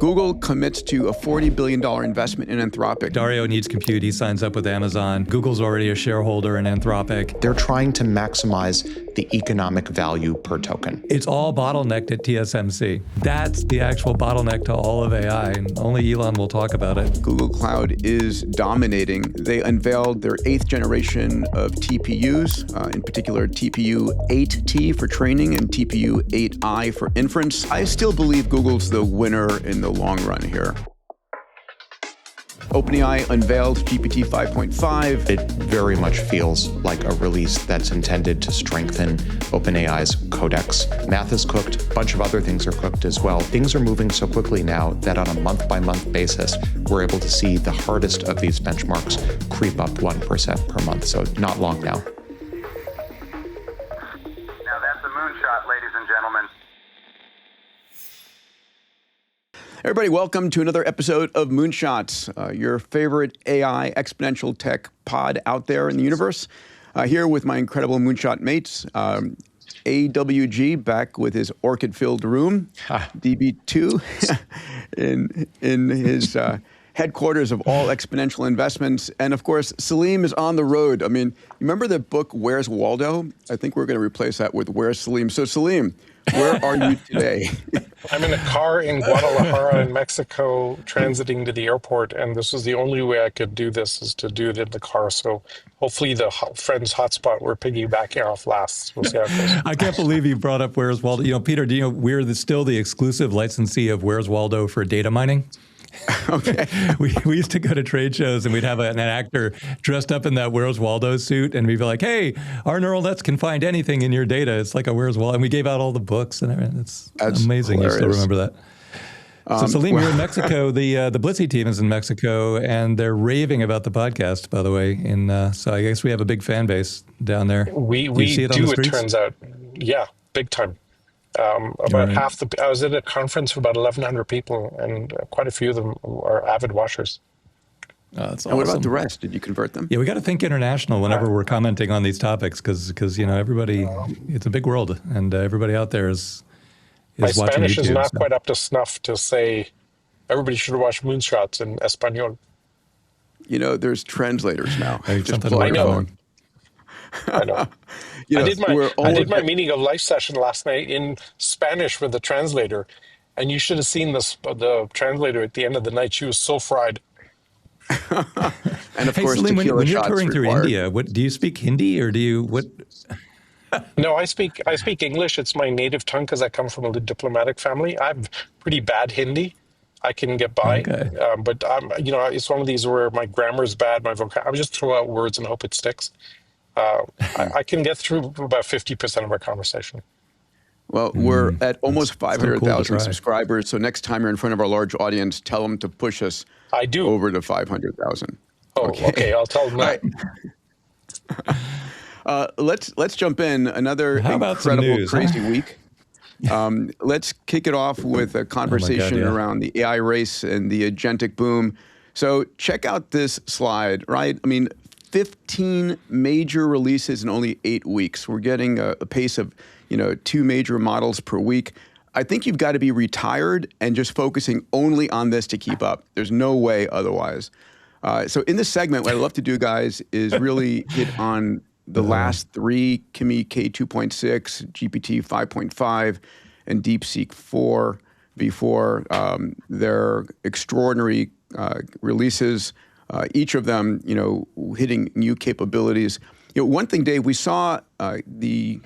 Google commits to a $40 billion investment in Anthropic. Dario needs compute. He signs up with Amazon. Google's already a shareholder in Anthropic. They're trying to maximize the economic value per token. It's all bottlenecked at TSMC. That's the actual bottleneck to all of AI, and only Elon will talk about it. Google Cloud is dominating. They unveiled their 8th generation of TPUs, in particular TPU 8T for training and TPU 8I for inference. I still believe Google's the winner in the long run here. OpenAI unveiled GPT 5.5. It very much feels like a release that's intended to strengthen OpenAI's codex. Math is cooked, a bunch of other things are cooked as well. Things are moving so quickly now that on a month-by-month basis, we're able to see the hardest of these benchmarks creep up 1% per month, so not long now. Now that's a moonshot, ladies and gentlemen. Everybody, welcome to another episode of Moonshot, your favorite AI exponential tech pod out there in the universe. Here with my incredible Moonshot mates, AWG back with his orchid-filled room, DB2 in his headquarters of all exponential investments, and of course, Salim is on the road. I mean, you remember the book Where's Waldo? I think we're going to replace that with Where's Salim? So Salim, where are you today? I'm in a car in Guadalajara in Mexico, transiting to the airport, and this is the only way I could do this is to do it in the car. So hopefully the friend's hotspot we're piggybacking off lasts. We'll see how it goes. I can't believe you brought up Where's Waldo. You know, Peter, do you know we're still the exclusive licensee of Where's Waldo for data mining? Okay. We used to go to trade shows and we'd have an actor dressed up in that Where's Waldo suit and we'd be like, hey, our neural nets can find anything in your data. It's like a Where's Waldo. And we gave out all the books and everything. That's amazing. Hilarious. You still remember that. So Salim, you're in Mexico. The Blitzy team is in Mexico and they're raving about the podcast, by the way. So I guess we have a big fan base down there. We see it on the streets? It turns out. Yeah, big time. I was at a conference with about 1,100 people, and quite a few of them are avid watchers. That's awesome. And what about the rest? Did you convert them? Yeah, we got to think international whenever we're commenting on these topics, because you know everybody, it's a big world, and everybody out there is my watching Spanish YouTube, is not quite up to snuff to say everybody should watch Moonshots in Espanol. You know, there's translators now. Just pull out your phone. I know. You know, I did my meaning of life session last night in Spanish with the translator, and you should have seen the translator at the end of the night. She was so fried. And of course, Salim, when you're touring through required. India, do you speak Hindi or do you what? No, I speak English. It's my native tongue because I come from a diplomatic family. I have pretty bad Hindi. I can get by, okay. But it's one of these where my grammar is bad. My vocabulary, I just throw out words and hope it sticks. I can get through about 50% of our conversation. Well, we're at almost 500,000 cool subscribers. So next time you're in front of our large audience, tell them to push us over to 500,000. Oh, okay. I'll tell them that. Let's jump in. Another incredible, crazy week. Let's kick it off with a conversation around the AI race and the agentic boom. So check out this slide, right? I mean, 15 major releases in only 8 weeks. We're getting a pace of, 2 major models per week. I think you've got to be retired and just focusing only on this to keep up. There's no way otherwise. So in this segment, what I'd love to do, guys, is really hit on the last 3, Kimi K 2.6, GPT 5.5, and DeepSeek 4 before their extraordinary releases. Each of them, hitting new capabilities. One thing, Dave, we saw the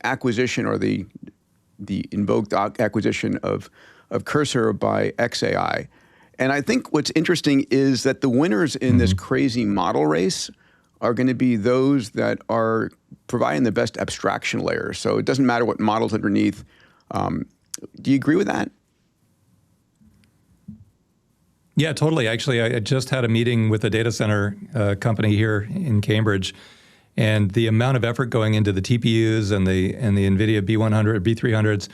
acquisition or the invoked acquisition of Cursor by XAI, and I think what's interesting is that the winners in this crazy model race are going to be those that are providing the best abstraction layer. So it doesn't matter what model's underneath. Do you agree with that? Yeah, totally. Actually, I just had a meeting with a data center company here in Cambridge, and the amount of effort going into the TPUs and the NVIDIA B100, B300s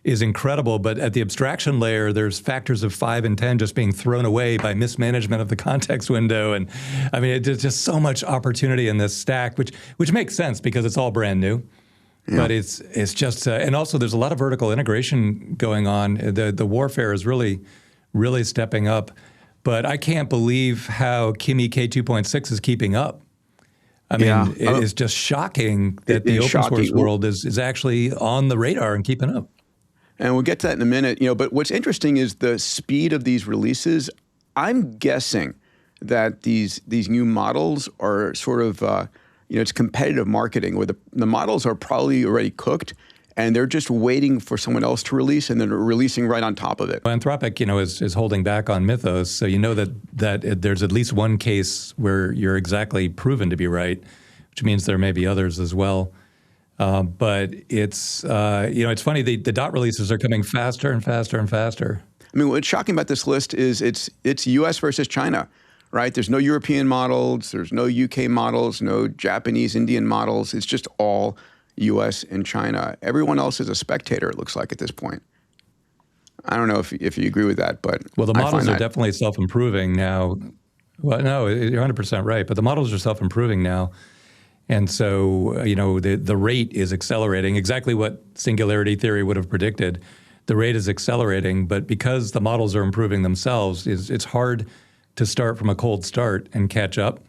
is incredible. But at the abstraction layer, there's factors of 5 and 10 just being thrown away by mismanagement of the context window. And I mean, there's just so much opportunity in this stack, which makes sense because it's all brand new. But it's just, and also there's a lot of vertical integration going on. The warfare is really stepping up. But I can't believe how Kimi K 2.6 is keeping up. I mean, it's just shocking that the open source world is actually on the radar and keeping up. And we'll get to that in a minute. But what's interesting is the speed of these releases. I'm guessing that these new models are sort of, it's competitive marketing where the models are probably already cooked and they're just waiting for someone else to release and then releasing right on top of it. Anthropic, is holding back on Mythos. So that there's at least one case where you're exactly proven to be right, which means there may be others as well. But it's, it's funny, the dot releases are coming faster and faster and faster. I mean, what's shocking about this list is it's US versus China, right? There's no European models, there's no UK models, no Japanese, Indian models. It's just all US and China. Everyone else is a spectator, it looks like at this point. I don't know if you agree with that, but well, the models are definitely self-improving now. Well, no, you're 100% right, but the models are self-improving now. And so, the rate is accelerating, exactly what singularity theory would have predicted. The rate is accelerating, but because the models are improving themselves, it's hard to start from a cold start and catch up.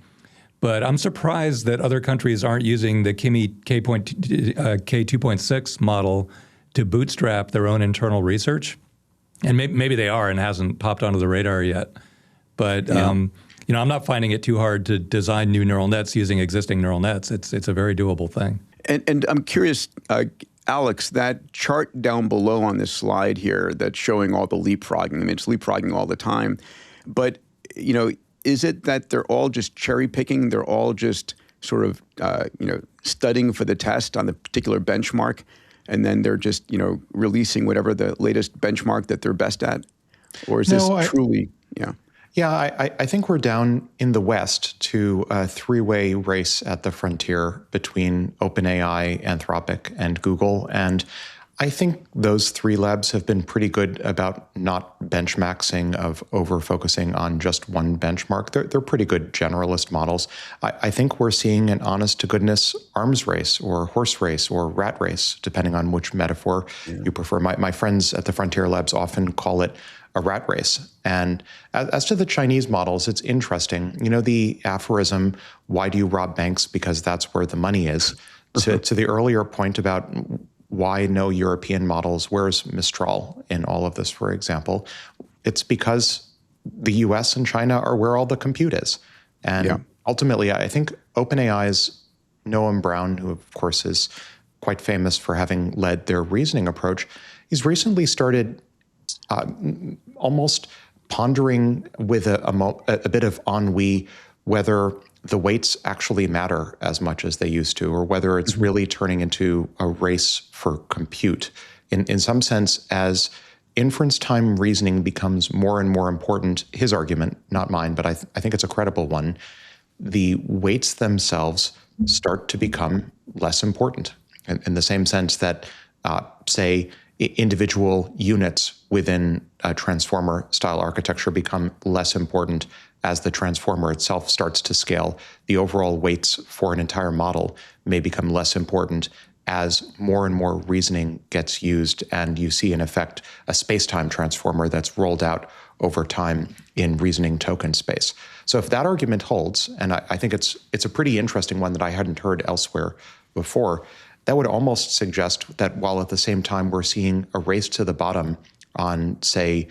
But I'm surprised that other countries aren't using the Kimi K 2.6 model to bootstrap their own internal research. And maybe they are and hasn't popped onto the radar yet. But I'm not finding it too hard to design new neural nets using existing neural nets. It's a very doable thing. And I'm curious, Alex, that chart down below on this slide here that's showing all the leapfrogging. I mean, it's leapfrogging all the time. But, is it that they're all just cherry picking? They're all just sort of, studying for the test on the particular benchmark, and then they're just, releasing whatever the latest benchmark that they're best at? Or is this truly, Yeah, I think we're down in the West to a three-way race at the frontier between OpenAI, Anthropic, and Google. And I think those three labs have been pretty good about not benchmarking of over-focusing on just one benchmark. They're pretty good generalist models. I think we're seeing an honest-to-goodness arms race or horse race or rat race, depending on which metaphor you prefer. My friends at the Frontier Labs often call it a rat race. And as to the Chinese models, it's interesting. The aphorism, why do you rob banks? Because that's where the money is. To the earlier point about why no European models, where's Mistral in all of this, for example? It's because the US and China are where all the compute is. And ultimately, I think OpenAI's Noam Brown, who of course is quite famous for having led their reasoning approach, he's recently started almost pondering with a bit of ennui whether the weights actually matter as much as they used to, or whether it's really turning into a race for compute. In some sense, as inference time reasoning becomes more and more important, his argument, not mine, but I think it's a credible one, the weights themselves start to become less important. In the same sense that, say, individual units within a transformer-style architecture become less important as the transformer itself starts to scale. The overall weights for an entire model may become less important as more and more reasoning gets used, and you see, in effect, a space-time transformer that's rolled out over time in reasoning token space. So if that argument holds, and I think it's a pretty interesting one that I hadn't heard elsewhere before, that would almost suggest that while at the same time we're seeing a race to the bottom on, say,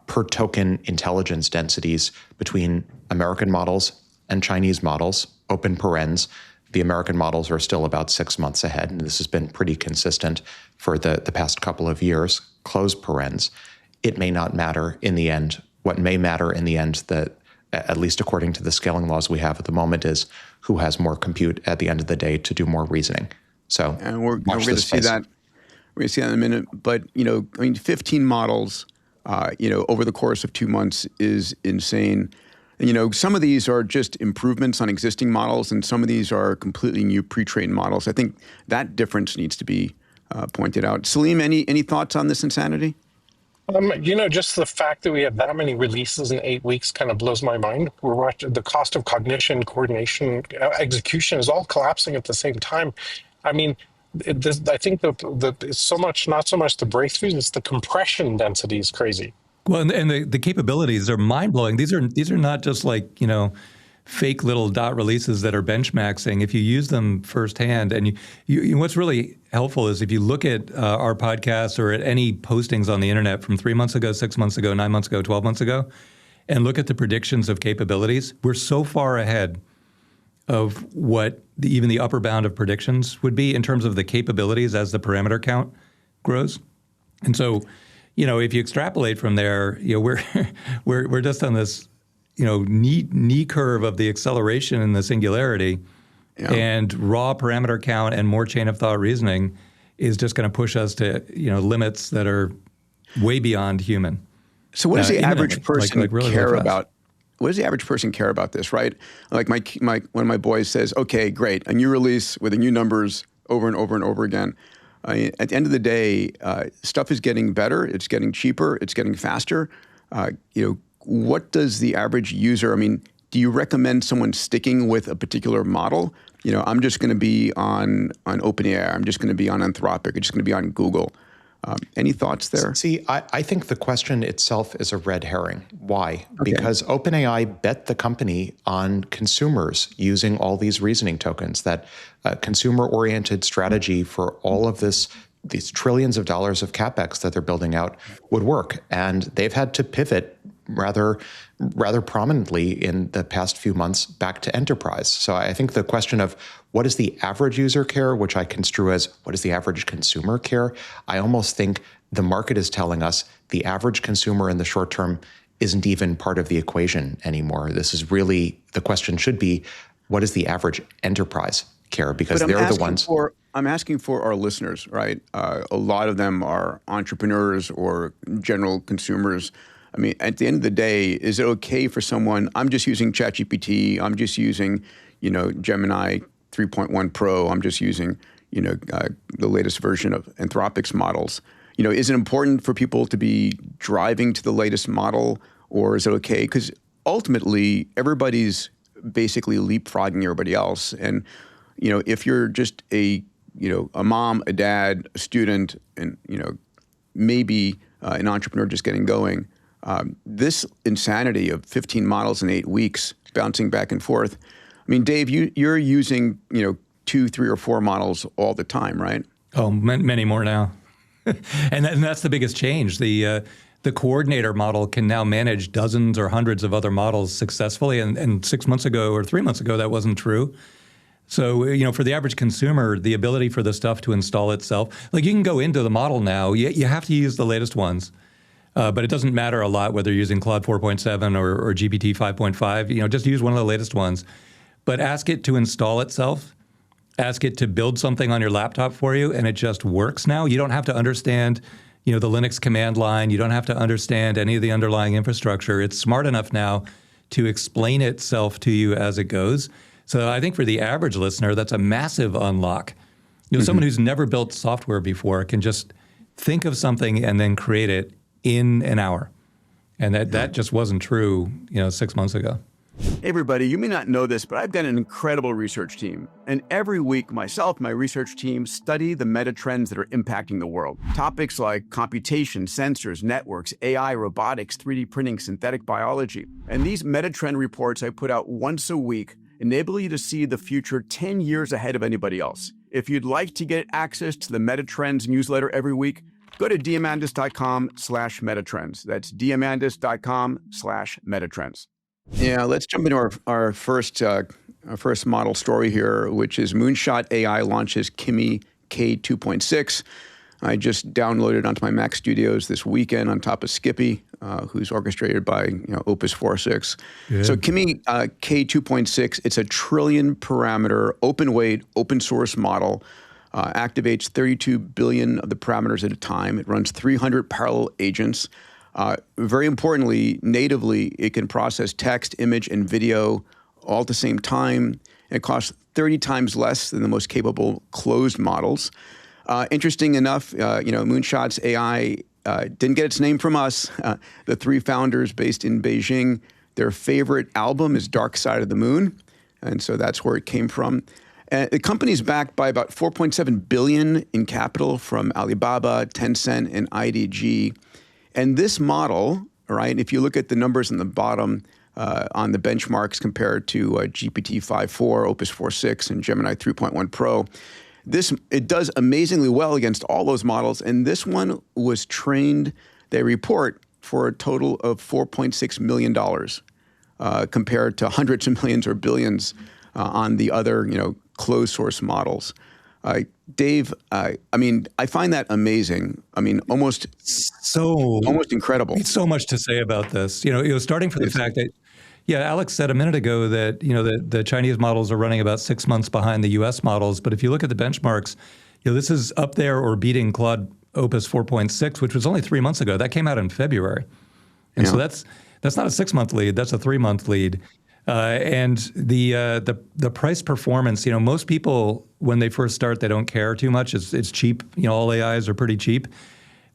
per token intelligence densities between American models and Chinese models, open parens, the American models are still about 6 months ahead, and this has been pretty consistent for the past couple of years, close parens. It may not matter in the end. What may matter in the end, that at least according to the scaling laws we have at the moment, is who has more compute at the end of the day to do more reasoning. So, and we're going to see that. We're going to see that in a minute. But 15 models, over the course of 2 months is insane. And, some of these are just improvements on existing models, and some of these are completely new pre-trained models. I think that difference needs to be pointed out. Salim, any thoughts on this insanity? Just the fact that we have that many releases in 8 weeks kind of blows my mind. We're watching the cost of cognition, coordination, execution is all collapsing at the same time. I mean, I think it's so much, not so much the breakthroughs, it's the compression density is crazy. Well, and the capabilities are mind-blowing. These are not just like, fake little dot releases that are benchmaxing. If you use them firsthand, and you what's really helpful is if you look at our podcast or at any postings on the internet from 3 months ago, 6 months ago, 9 months ago, 12 months ago, and look at the predictions of capabilities, we're so far ahead of what even the upper bound of predictions would be in terms of the capabilities as the parameter count grows. And so, if you extrapolate from there, we're just on this, knee curve of the acceleration in the singularity, and raw parameter count and more chain of thought reasoning is just going to push us to, limits that are way beyond human. So what does the average person care about? What does the average person care about this, right? Like one of my boys says, okay, great, a new release with the new numbers over and over and over again. At the end of the day, stuff is getting better, it's getting cheaper, it's getting faster. What does the average user, do you recommend someone sticking with a particular model? I'm just going to be on OpenAI, I'm just going to be on Anthropic, I'm just going to be on Google. Any thoughts there? See, I think the question itself is a red herring. Why? Okay. Because OpenAI bet the company on consumers using all these reasoning tokens, that consumer-oriented strategy for all of these trillions of dollars of CapEx that they're building out would work. And they've had to pivot rather prominently in the past few months back to enterprise. So I think the question of what does the average user care, which I construe as what does the average consumer care, I almost think the market is telling us the average consumer in the short term isn't even part of the equation anymore. This is really, the question should be, what does the average enterprise care? Because they're the ones. I'm asking for our listeners, right? A lot of them are entrepreneurs or general consumers. At the end of the day, is it okay for someone, I'm just using ChatGPT, I'm just using, Gemini 3.1 Pro, I'm just using, the latest version of Anthropic's models. Is it important for people to be driving to the latest model, or is it okay? Because ultimately, everybody's basically leapfrogging everybody else. And, if you're just a mom, a dad, a student, and, maybe an entrepreneur just getting going, this insanity of 15 models in 8 weeks, bouncing back and forth. Dave, you're using 2, 3, or 4 models all the time, right? Oh, many more now, and that's the biggest change. The coordinator model can now manage dozens or hundreds of other models successfully, and 6 months ago or 3 months ago that wasn't true. So, for the average consumer, the ability for the stuff to install itself, like you can go into the model now, you have to use the latest ones. But it doesn't matter a lot whether you're using Claude 4.7 or GPT 5.5. Just use one of the latest ones. But ask it to install itself. Ask it to build something on your laptop for you, and it just works now. You don't have to understand, the Linux command line. You don't have to understand any of the underlying infrastructure. It's smart enough now to explain itself to you as it goes. So I think for the average listener, that's a massive unlock. Someone who's never built software before can just think of something and then create it in an hour. And that just wasn't true, 6 months ago. Hey everybody, you may not know this, but I've got an incredible research team. And every week, myself and my research team study the meta trends that are impacting the world. Topics like computation, sensors, networks, AI, robotics, 3D printing, synthetic biology. And these meta trend reports I put out once a week enable you to see the future 10 years ahead of anybody else. If you'd like to get access to the Meta Trends newsletter every week, go to diamandis.com/metatrends. That's diamandis.com/metatrends. Yeah, let's jump into our first model story here, which is Moonshot AI launches Kimi K 2.6. I just downloaded onto my Mac Studios this weekend on top of Skippy, who's orchestrated by Opus 4.6. So Kimi K 2.6, it's a trillion parameter, open weight, open source model. Activates 32 billion of the parameters at a time. It runs 300 parallel agents. Very importantly, natively, it can process text, image, and video all at the same time. It costs 30 times less than the most capable closed models. Interesting enough, Moonshot's AI didn't get its name from us. The 3 founders based in Beijing, their favorite album is Dark Side of the Moon. And so that's where it came from. The company's backed by about 4.7 billion in capital from Alibaba, Tencent, and IDG. And this model, all right, if you look at the numbers in the bottom on the benchmarks compared to GPT 5.4, Opus 4.6, and Gemini 3.1 Pro, it does amazingly well against all those models. And this one was trained, they report, for a total of $4.6 million compared to hundreds of millions or billions on the other, closed source models. Dave, I find that amazing. Almost incredible. It's so much to say about this. Starting from the fact that, Alex said a minute ago that, the Chinese models are running about 6 months behind the US models. But if you look at the benchmarks, this is up there or beating Claude Opus 4.6, which was only 3 months ago. That came out in February. And so that's not a 6-month lead, that's a 3-month lead. And the price performance, most people, when they first start, they don't care too much. It's cheap. All AIs are pretty cheap.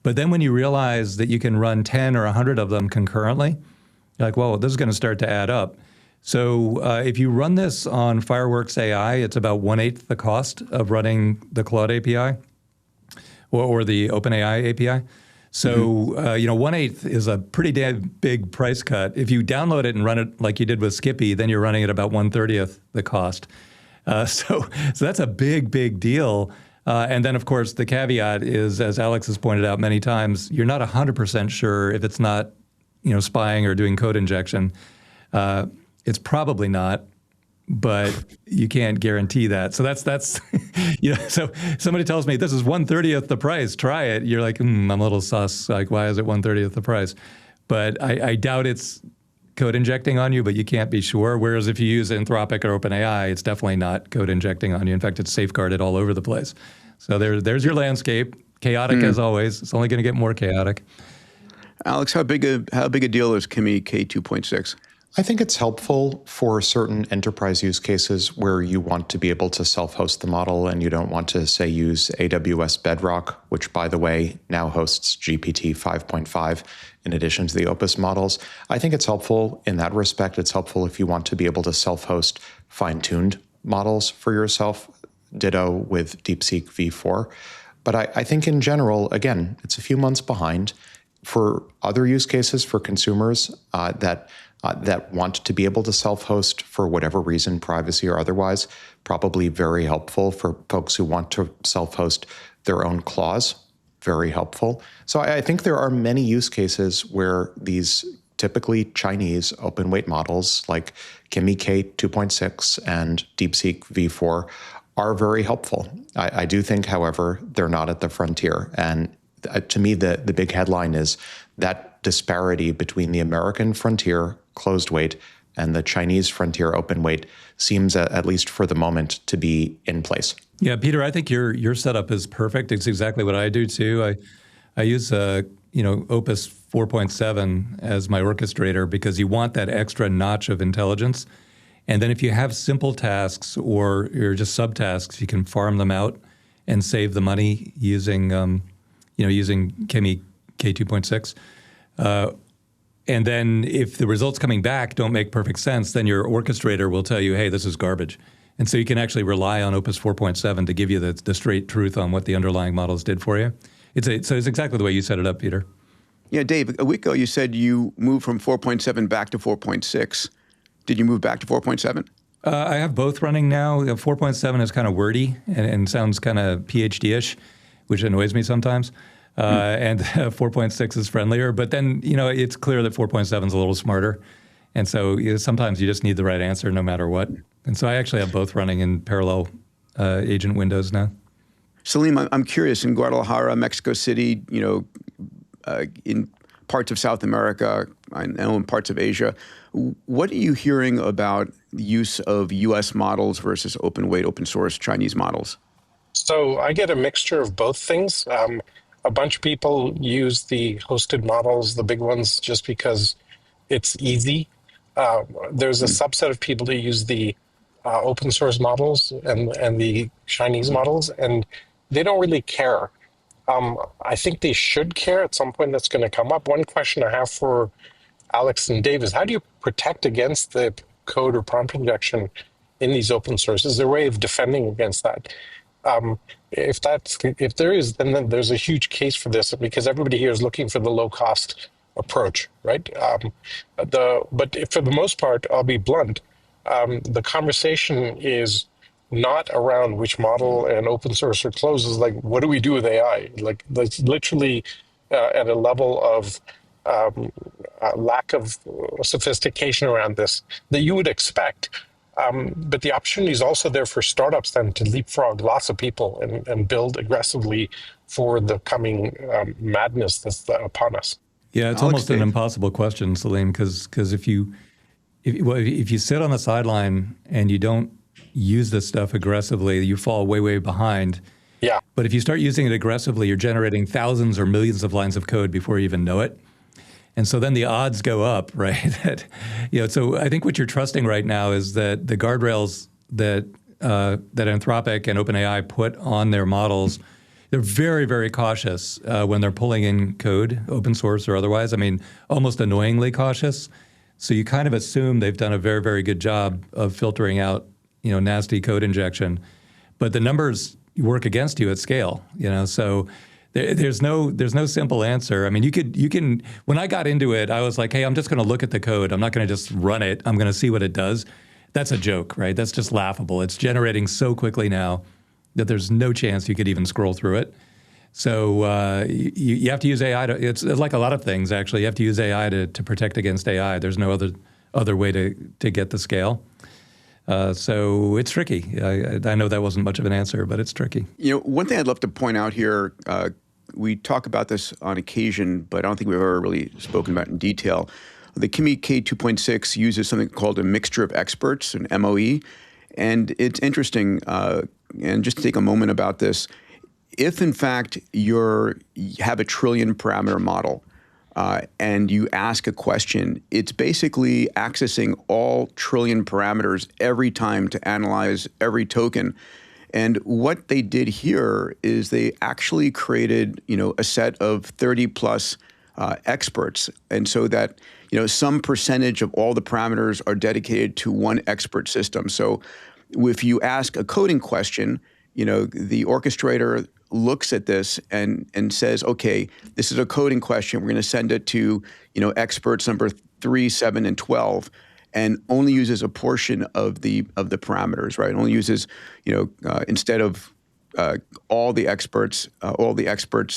But then when you realize that you can run 10 or 100 of them concurrently, you're like, well, this is going to start to add up. So if you run this on Fireworks AI, it's about 1/8 the cost of running the Claude API or the OpenAI API. So, 1/8 is a pretty damn big price cut. If you download it and run it like you did with Skippy, then you're running at about 1/30th the cost. So that's a big, big deal. And then, of course, the caveat is, as Alex has pointed out many times, you're not 100% sure if it's not, spying or doing code injection. It's probably not, but you can't guarantee that. So that's so somebody tells me this is 1/30th the price, try it. You're like, I'm a little sus. Like, why is it 1/30th the price? But I doubt it's code injecting on you, but you can't be sure. Whereas if you use Anthropic or OpenAI, it's definitely not code injecting on you. In fact, it's safeguarded all over the place. So there's your landscape. Chaotic as always. It's only going to get more chaotic. Alex, how big a deal is Kimi K 2.6? I think it's helpful for certain enterprise use cases where you want to be able to self-host the model and you don't want to, say, use AWS Bedrock, which, by the way, now hosts GPT 5.5 in addition to the Opus models. I think it's helpful in that respect. It's helpful if you want to be able to self-host fine-tuned models for yourself, ditto with DeepSeek V4. But I think in general, again, it's a few months behind. For other use cases for consumers that want to be able to self-host for whatever reason, privacy or otherwise, probably very helpful. For folks who want to self-host their own clause, very helpful. So I think there are many use cases where these typically Chinese open weight models like Kimi K 2.6 and DeepSeek V4 are very helpful. I do think, however, they're not at the frontier. And to me, the big headline is that disparity between the American frontier closed weight and the Chinese frontier open weight seems, at least for the moment, to be in place. Yeah, Peter, I think your setup is perfect. It's exactly what I do too. I use Opus 4.7 as my orchestrator because you want that extra notch of intelligence. And then if you have simple tasks or just subtasks, you can farm them out and save the money using using Kimi K 2.6. And then if the results coming back don't make perfect sense, then your orchestrator will tell you, hey, this is garbage. And so you can actually rely on Opus 4.7 to give you the straight truth on what the underlying models did for you. So it's exactly the way you set it up, Peter. Yeah, Dave, a week ago you said you moved from 4.7 back to 4.6. Did you move back to 4.7? I have both running now. 4.7 is kind of wordy and sounds kind of PhD-ish, which annoys me sometimes. And 4.6 is friendlier. But then, it's clear that 4.7 is a little smarter. And so sometimes you just need the right answer no matter what. And so I actually have both running in parallel agent windows now. Salim, I'm curious, in Guadalajara, Mexico City, in parts of South America, I know in parts of Asia, what are you hearing about the use of US models versus open weight, open source Chinese models? So I get a mixture of both things. A bunch of people use the hosted models, the big ones, just because it's easy. There's a subset of people who use the open source models and the Chinese models, and they don't really care. I think they should care. At some point that's going to come up. One question I have for Alex and Dave is, how do you protect against the code or prompt injection in these open sources. Is there a way of defending against that? If there is, then there's a huge case for this, because everybody here is looking for the low cost approach, right? But for the most part, I'll be blunt. The conversation is not around which model and open source or closed. Is like, what do we do with AI? Like, that's literally at a level of lack of sophistication around this that you would expect. But the opportunity is also there for startups then to leapfrog lots of people and build aggressively for the coming madness that's upon us. Yeah, it's almost an impossible question, Salim, because if you sit on the sideline and you don't use this stuff aggressively, you fall way, way behind. Yeah. But if you start using it aggressively, you're generating thousands or millions of lines of code before you even know it. And so then the odds go up, right? So I think what you're trusting right now is that the guardrails that Anthropic and OpenAI put on their models, they're very, very cautious when they're pulling in code, open source or otherwise. I mean, almost annoyingly cautious. So you kind of assume they've done a very, very good job of filtering out, nasty code injection. But the numbers work against you at scale, so there's no simple answer. I mean, you can, when I got into it, I was like, hey, I'm just going to look at the code. I'm not going to just run it. I'm going to see what it does. That's a joke, right? That's just laughable. It's generating so quickly now that there's no chance you could even scroll through it. So you have to use AI it's like a lot of things, actually. You have to use AI to protect against AI. There's no other way to get the scale. So it's tricky. I know that wasn't much of an answer, but it's tricky. One thing I'd love to point out here, we talk about this on occasion, but I don't think we've ever really spoken about it in detail. The Kimi K 2.6 uses something called a mixture of experts, an MOE. And it's interesting, and just to take a moment about this, if in fact you have a trillion parameter model, and you ask a question, it's basically accessing all trillion parameters every time to analyze every token. And what they did here is they actually created, a set of 30 plus experts. And so that, some percentage of all the parameters are dedicated to one expert system. So if you ask a coding question, the orchestrator looks at this and says, okay, this is a coding question. We're going to send it to, experts number 3, 7, and 12, and only uses a portion of the parameters, right? Only uses, instead of all the experts,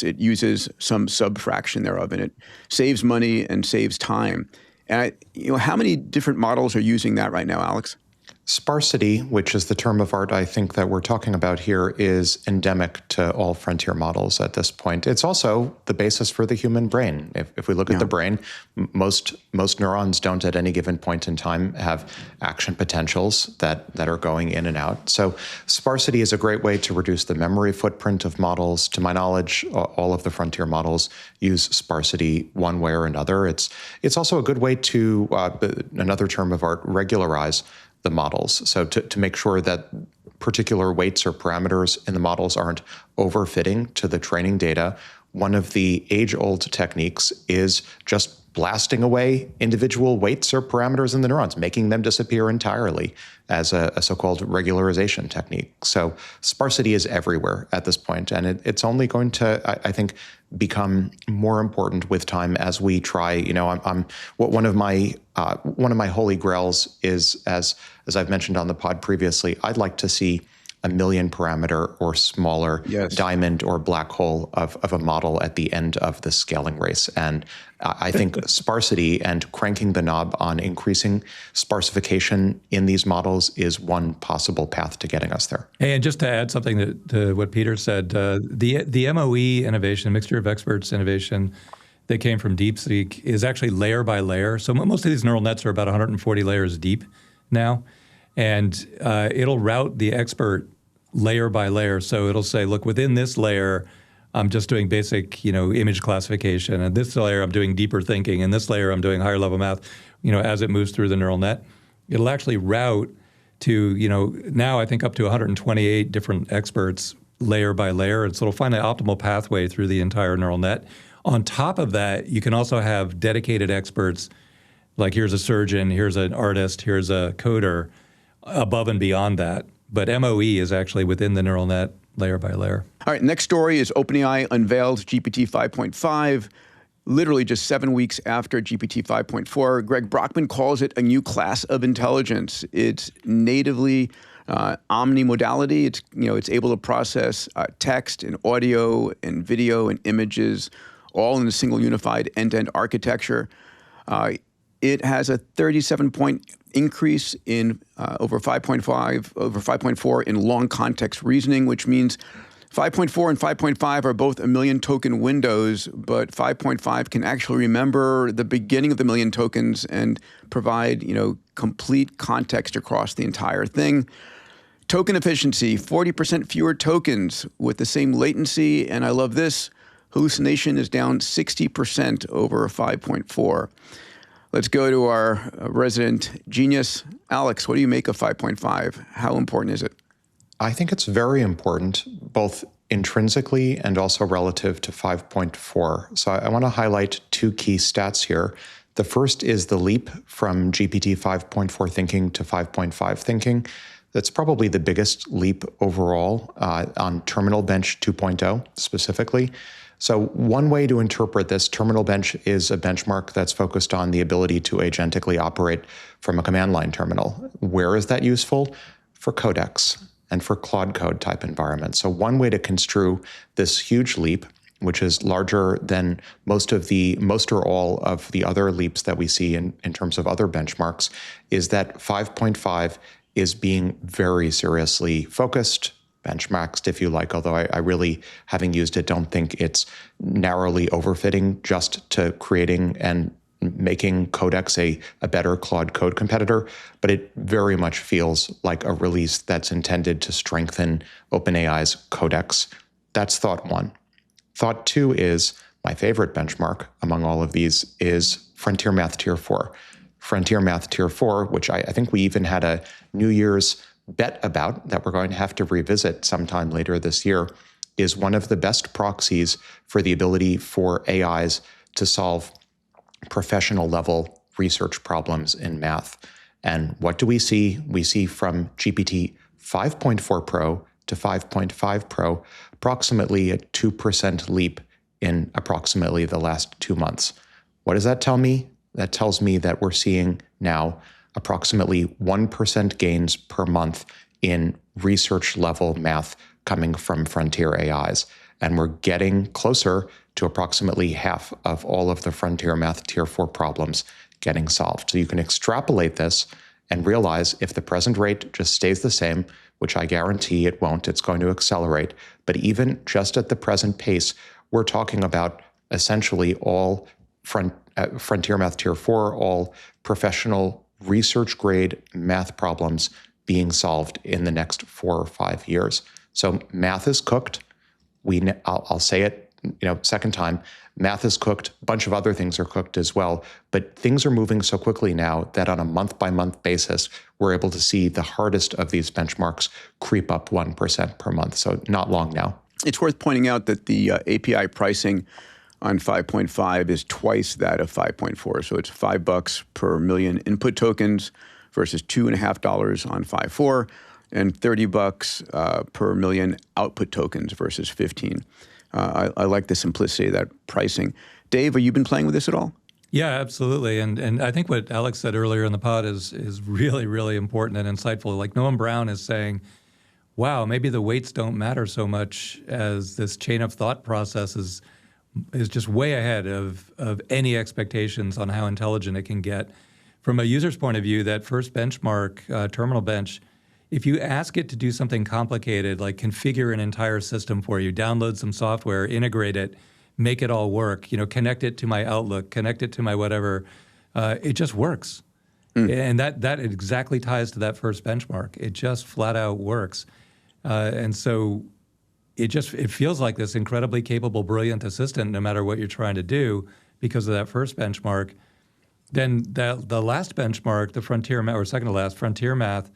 it uses some subfraction thereof, and it saves money and saves time. And how many different models are using that right now, Alex? Sparsity, which is the term of art I think that we're talking about here, is endemic to all frontier models at this point. It's also the basis for the human brain. If we look at the brain, most neurons don't at any given point in time have action potentials that are going in and out. So sparsity is a great way to reduce the memory footprint of models. To my knowledge, all of the frontier models use sparsity one way or another. It's also a good way to, another term of art, regularize the models. So to make sure that particular weights or parameters in the models aren't overfitting to the training data, one of the age-old techniques is just blasting away individual weights or parameters in the neurons, making them disappear entirely as a so-called regularization technique. So sparsity is everywhere at this point, and it's only going to, I think, become more important with time as we try. One of my holy grails is, as I've mentioned on the pod previously, I'd like to see 1 million parameter or smaller diamond or black hole of a model at the end of the scaling race. And I think sparsity and cranking the knob on increasing sparsification in these models is one possible path to getting us there. Hey, and just to add something to what Peter said, the MOE innovation, mixture of experts innovation that came from DeepSeek is actually layer by layer. So most of these neural nets are about 140 layers deep now. And it'll route the expert layer by layer. So it'll say, look, within this layer, I'm just doing basic, image classification. And this layer, I'm doing deeper thinking. And this layer, I'm doing higher level math, as it moves through the neural net. It'll actually route to, now I think up to 128 different experts layer by layer. And so it'll find the optimal pathway through the entire neural net. On top of that, you can also have dedicated experts, like here's a surgeon, here's an artist, here's a coder, above and beyond that. But MOE is actually within the neural net layer by layer. All right, next story is OpenAI unveils GPT 5.5. Literally just 7 weeks after GPT 5.4, Greg Brockman calls it a new class of intelligence. It's natively omnimodality. It's able to process text and audio and video and images, all in a single unified end-to-end architecture. It has a 37-point increase in over 5.4 in long context reasoning, which means 5.4 and 5.5 are both 1 million token windows, but 5.5 can actually remember the beginning of the million tokens and provide, complete context across the entire thing. Token efficiency, 40% fewer tokens with the same latency, and I love this, hallucination is down 60% over 5.4. Let's go to our resident genius. Alex, what do you make of 5.5? How important is it? I think it's very important, both intrinsically and also relative to 5.4. So I want to highlight two key stats here. The first is the leap from GPT 5.4 thinking to 5.5 thinking. That's probably the biggest leap overall on Terminal Bench 2.0 specifically. So one way to interpret this, Terminal Bench is a benchmark that's focused on the ability to agentically operate from a command line terminal. Where is that useful? For codecs and for Claude code type environments. So one way to construe this huge leap, which is larger than most or all of the other leaps that we see in terms of other benchmarks, is that 5.5 is being very seriously focused, benchmarked, if you like, although I really, having used it, don't think it's narrowly overfitting just to creating and making Codex a better Claude code competitor, but it very much feels like a release that's intended to strengthen OpenAI's Codex. That's thought one. Thought two is, my favorite benchmark among all of these is Frontier Math Tier 4. Frontier Math Tier 4, which I think we even had a New Year's bet about that we're going to have to revisit sometime later this year, is one of the best proxies for the ability for AIs to solve professional level research problems in math. And what do we see? We see from GPT 5.4 Pro to 5.5 Pro, approximately a 2% leap in approximately the last 2 months. What does that tell me? That tells me that we're seeing now approximately 1% gains per month in research level math coming from frontier AIs. And we're getting closer to approximately half of all of the Frontier Math Tier 4 problems getting solved. So you can extrapolate this and realize if the present rate just stays the same, which I guarantee it won't, it's going to accelerate. But even just at the present pace, we're talking about essentially all Frontier Math Tier 4, all professional research grade math problems being solved in the next 4 or 5 years. So math is cooked. I'll say it, second time, math is cooked. A bunch of other things are cooked as well. But things are moving so quickly now that on a month-by-month basis, we're able to see the hardest of these benchmarks creep up 1% per month. So not long now. It's worth pointing out that the API pricing on 5.5 is twice that of 5.4. So it's $5 per million input tokens versus $2.50 on 5.4. and $30 per million output tokens versus 15. I like the simplicity of that pricing. Dave, have you been playing with this at all? Yeah, absolutely. And I think what Alex said earlier in the pod is really, really important and insightful. Like Noam Brown is saying, wow, maybe the weights don't matter so much as this chain of thought process is just way ahead of any expectations on how intelligent it can get. From a user's point of view, that first benchmark, Terminal Bench, if you ask it to do something complicated, like configure an entire system for you, download some software, integrate it, make it all work, connect it to my Outlook, connect it to my whatever, it just works. And that exactly ties to that first benchmark. It just flat out works. And so it feels like this incredibly capable, brilliant assistant no matter what you're trying to do because of that first benchmark. Then the last benchmark, the Frontier Math, or second to last, Frontier Math,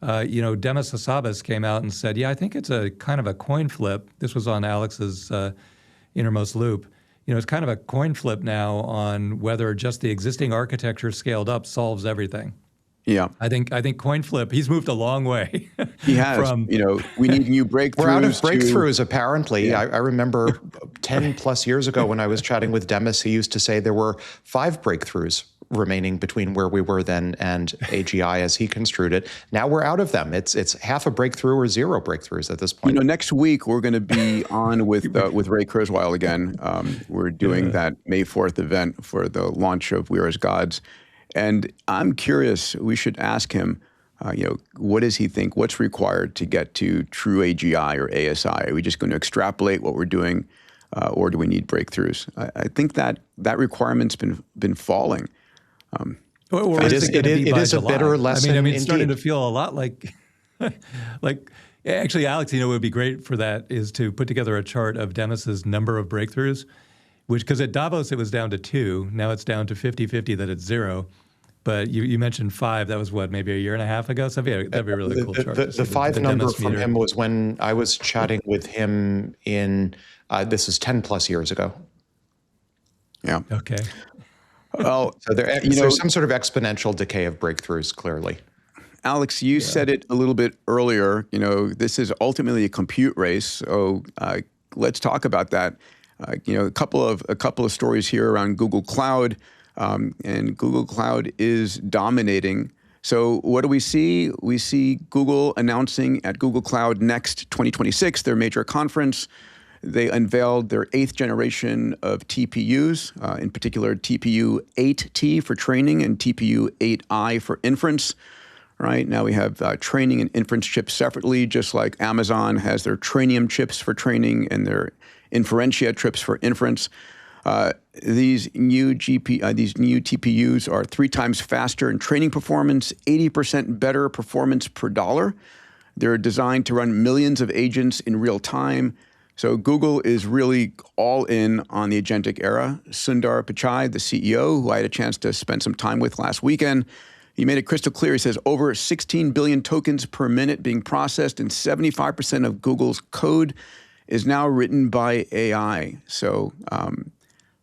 Demis Hassabis came out and said, yeah, I think it's a kind of a coin flip. This was on Alex's Innermost Loop. It's kind of a coin flip now on whether just the existing architecture scaled up solves everything. Yeah. I think coin flip, he's moved a long way. He has. We need new breakthroughs. We're out of breakthroughs, apparently. Yeah. I remember 10 plus years ago when I was chatting with Demis, he used to say there were 5 breakthroughs remaining between where we were then and AGI as he construed it. Now we're out of them. It's half a breakthrough or 0 breakthroughs at this point. Next week we're going to be on with Ray Kurzweil again. We're doing that May 4th event for the launch of We Are as Gods. And I'm curious, we should ask him, what does he think? What's required to get to true AGI or ASI? Are we just going to extrapolate what we're doing, or do we need breakthroughs? I think that requirement's been falling. It is a bitter lesson. I mean, it's starting to feel a lot like, actually, Alex, what would be great for that is to put together a chart of Demis's number of breakthroughs, because at Davos it was down to 2, now it's down to 50-50 that it's 0. But you mentioned 5. That was maybe a year and a half ago. So that'd be a really cool chart. The 5 number from him was when I was chatting with him in this is 10 plus years ago. Yeah. Okay. Well, so there's some sort of exponential decay of breakthroughs, clearly. Alex, you said it a little bit earlier. This is ultimately a compute race. So let's talk about that. A couple of stories here around Google Cloud, and Google Cloud is dominating. So what do we see? We see Google announcing at Google Cloud Next 2026, their major conference. They unveiled their 8th generation of TPUs, in particular TPU 8T for training and TPU 8I for inference. Right now we have training and inference chips separately, just like Amazon has their Trainium chips for training and their Inferentia chips for inference. These new TPUs are 3 times faster in training performance, 80% better performance per dollar. They're designed to run millions of agents in real time. So Google is really all in on the agentic era. Sundar Pichai, the CEO, who I had a chance to spend some time with last weekend, he made it crystal clear. He says over 16 billion tokens per minute being processed, and 75% of Google's code is now written by AI. So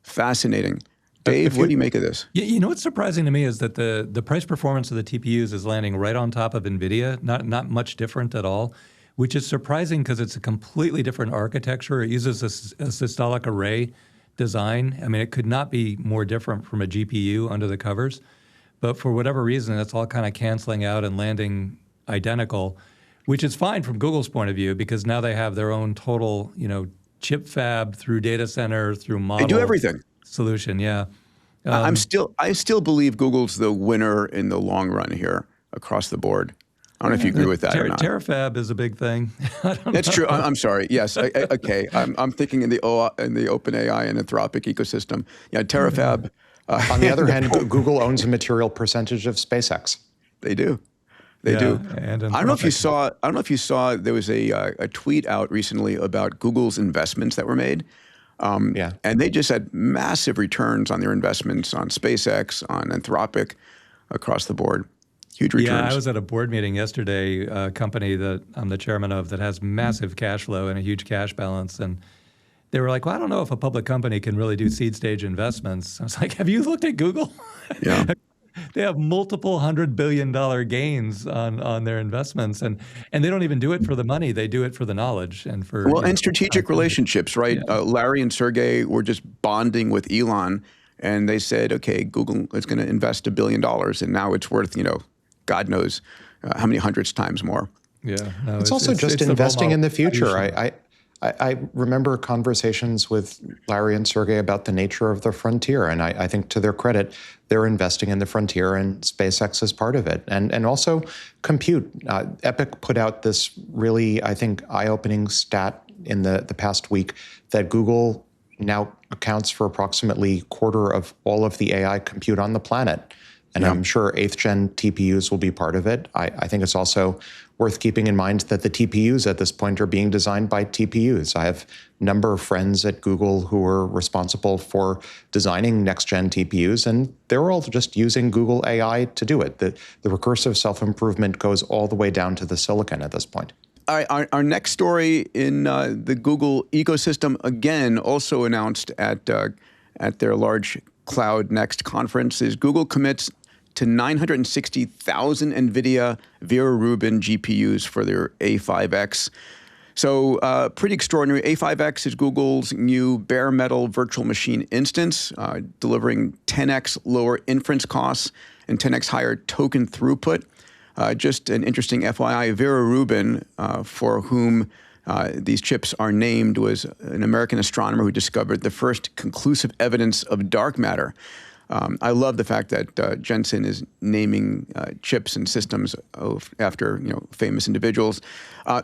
fascinating. Dave, what do you make of this? What's surprising to me is that the price performance of the TPUs is landing right on top of NVIDIA, not much different at all, which is surprising because it's a completely different architecture. It uses a systolic array design. I mean, it could not be more different from a GPU under the covers. But for whatever reason, it's all kind of canceling out and landing identical, which is fine from Google's point of view, because now they have their own total, chip fab through data center, through model. They do everything. Solution, yeah. I still believe Google's the winner in the long run here across the board. I don't know if you agree with that or not. Terafab is a big thing. That's true. I'm sorry. Yes. Okay. I'm thinking in the OpenAI and Anthropic ecosystem. Yeah, Terafab. On the other hand, Google owns a material percentage of SpaceX. They do. They do. And I don't know if you saw. There was a tweet out recently about Google's investments that were made. And they just had massive returns on their investments on SpaceX, on Anthropic, across the board. Huge returns. Yeah, I was at a board meeting yesterday, a company that I'm the chairman of that has massive cash flow and a huge cash balance. And they were like, well, I don't know if a public company can really do seed stage investments. I was like, have you looked at Google? Yeah. They have multiple $100 billion gains on their investments, and they don't even do it for the money. They do it for the knowledge and for and strategic relationships, right? Yeah. Larry and Sergey were just bonding with Elon, and they said, okay, Google is going to invest $1 billion, and now it's worth God knows how many hundreds times more. Yeah, no, it's also just investing in the future. I remember conversations with Larry and Sergey about the nature of the frontier, and I think to their credit, they're investing in the frontier, and SpaceX is part of it. And also compute. Epic put out this really, I think, eye-opening stat in the past week that Google now accounts for approximately a quarter of all of the AI compute on the planet. And I'm sure 8th gen TPUs will be part of it. I think it's also worth keeping in mind that the TPUs at this point are being designed by TPUs. I have a number of friends at Google who are responsible for designing next gen TPUs, and they're all just using Google AI to do it. The recursive self-improvement goes all the way down to the silicon at this point. All right, our next story in the Google ecosystem, again, also announced at their large Cloud Next conference, is Google commits to 960,000 NVIDIA Vera Rubin GPUs for their A5X. So pretty extraordinary. A5X is Google's new bare metal virtual machine instance, delivering 10x lower inference costs and 10x higher token throughput. Just an interesting FYI, Vera Rubin, for whom these chips are named, was an American astronomer who discovered the first conclusive evidence of dark matter. I love the fact that Jensen is naming chips and systems after famous individuals.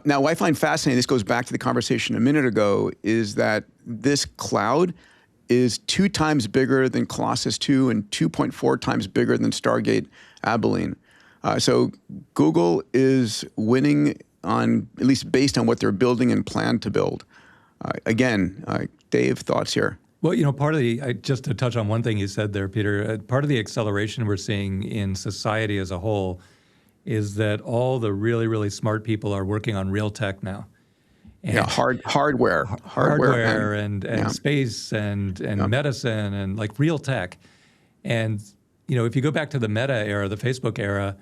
Now, what I find fascinating, this goes back to the conversation a minute ago, is that this cloud is 2 times bigger than Colossus 2 and 2.4 times bigger than Stargate Abilene. So Google is winning on, at least based on what they're building and plan to build. Again, Dave, thoughts here? Well, part of the, just to touch on one thing you said there, Peter, part of the acceleration we're seeing in society as a whole is that all the really, really smart people are working on real tech now. And hardware and space and medicine and like real tech. And, if you go back to the Meta era, the Facebook era,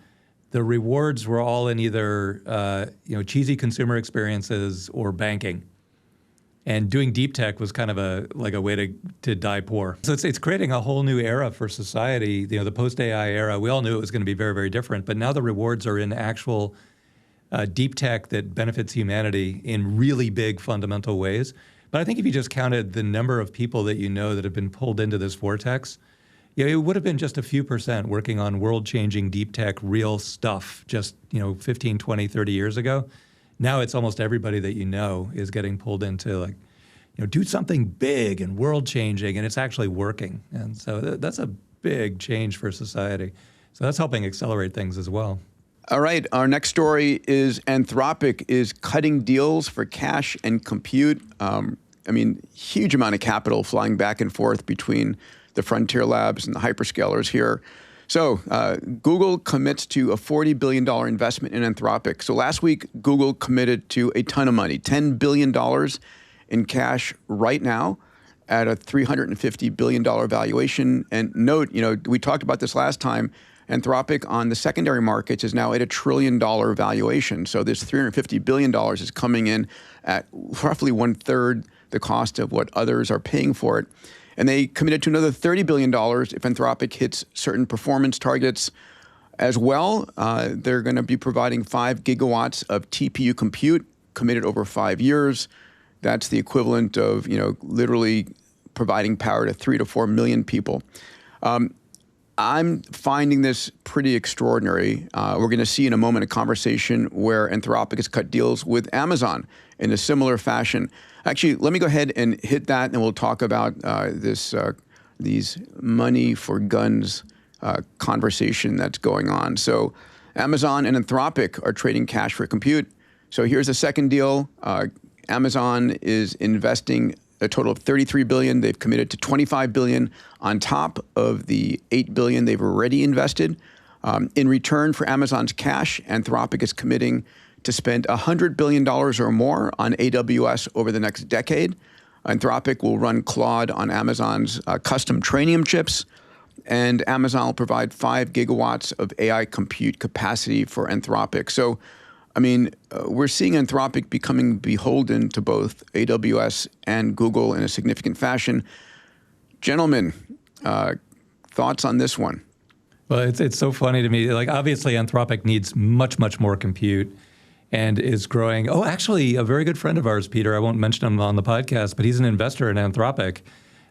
the rewards were all in either, cheesy consumer experiences or banking. And doing deep tech was kind of a way to die poor. So it's creating a whole new era for society. The post-AI era, we all knew it was going to be very, very different. But now the rewards are in actual deep tech that benefits humanity in really big fundamental ways. But I think if you just counted the number of people that that have been pulled into this vortex, it would have been just a few percent working on world-changing deep tech, real stuff just 15, 20, 30 years ago. Now it's almost everybody that is getting pulled into do something big and world-changing, and it's actually working. And so that's a big change for society. So that's helping accelerate things as well. All right, our next story is Anthropic is cutting deals for cash and compute. Huge amount of capital flying back and forth between the frontier labs and the hyperscalers here. So Google commits to a $40 billion investment in Anthropic. So last week, Google committed to a ton of money, $10 billion in cash right now at a $350 billion valuation. And note, we talked about this last time, Anthropic on the secondary markets is now at $1 trillion valuation. So this $350 billion is coming in at roughly 1/3 the cost of what others are paying for it. And they committed to another $30 billion if Anthropic hits certain performance targets as well. They're going to be providing 5 gigawatts of TPU compute committed over 5 years. That's the equivalent of, literally providing power to 3 to 4 million people. I'm finding this pretty extraordinary. We're going to see in a moment a conversation where Anthropic has cut deals with Amazon in a similar fashion. Actually, let me go ahead and hit that, and we'll talk about these money for guns conversation that's going on. So Amazon and Anthropic are trading cash for compute. So here's the second deal. Amazon is investing a total of $33 billion. They've committed to $25 billion on top of the $8 billion they've already invested. In return for Amazon's cash, Anthropic is committing to spend $100 billion or more on AWS over the next decade. Anthropic will run Claude on Amazon's custom Trainium chips, and Amazon will provide 5 gigawatts of AI compute capacity for Anthropic. So, we're seeing Anthropic becoming beholden to both AWS and Google in a significant fashion. Gentlemen, thoughts on this one? Well, it's so funny to me. Obviously, Anthropic needs much, much more compute and is growing. Oh, actually, a very good friend of ours, Peter, I won't mention him on the podcast, but he's an investor in Anthropic.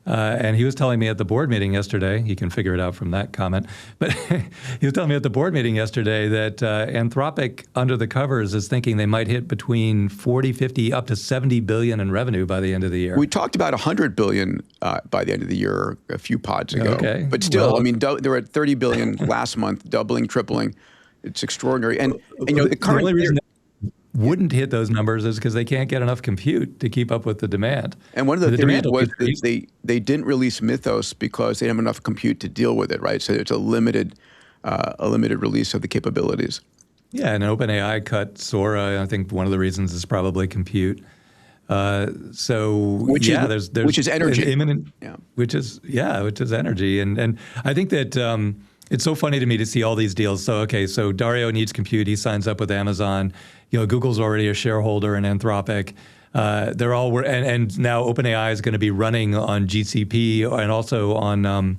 And he was telling me at the board meeting yesterday, you can figure it out from that comment, but he was telling me at the board meeting yesterday that Anthropic, under the covers, is thinking they might hit between 40, 50, up to 70 billion in revenue by the end of the year. We talked about 100 billion by the end of the year a few pods ago. Okay. But still, they were at 30 billion last month, doubling, tripling. It's extraordinary. And the current only reason wouldn't hit those numbers is because they can't get enough compute to keep up with the demand. And one of the theories was that they didn't release Mythos because they didn't have enough compute to deal with it, right? So it's a limited release of the capabilities. Yeah, and OpenAI cut Sora. I think one of the reasons is probably compute. There's which is energy. Imminent, which is energy. And I think that It's so funny to me to see all these deals. So Dario needs compute. He signs up with Amazon. Google's already a shareholder in Anthropic. They're all and now OpenAI is going to be running on GCP and also on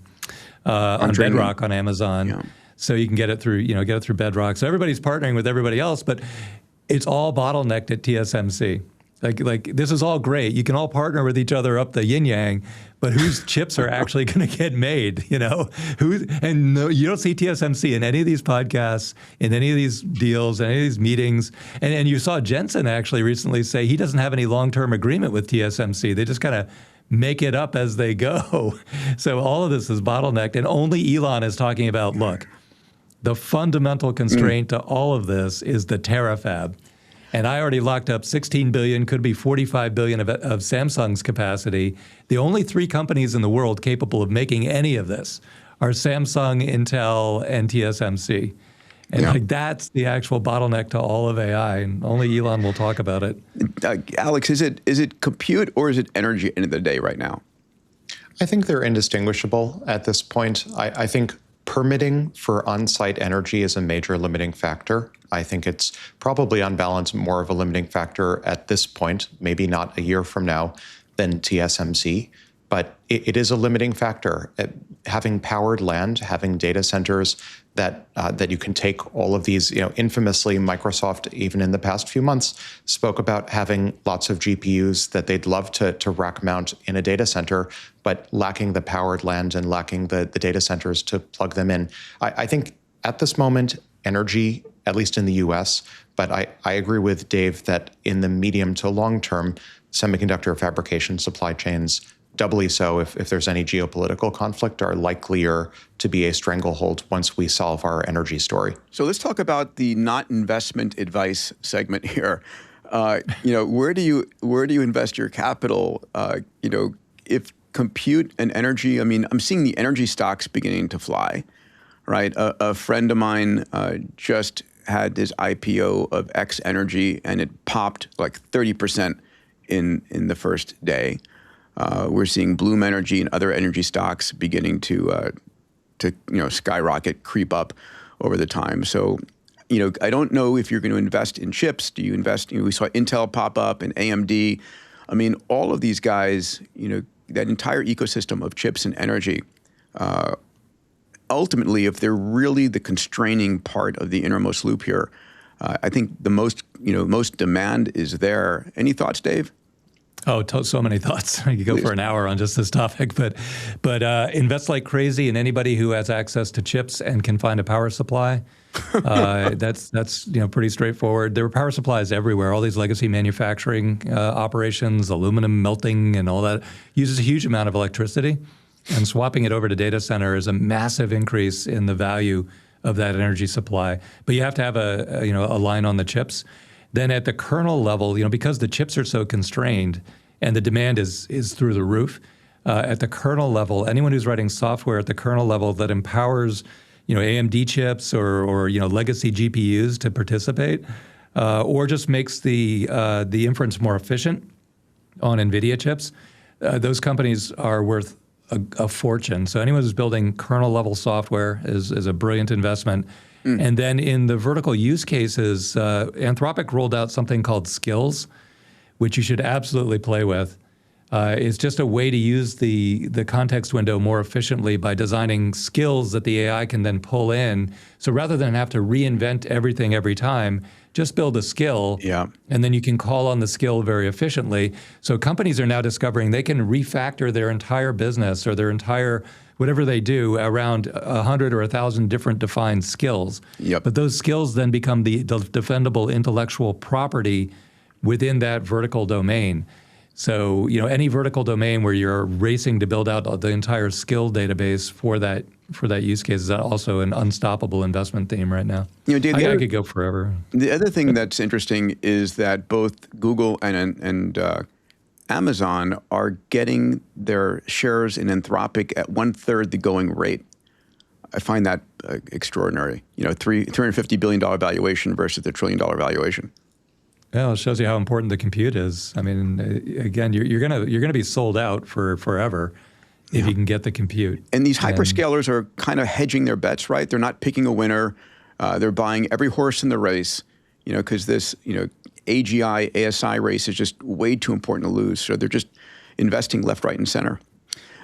Bedrock on Amazon. Yeah. So you can get it through Bedrock. So everybody's partnering with everybody else, but it's all bottlenecked at TSMC. Like this is all great. You can all partner with each other up the yin yang, but whose chips are actually going to get made? You don't see TSMC in any of these podcasts, in any of these deals, in any of these meetings. And you saw Jensen actually recently say he doesn't have any long-term agreement with TSMC. They just kind of make it up as they go. So all of this is bottlenecked, and only Elon is talking about, look, the fundamental constraint to all of this is the terafab. And I already locked up $16 billion, could be $45 billion of Samsung's capacity. The only 3 companies in the world capable of making any of this are Samsung, Intel, and TSMC. And that's the actual bottleneck to all of AI, and only Elon will talk about it. Alex, is it compute or is it energy at the end of the day right now? I think they're indistinguishable at this point. I think permitting for on-site energy is a major limiting factor. I think it's probably on balance more of a limiting factor at this point, maybe not a year from now, than TSMC. But it is a limiting factor. Having powered land, having data centers that you can take all of these, infamously, Microsoft, even in the past few months, spoke about having lots of GPUs that they'd love to rack mount in a data center, but lacking the powered land and lacking the data centers to plug them in. I think at this moment, energy, at least in the US, but I agree with Dave that in the medium to long term, semiconductor fabrication supply chains, doubly so if there's any geopolitical conflict, are likelier to be a stranglehold once we solve our energy story. So let's talk about the not investment advice segment here. Where do you invest your capital? If compute and energy, I'm seeing the energy stocks beginning to fly, right? A friend of mine just had his IPO of X Energy, and it popped like 30% in the first day. We're seeing Bloom Energy and other energy stocks beginning to skyrocket, creep up over the time. So, I don't know if you're going to invest in chips. Do you invest? We saw Intel pop up and AMD. All of these guys, that entire ecosystem of chips and energy. Ultimately, if they're really the constraining part of the innermost loop here, I think the most demand is there. Any thoughts, Dave? Oh, so many thoughts. I could go for an hour on just this topic, but invest like crazy in anybody who has access to chips and can find a power supply. That's pretty straightforward. There are power supplies everywhere. All these legacy manufacturing operations, aluminum melting, and all that uses a huge amount of electricity. And swapping it over to data center is a massive increase in the value of that energy supply. But you have to have a line on the chips. Then at the kernel level, because the chips are so constrained and the demand is through the roof, at the kernel level, anyone who's writing software at the kernel level that empowers, AMD chips or legacy GPUs to participate, or just makes the inference more efficient on NVIDIA chips, those companies are worth a fortune. So anyone who's building kernel level software is a brilliant investment. And then in the vertical use cases, Anthropic rolled out something called Skills, which you should absolutely play with. It's just a way to use the context window more efficiently by designing skills that the AI can then pull in. So rather than have to reinvent everything every time, just build a skill, and then you can call on the skill very efficiently. So companies are now discovering they can refactor their entire business or their entire whatever they do around 100 or 1,000 different defined skills. But those skills then become the defendable intellectual property within that vertical domain. So, any vertical domain where you're racing to build out the entire skill database for that use case is also an unstoppable investment theme right now. Dave, I could go forever. The other thing that's interesting is that both Google and Amazon are getting their shares in Anthropic at 1/3 the going rate. I find that extraordinary. $350 billion valuation versus the $1 trillion valuation. Well, it shows you how important the compute is. Again, you're gonna be sold out for forever, if you can get the compute. And these hyperscalers are kind of hedging their bets, right? They're not picking a winner. They're buying every horse in the race, because this, AGI, ASI race is just way too important to lose. So they're just investing left, right, and center.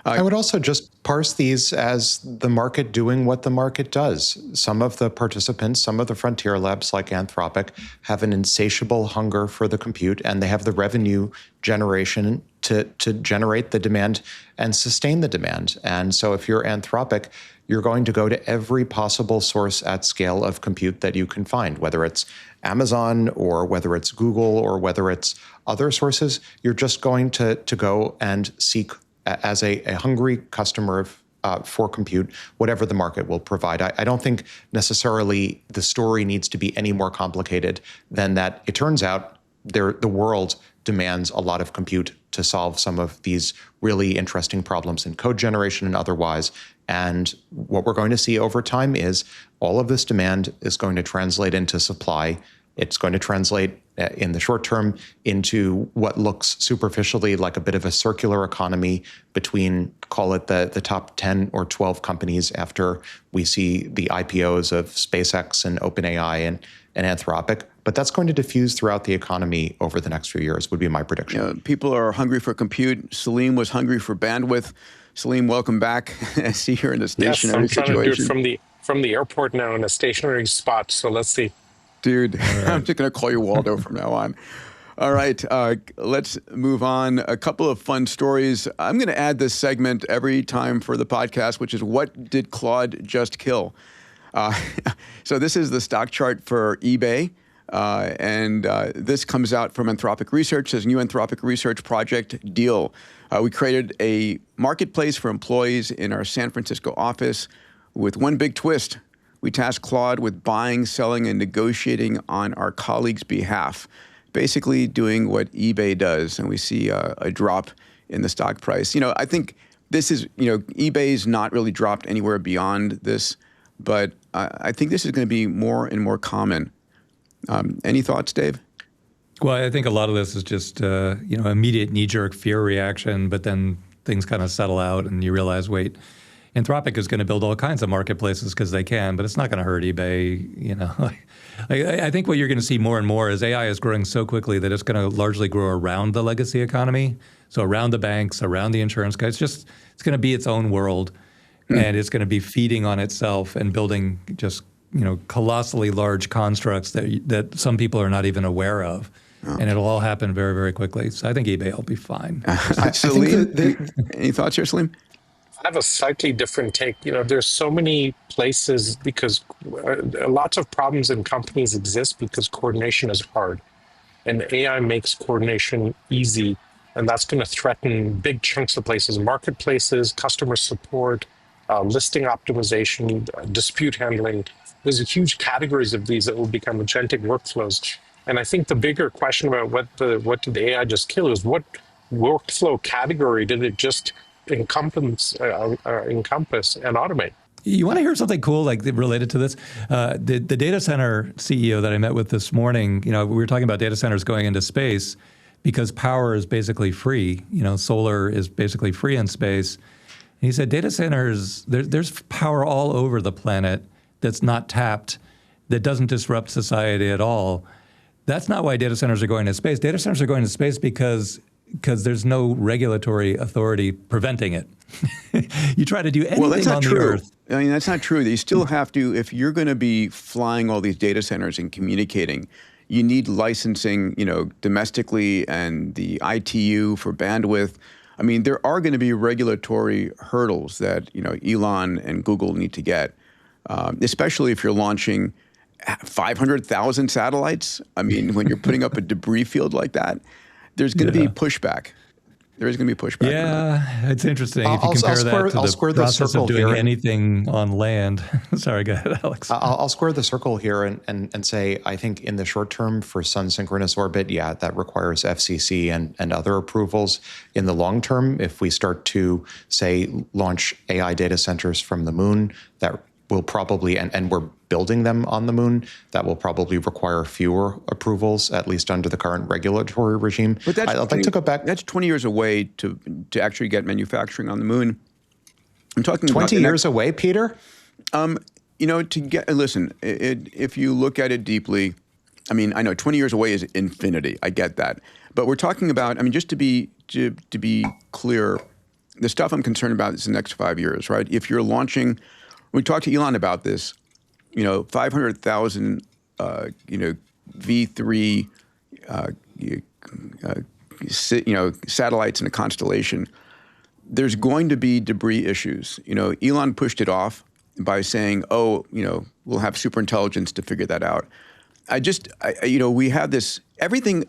I would also just parse these as the market doing what the market does. Some of the participants, some of the frontier labs like Anthropic have an insatiable hunger for the compute, and they have the revenue generation to generate the demand and sustain the demand. And so if you're Anthropic, you're going to go to every possible source at scale of compute that you can find, whether it's Amazon or whether it's Google or whether it's other sources. You're just going to go and seek as a hungry customer for compute, whatever the market will provide. I don't think necessarily the story needs to be any more complicated than that. It turns out the world demands a lot of compute to solve some of these really interesting problems in code generation and otherwise. And what we're going to see over time is all of this demand is going to translate into supply. It's going to translate in the short term into what looks superficially like a bit of a circular economy between, call it the top 10 or 12 companies after we see the IPOs of SpaceX and OpenAI and Anthropic. But that's going to diffuse throughout the economy over the next few years, would be my prediction. People are hungry for compute. Salim was hungry for bandwidth. Salim, welcome back. I see you're in a stationary situation. I'm trying to do it from the airport now in a stationary spot. So let's see. Dude, right. I'm just going to call you Waldo from now on. All right, let's move on. A couple of fun stories. I'm going to add this segment every time for the podcast, which is what did Claude just kill? So this is the stock chart for eBay. And this comes out from Anthropic Research, this new Anthropic Research project deal. We created a marketplace for employees in our San Francisco office with one big twist. We tasked Claude with buying, selling, and negotiating on our colleagues' behalf, basically doing what eBay does. And we see a drop in the stock price. I think this is, eBay's not really dropped anywhere beyond this, but I think this is going to be more and more common. Any thoughts, Dave? Well, I think a lot of this is just, immediate knee-jerk fear reaction, but then things kind of settle out and you realize, wait, Anthropic is going to build all kinds of marketplaces because they can, but it's not going to hurt eBay. I think what you're going to see more and more is AI is growing so quickly that it's going to largely grow around the legacy economy. So around the banks, around the insurance guys, it's going to be its own world, and it's going to be feeding on itself and building just colossally large constructs that some people are not even aware of. Oh. And it'll all happen very, very quickly. So I think eBay will be fine. Salim, any thoughts here, Salim? I have a slightly different take. There's so many places because lots of problems in companies exist because coordination is hard. And AI makes coordination easy. And that's going to threaten big chunks of places, marketplaces, customer support, listing optimization, dispute handling. There's huge categories of these that will become agentic workflows. And I think the bigger question about what did the AI just kill is what workflow category did it just encompass and automate? You want to hear something cool related to this? The data center CEO that I met with this morning, we were talking about data centers going into space because power is basically free. Solar is basically free in space. And he said data centers, there's power all over the planet that's not tapped, that doesn't disrupt society at all. That's not why data centers are going to space. Data centers are going to space because there's no regulatory authority preventing it. You try to do anything on the Earth. I mean, that's not true. You still have to, if you're going to be flying all these data centers and communicating, you need licensing, domestically and the ITU for bandwidth. I mean, there are going to be regulatory hurdles that, Elon and Google need to get, especially if you're launching 500,000 satellites. I mean, when you're putting up a debris field like that, there's going to be pushback. There is going to be pushback. Yeah, it's interesting. If you compare that to the process of doing anything on land. Sorry, go ahead, Alex. I'll square the circle here and say, I think in the short term for sun synchronous orbit, that requires FCC and other approvals. In the long term, if we start to, say, launch AI data centers from the moon, that will probably, and we're building them on the moon, that will probably require fewer approvals, at least under the current regulatory regime. But I'd like to go back. That's 20 years away to actually get manufacturing on the moon. I'm talking 20 years away, Peter? Listen, if you look at it deeply, I mean, I know 20 years away is infinity. I get that. But we're talking about, I mean, just to be clear, the stuff I'm concerned about is the next 5 years, right? If you're launching, we talked to Elon about this, 500,000, V3, satellites in a constellation, there's going to be debris issues. Elon pushed it off by saying, we'll have superintelligence to figure that out. We have this, everything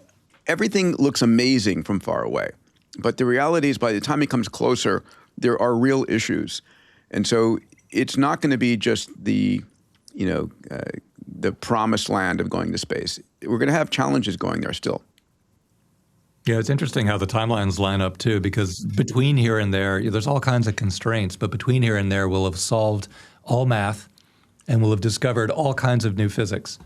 looks amazing from far away. But the reality is by the time it comes closer, there are real issues. And so it's not going to be just the promised land of going to space. We're going to have challenges going there still. Yeah, it's interesting how the timelines line up too, because between here and there, there's all kinds of constraints, but between here and there, we'll have solved all math and we'll have discovered all kinds of new physics.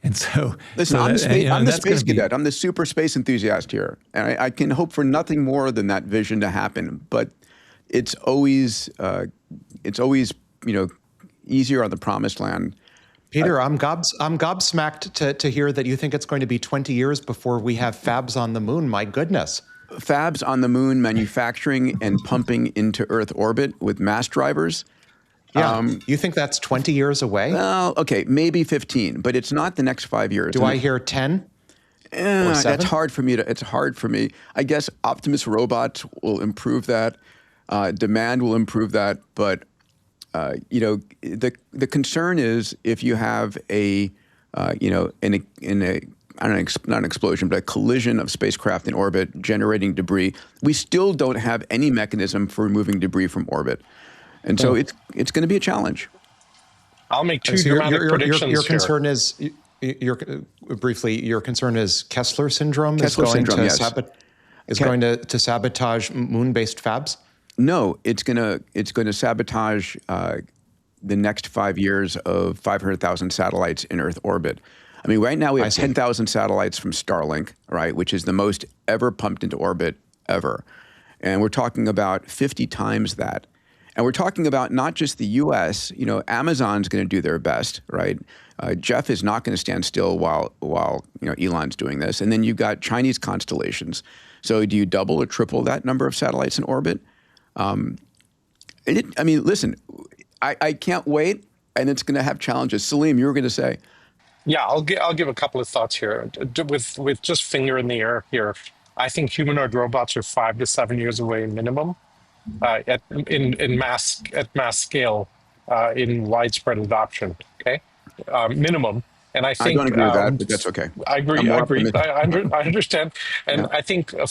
And so, listen, I'm the space cadet. I'm the super space enthusiast here, and I can hope for nothing more than that vision to happen. But it's always easier on the promised land. Peter, I'm gobsmacked to hear that you think it's going to be 20 years before we have fabs on the moon. My goodness. Fabs on the moon manufacturing and pumping into Earth orbit with mass drivers. Yeah. You think that's 20 years away? Well, okay, maybe 15, but it's not the next 5 years. Do I hear 10? That's hard for me. It's hard for me. I guess Optimus robots will improve that. Demand will improve that. But, the concern is if you have not an explosion, but a collision of spacecraft in orbit generating debris, we still don't have any mechanism for removing debris from orbit. And so it's going to be a challenge. I'll make two dramatic predictions. Your concern is, your concern is Kessler syndrome yes. going to sabotage moon-based fabs? No, it's going to sabotage the next 5 years of 500,000 satellites in Earth orbit. I mean, right now we have 10,000 satellites from Starlink, right, which is the most ever pumped into orbit ever. And we're talking about 50 times that. And we're talking about not just the U.S. Amazon's going to do their best, right? Jeff is not going to stand still while Elon's doing this. And then you've got Chinese constellations. So do you double or triple that number of satellites in orbit? Listen, I can't wait, and it's going to have challenges. Salim, you were going to say. Yeah, I'll give a couple of thoughts here. With just finger in the air here, I think humanoid robots are 5 to 7 years away minimum. At mass scale, in widespread adoption. Okay, minimum. And I think I don't agree with that, but that's okay. I agree. I understand. And I think a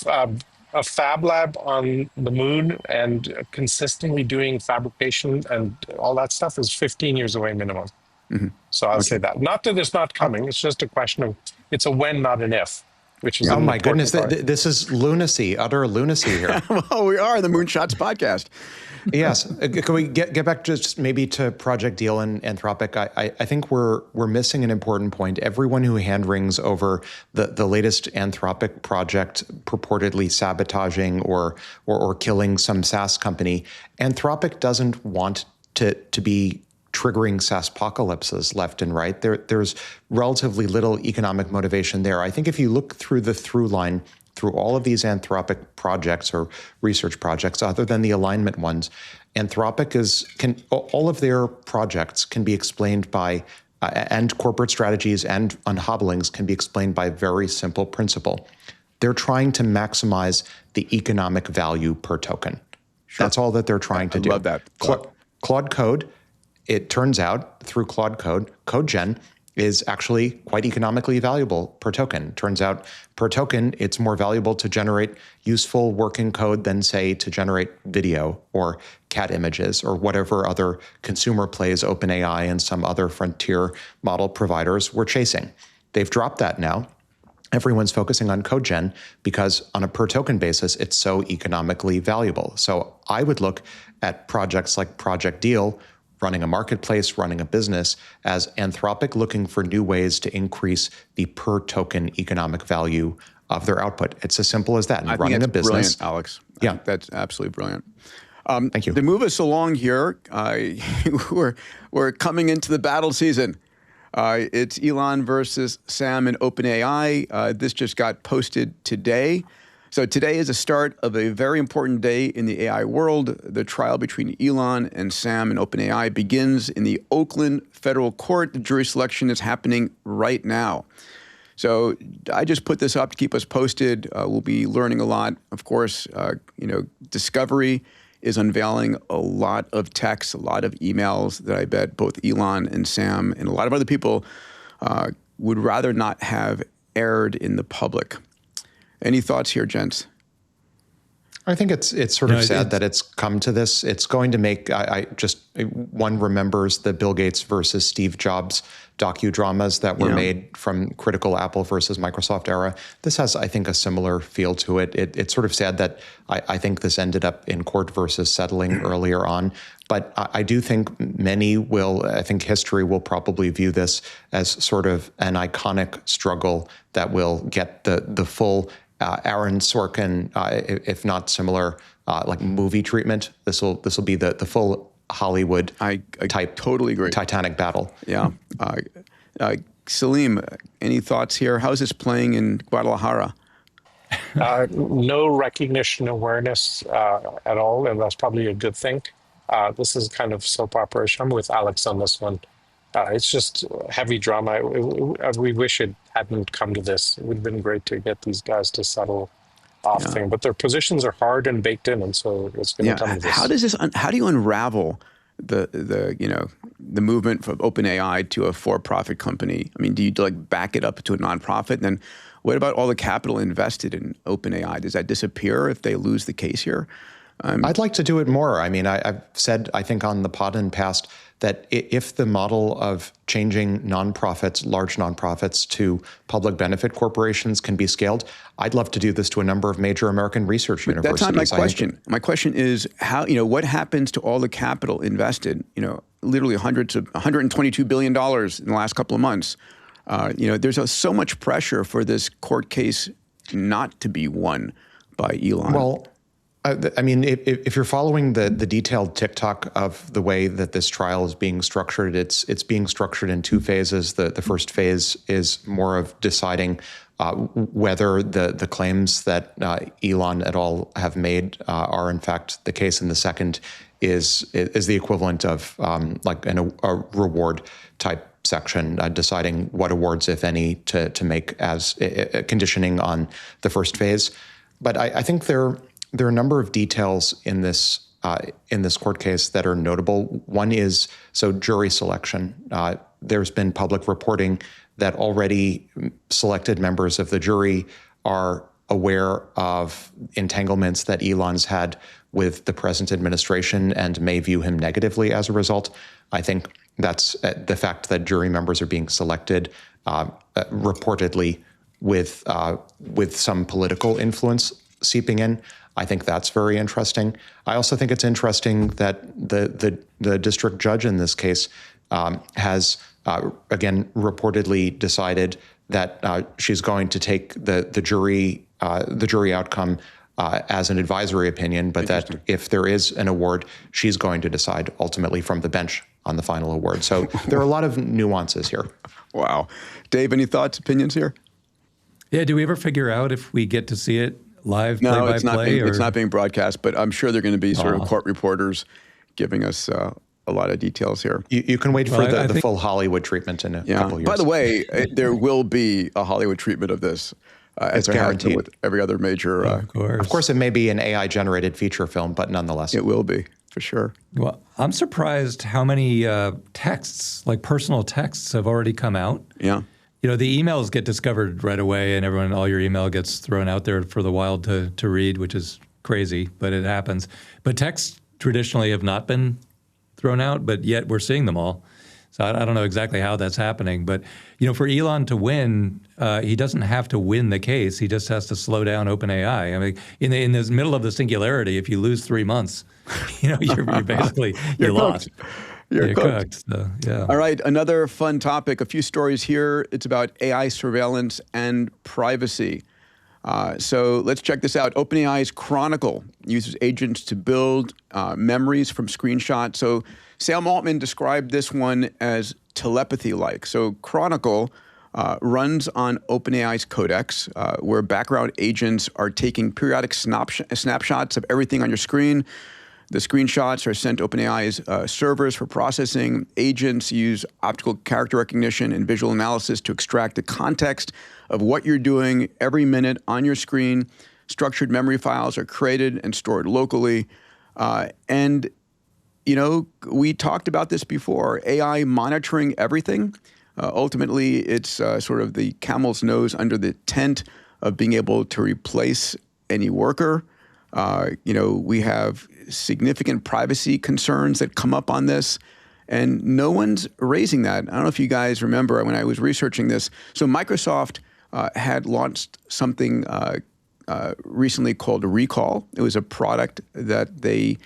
fab lab on the moon and consistently doing fabrication and all that stuff is 15 years away minimum. Mm-hmm. So I'll say that. Not that it's not coming. It's just a question of it's a when, not an if. Which is my goodness, this is lunacy, utter lunacy here. Well, we are the Moonshots podcast. Yes. Can we get back just maybe to Project Deal and Anthropic? I think we're missing an important point. Everyone who hand wrings over the latest Anthropic project purportedly sabotaging or killing some SaaS company, Anthropic doesn't want to be triggering SaaSpocalypses left and right. There's relatively little economic motivation there. I think if you look through the through line through all of these Anthropic projects or research projects, other than the alignment ones, Anthropic all of their projects can be explained by and corporate strategies and unhobblings can be explained by a very simple principle. They're trying to maximize the economic value per token. Sure. That's all that they're trying to do. I love that. Claude Code, it turns out through Claude Code, CodeGen is actually quite economically valuable per token. Turns out per token, it's more valuable to generate useful working code than, say, to generate video or cat images or whatever other consumer plays OpenAI and some other frontier model providers were chasing. They've dropped that now. Everyone's focusing on CodeGen because on a per token basis, it's so economically valuable. So I would look at projects like Project Deal, running a marketplace, running a business, as Anthropic looking for new ways to increase the per token economic value of their output. It's as simple as that. I running think a business, brilliant, Alex. Yeah, that's absolutely brilliant. Thank you. To move us along here, we're coming into the battle season. It's Elon versus Sam and OpenAI. This just got posted today. So today is the start of a very important day in the AI world. The trial between Elon and Sam and OpenAI begins in the Oakland federal court. The jury selection is happening right now. So I just put this up to keep us posted. We'll be learning a lot. Of course, Discovery is unveiling a lot of texts, a lot of emails that I bet both Elon and Sam and a lot of other people would rather not have aired in the public. Any thoughts here, gents? I think it's sort of sad that it's come to this. It's going to make, one remembers the Bill Gates versus Steve Jobs docudramas that were made from critical Apple versus Microsoft era. This has, I think, a similar feel to it. It's sort of sad that I think this ended up in court versus settling earlier on. But I do think many will, I think history will probably view this as sort of an iconic struggle that will get the full Aaron Sorkin, if not similar, like movie treatment. This will be the full Hollywood type. Totally agree. Titanic battle. Yeah. Salim, any thoughts here? How's this playing in Guadalajara? No recognition awareness at all, and that's probably a good thing. This is kind of soap opera. I'm with Alex on this one. It's just heavy drama. We wish it hadn't come to this. It would have been great to get these guys to settle off thing, but their positions are hard and baked in, and so it's going to come to this. How do you unravel the movement from OpenAI to a for-profit company? I mean, do you back it up to a nonprofit? And then what about all the capital invested in OpenAI? Does that disappear if they lose the case here? I'd like to do it more. I mean, I've said, I think on the pod in past, that if the model of changing nonprofits, large nonprofits, to public benefit corporations can be scaled, I'd love to do this to a number of major American research universities. That's not my question. My question is what happens to all the capital invested? Literally $122 billion in the last couple of months. There's so much pressure for this court case not to be won by Elon. Well, I mean, if you're following the detailed TikTok of the way that this trial is being structured, it's being structured in two phases. The first phase is more of deciding whether the claims that Elon et al. Have made are in fact the case, and the second is the equivalent of a reward type section, deciding what awards, if any, to make as conditioning on the first phase. But I think there are a number of details in this court case that are notable. One is jury selection. There's been public reporting that already selected members of the jury are aware of entanglements that Elon's had with the present administration and may view him negatively as a result. I think that's the fact that jury members are being selected reportedly with some political influence seeping in. I think that's very interesting. I also think it's interesting that the district judge in this case has again reportedly decided that she's going to take the jury outcome as an advisory opinion, but that if there is an award, she's going to decide ultimately from the bench on the final award. So there are a lot of nuances here. Wow. Dave, any thoughts, opinions here? Yeah, do we ever figure out if we get to see it live, no, play-by-play? It's not being broadcast, but I'm sure they're going to be sort of court reporters giving us a lot of details here. You can wait for the full Hollywood treatment in a couple of years. By the way, there will be a Hollywood treatment of this. It's guaranteed with every other major. Of course, it may be an AI-generated feature film, but nonetheless, it will be for sure. Well, I'm surprised how many texts, like personal texts, have already come out. Yeah. The emails get discovered right away, and all your email gets thrown out there for the wild to read, which is crazy, but it happens. But texts traditionally have not been thrown out, but yet we're seeing them all. So I don't know exactly how that's happening. But, for Elon to win, he doesn't have to win the case. He just has to slow down OpenAI. I mean, in the middle of the Singularity, if you lose 3 months, you're basically you're lost. You're cooked. So, yeah. All right, another fun topic. A few stories here. It's about AI surveillance and privacy. So let's check this out. OpenAI's Chronicle uses agents to build memories from screenshots. So Sam Altman described this one as telepathy-like. So Chronicle runs on OpenAI's Codex, where background agents are taking periodic snapshots of everything on your screen. The screenshots are sent to OpenAI's servers for processing. Agents use optical character recognition and visual analysis to extract the context of what you're doing every minute on your screen. Structured memory files are created and stored locally. And, you know, we talked about this before, AI monitoring everything. Ultimately, it's sort of the camel's nose under the tent of being able to replace any worker. You know, we have significant privacy concerns that come up on this, and no one's raising that. I don't know if you guys remember when I was researching this. So Microsoft had launched something recently called Recall. It was a product that they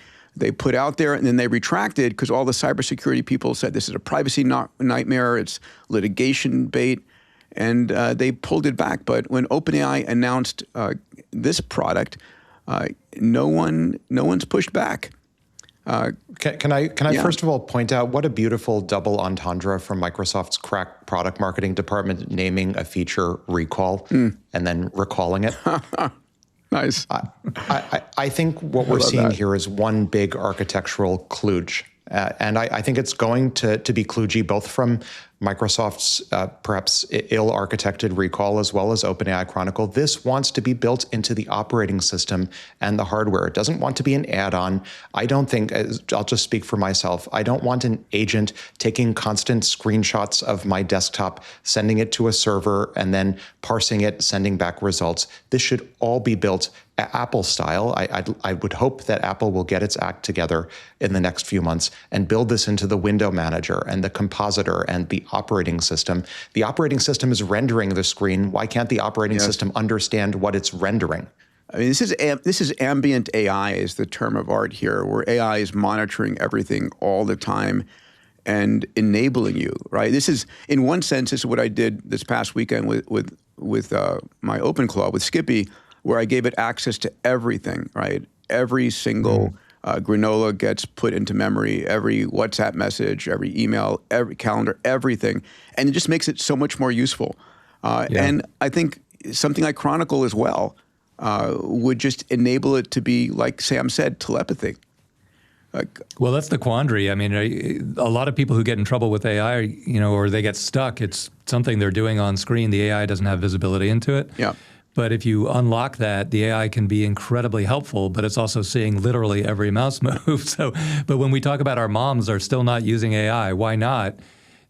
put out there, and then they retracted because all the cybersecurity people said this is a privacy nightmare, it's litigation bait, and they pulled it back. But when OpenAI announced this product, no one's pushed back. Can I first of all point out what a beautiful double entendre from Microsoft's crack product marketing department, naming a feature Recall and then recalling it. Nice. I think what we're seeing here is one big architectural kludge. And I think it's going to be kludgy both from Microsoft's perhaps ill-architected Recall as well as OpenAI Chronicle. This wants to be built into the operating system and the hardware. It doesn't want to be an add-on. I don't think, I'll just speak for myself, I don't want an agent taking constant screenshots of my desktop, sending it to a server, and then parsing it, sending back results. This should all be built Apple style. I would hope that Apple will get its act together in the next few months and build this into the window manager and the compositor and the operating system. The operating system is rendering the screen. Why can't the operating system understand what it's rendering? I mean, this is ambient AI is the term of art here, where AI is monitoring everything all the time and enabling you, right? This is, in one sense, this is what I did this past weekend with my OpenClaw with Skippy, where I gave it access to everything, right? Every single granola gets put into memory, every WhatsApp message, every email, every calendar, everything. And it just makes it so much more useful. And I think something like Chronicle as well would just enable it to be, like Sam said, telepathy. Well, that's the quandary. I mean, a lot of people who get in trouble with AI, you know, or they get stuck, it's something they're doing on screen. The AI doesn't have visibility into it. Yeah. But if you unlock that, the AI can be incredibly helpful, but it's also seeing literally every mouse move. So, but when we talk about our moms are still not using AI, why not?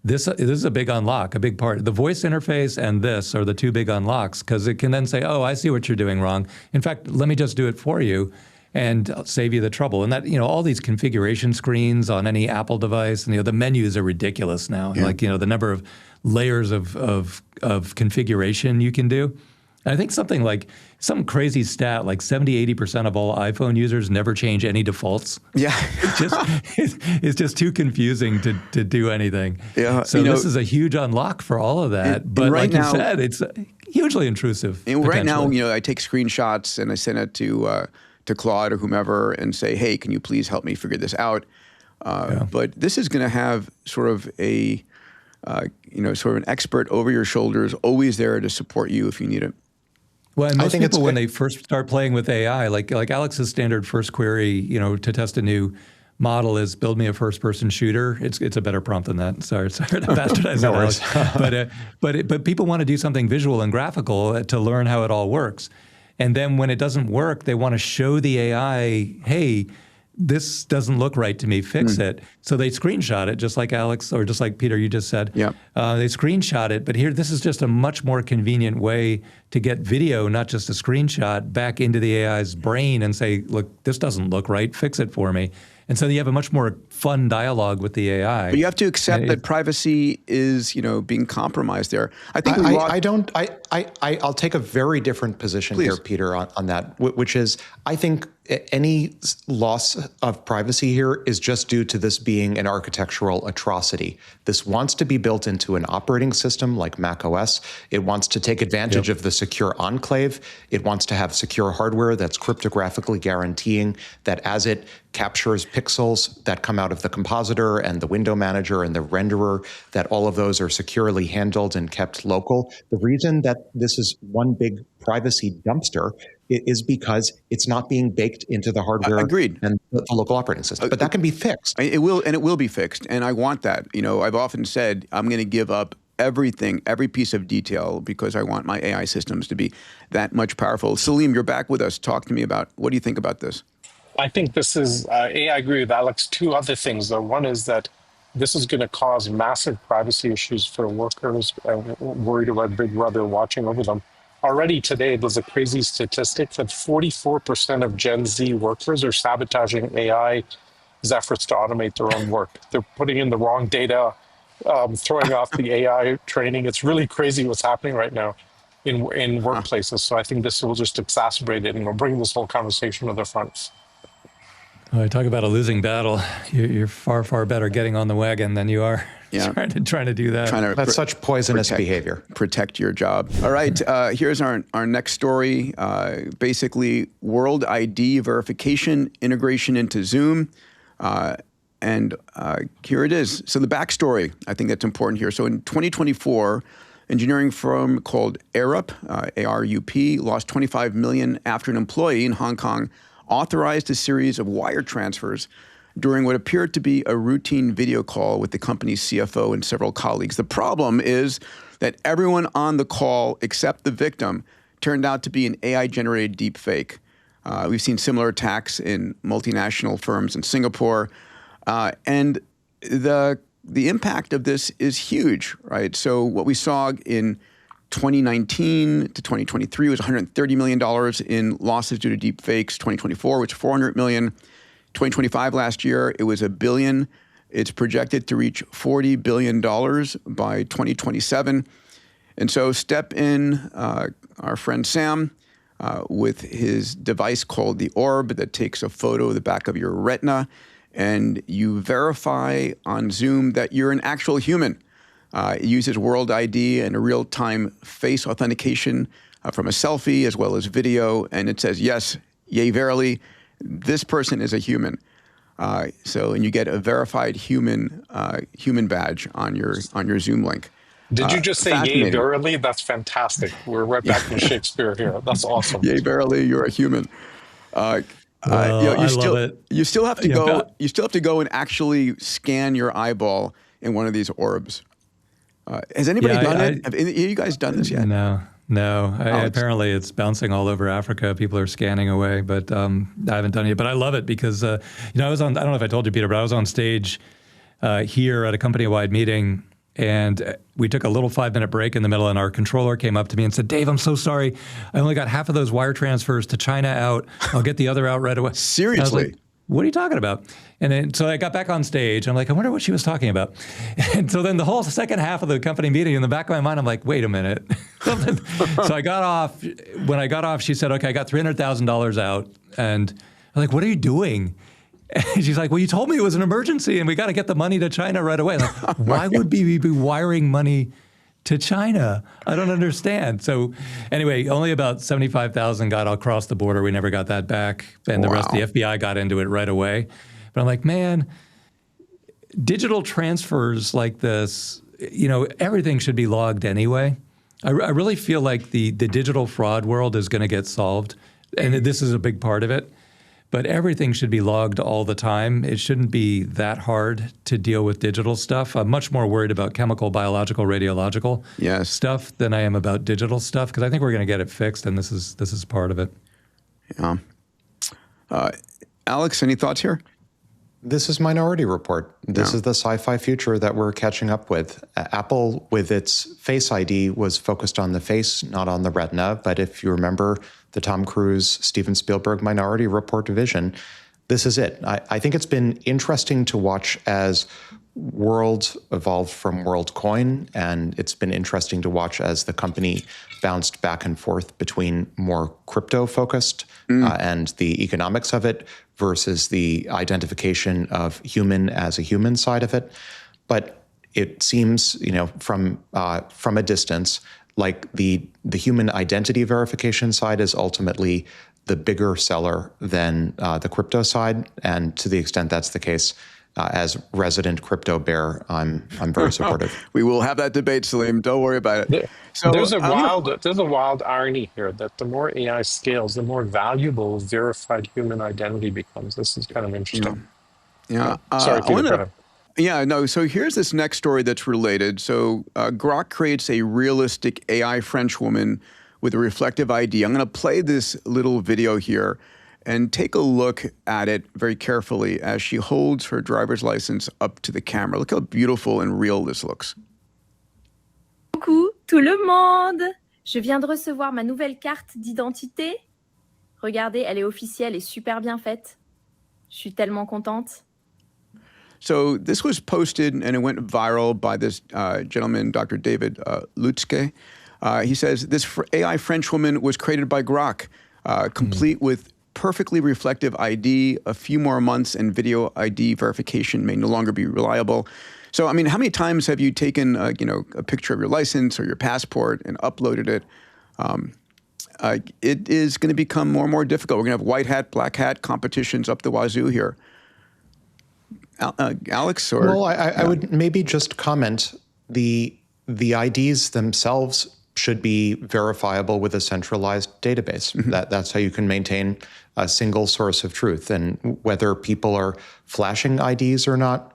This is a big unlock, a big part. The voice interface and this are the two big unlocks, because it can then say, oh, I see what you're doing wrong. In fact, let me just do it for you and save you the trouble. And that, you know, all these configuration screens on any Apple device, and, you know, the menus are ridiculous now. Yeah. Like, you know, the number of layers of configuration you can do. I think something like some crazy stat, like 70–80% of all iPhone users never change any defaults. Yeah. It's just too confusing to do anything. Yeah. So this is a huge unlock for all of that. But right like now, you said, it's hugely intrusive. Right now, you know, I take screenshots and I send it to Claude or whomever and say, hey, can you please help me figure this out? But this is going to have sort of a, you know, sort of an expert over your shoulders, always there to support you if you need it. Well, and most people, when they first start playing with AI, like Alex's standard first query, you know, to test a new model is build me a first-person shooter. It's a better prompt than that. Sorry to bastardize that, Alex. But people want to do something visual and graphical to learn how it all works. And then when it doesn't work, they want to show the AI, hey, this doesn't look right to me, fix it. So they screenshot it, just like Alex, or just like Peter, you just said. Yeah. They screenshot it, but here, this is just a much more convenient way to get video, not just a screenshot, back into the AI's brain and say, look, this doesn't look right, fix it for me. And so you have a much more fun dialogue with the AI. But you have to accept that privacy is, you know, being compromised there. I think I'll take a very different position here, Peter, on that, which is I think any loss of privacy here is just due to this being an architectural atrocity. This wants to be built into an operating system like macOS. It wants to take advantage of the secure enclave. It wants to have secure hardware that's cryptographically guaranteeing that as it captures pixels that come out of the compositor and the window manager and the renderer, that all of those are securely handled and kept local. The reason that this is one big privacy dumpster is because it's not being baked into the hardware and the local operating system. But that can be fixed. It will be fixed, and I want that. I've often said I'm going to give up everything, every piece of detail, because I want my AI systems to be that much powerful. Salim, you're back with us. Talk to me about, what do you think about this? I think this is, I agree with Alex. Two other things, though. One is that this is going to cause massive privacy issues for workers worried about Big Brother watching over them. Already today, there's a crazy statistic that 44% of Gen Z workers are sabotaging AI's efforts to automate their own work. They're putting in the wrong data, throwing off the AI training. It's really crazy what's happening right now in workplaces. So I think this will just exacerbate it and will bring this whole conversation to the front. I talk about a losing battle. You're far, far better getting on the wagon than you are trying to do that. That's such poisonous behavior. Protect your job. All right, here's our next story. Basically, World ID verification integration into Zoom. And here it is. So the backstory, I think that's important here. So in 2024, engineering firm called Arup, A-R-U-P, lost $25 million after an employee in Hong Kong authorized a series of wire transfers during what appeared to be a routine video call with the company's CFO and several colleagues. The problem is that everyone on the call except the victim turned out to be an AI-generated deep fake. We've seen similar attacks in multinational firms in Singapore. And the impact of this is huge, right? So what we saw in 2019 to 2023 was $130 million in losses due to deep fakes. 2024 was $400 million. 2025 last year, it was $1 billion. It's projected to reach $40 billion by 2027. And so step in our friend Sam with his device called the Orb that takes a photo of the back of your retina, and you verify on Zoom that you're an actual human. It uses World ID and a real-time face authentication from a selfie as well as video, and it says, yes, yea, verily, this person is a human. And you get a verified human badge on your Zoom link. Did you just say yea, verily? That's fantastic. We're right back to Shakespeare here. That's awesome. Yea, verily, you're a human. I love it. You still have to go. You still have to go and actually scan your eyeball in one of these orbs. Has anybody done it? Have any of you guys done this yet? No. Apparently, it's bouncing all over Africa. People are scanning away, but I haven't done it yet. But I love it because I was on. I don't know if I told you, Peter, but I was on stage here at a company-wide meeting, and we took a little 5-minute break in the middle, and our controller came up to me and said, "Dave, I'm so sorry. I only got half of those wire transfers to China out. I'll get the other out right away." Seriously? What are you talking about? And then, so I got back on stage. I'm like, I wonder what she was talking about. And so then the whole second half of the company meeting, in the back of my mind, I'm like, wait a minute. So I got off. When I got off, she said, okay, I got $300,000 out. And I'm like, what are you doing? And she's like, well, you told me it was an emergency and we got to get the money to China right away. Like, why would we be wiring money to China? I don't understand. So anyway, only about 75,000 got across the border. We never got that back. And the rest, the FBI got into it right away. But I'm like, man, digital transfers like this, everything should be logged anyway. I really feel like the digital fraud world is going to get solved. And this is a big part of it. But everything should be logged all the time. It shouldn't be that hard to deal with digital stuff. I'm much more worried about chemical, biological, radiological stuff than I am about digital stuff, because I think we're going to get it fixed, and this is part of it. Yeah. Alex, any thoughts here? This is Minority Report. This is the sci-fi future that we're catching up with. Apple, with its Face ID, was focused on the face, not on the retina. But if you remember the Tom Cruise, Steven Spielberg Minority Report vision, this is it. I think it's been interesting to watch as World evolved from WorldCoin, and it's been interesting to watch as the company bounced back and forth between more crypto-focused and the economics of it versus the identification of human as a human side of it. But it seems, from a distance, like the human identity verification side is ultimately the bigger seller than the crypto side, and to the extent that's the case. As resident crypto bear, I'm very supportive. We will have that debate, Salim. Don't worry about it. So there's a wild irony here that the more AI scales, the more valuable verified human identity becomes. This is kind of interesting. Yeah. Sorry, Peter. Yeah, no. So here's this next story that's related. So Grok creates a realistic AI French woman with a reflective ID. I'm going to play this little video here. And take a look at it very carefully as she holds her driver's license up to the camera. Look how beautiful and real this looks. Coucou tout le monde! Je viens de recevoir ma nouvelle carte d'identité. Regardez, elle est officielle et super bien faite. Je suis tellement contente. So this was posted and it went viral by this gentleman, Dr. David Lutzke. He says this AI French woman was created by Grok, complete with perfectly reflective ID, a few more months, and video ID verification may no longer be reliable. So, I mean, how many times have you taken, a picture of your license or your passport and uploaded it? It is going to become more and more difficult. We're going to have white hat, black hat competitions up the wazoo here. Alex, or well, I would maybe just comment the IDs themselves should be verifiable with a centralized database. That's how you can maintain a single source of truth. And whether people are flashing IDs or not,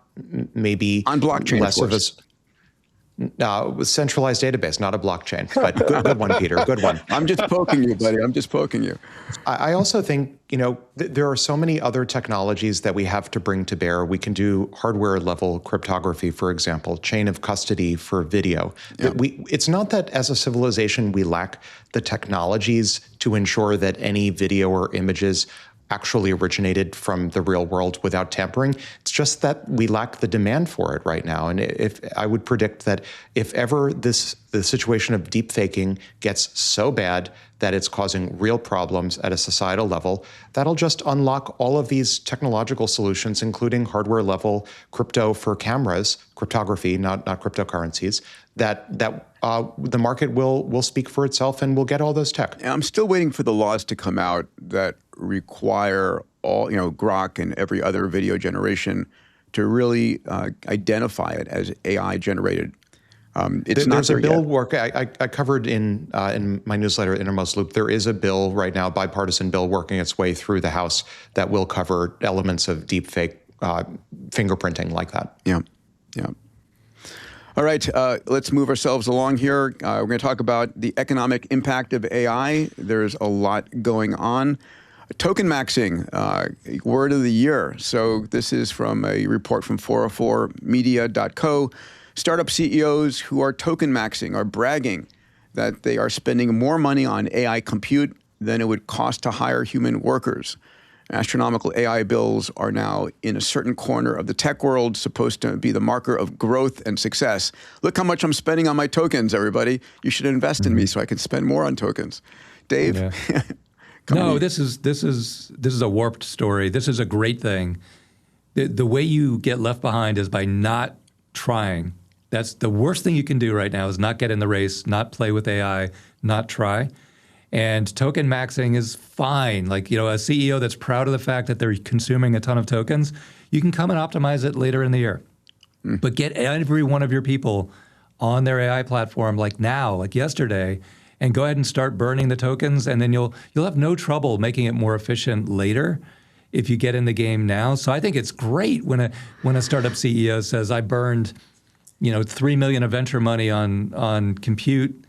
maybe on blockchain, less of a centralized database, not a blockchain. But good one, Peter. Good one. I'm just poking you, buddy. I'm just poking you. I also think, there are so many other technologies that we have to bring to bear. We can do hardware level cryptography, for example, chain of custody for video. Yeah. It's not that as a civilization we lack the technologies to ensure that any video or images actually originated from the real world without tampering. It's just that we lack the demand for it right now. And if I would predict that if ever the situation of deepfaking gets so bad that it's causing real problems at a societal level, that'll just unlock all of these technological solutions, including hardware level crypto for cameras, cryptography, not cryptocurrencies, that the market will speak for itself and we'll get all those tech. I'm still waiting for the laws to come out that require all, Grok and every other video generation to really identify it as AI generated. There's a bill work I covered in my newsletter, Innermost Loop. There is a bill right now, bipartisan bill, working its way through the House that will cover elements of deepfake fingerprinting like that. Yeah. All right, let's move ourselves along here. We're going to talk about the economic impact of AI. There's a lot going on. Token maxing, word of the year. So this is from a report from 404media.co. Startup CEOs who are token maxing are bragging that they are spending more money on AI compute than it would cost to hire human workers. Astronomical AI bills are now in a certain corner of the tech world, supposed to be the marker of growth and success. Look how much I'm spending on my tokens, everybody. You should invest in me so I can spend more on tokens. Dave? Yeah. No, this is a warped story. This is a great thing. The way you get left behind is by not trying. That's the worst thing you can do right now, is not get in the race, not play with AI, not try. And token maxing is fine. Like, a CEO that's proud of the fact that they're consuming a ton of tokens, you can come and optimize it later in the year. But get every one of your people on their AI platform like now, like yesterday, and go ahead and start burning the tokens, and then you'll have no trouble making it more efficient later if you get in the game now. So I think it's great when a startup CEO says, I burned, $3 million of venture money on compute.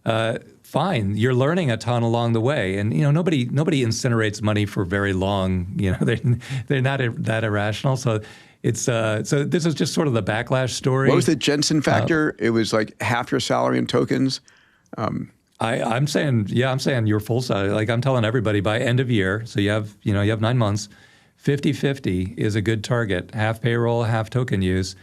Fine, you're learning a ton along the way, and nobody incinerates money for very long. They're not that irrational. So it's so this is just sort of the backlash story. What was the Jensen factor? It was like half your salary in tokens. I'm saying your full salary. Like, I'm telling everybody by end of year. So you have 9 months. 50-50 is a good target. Half payroll, half token use.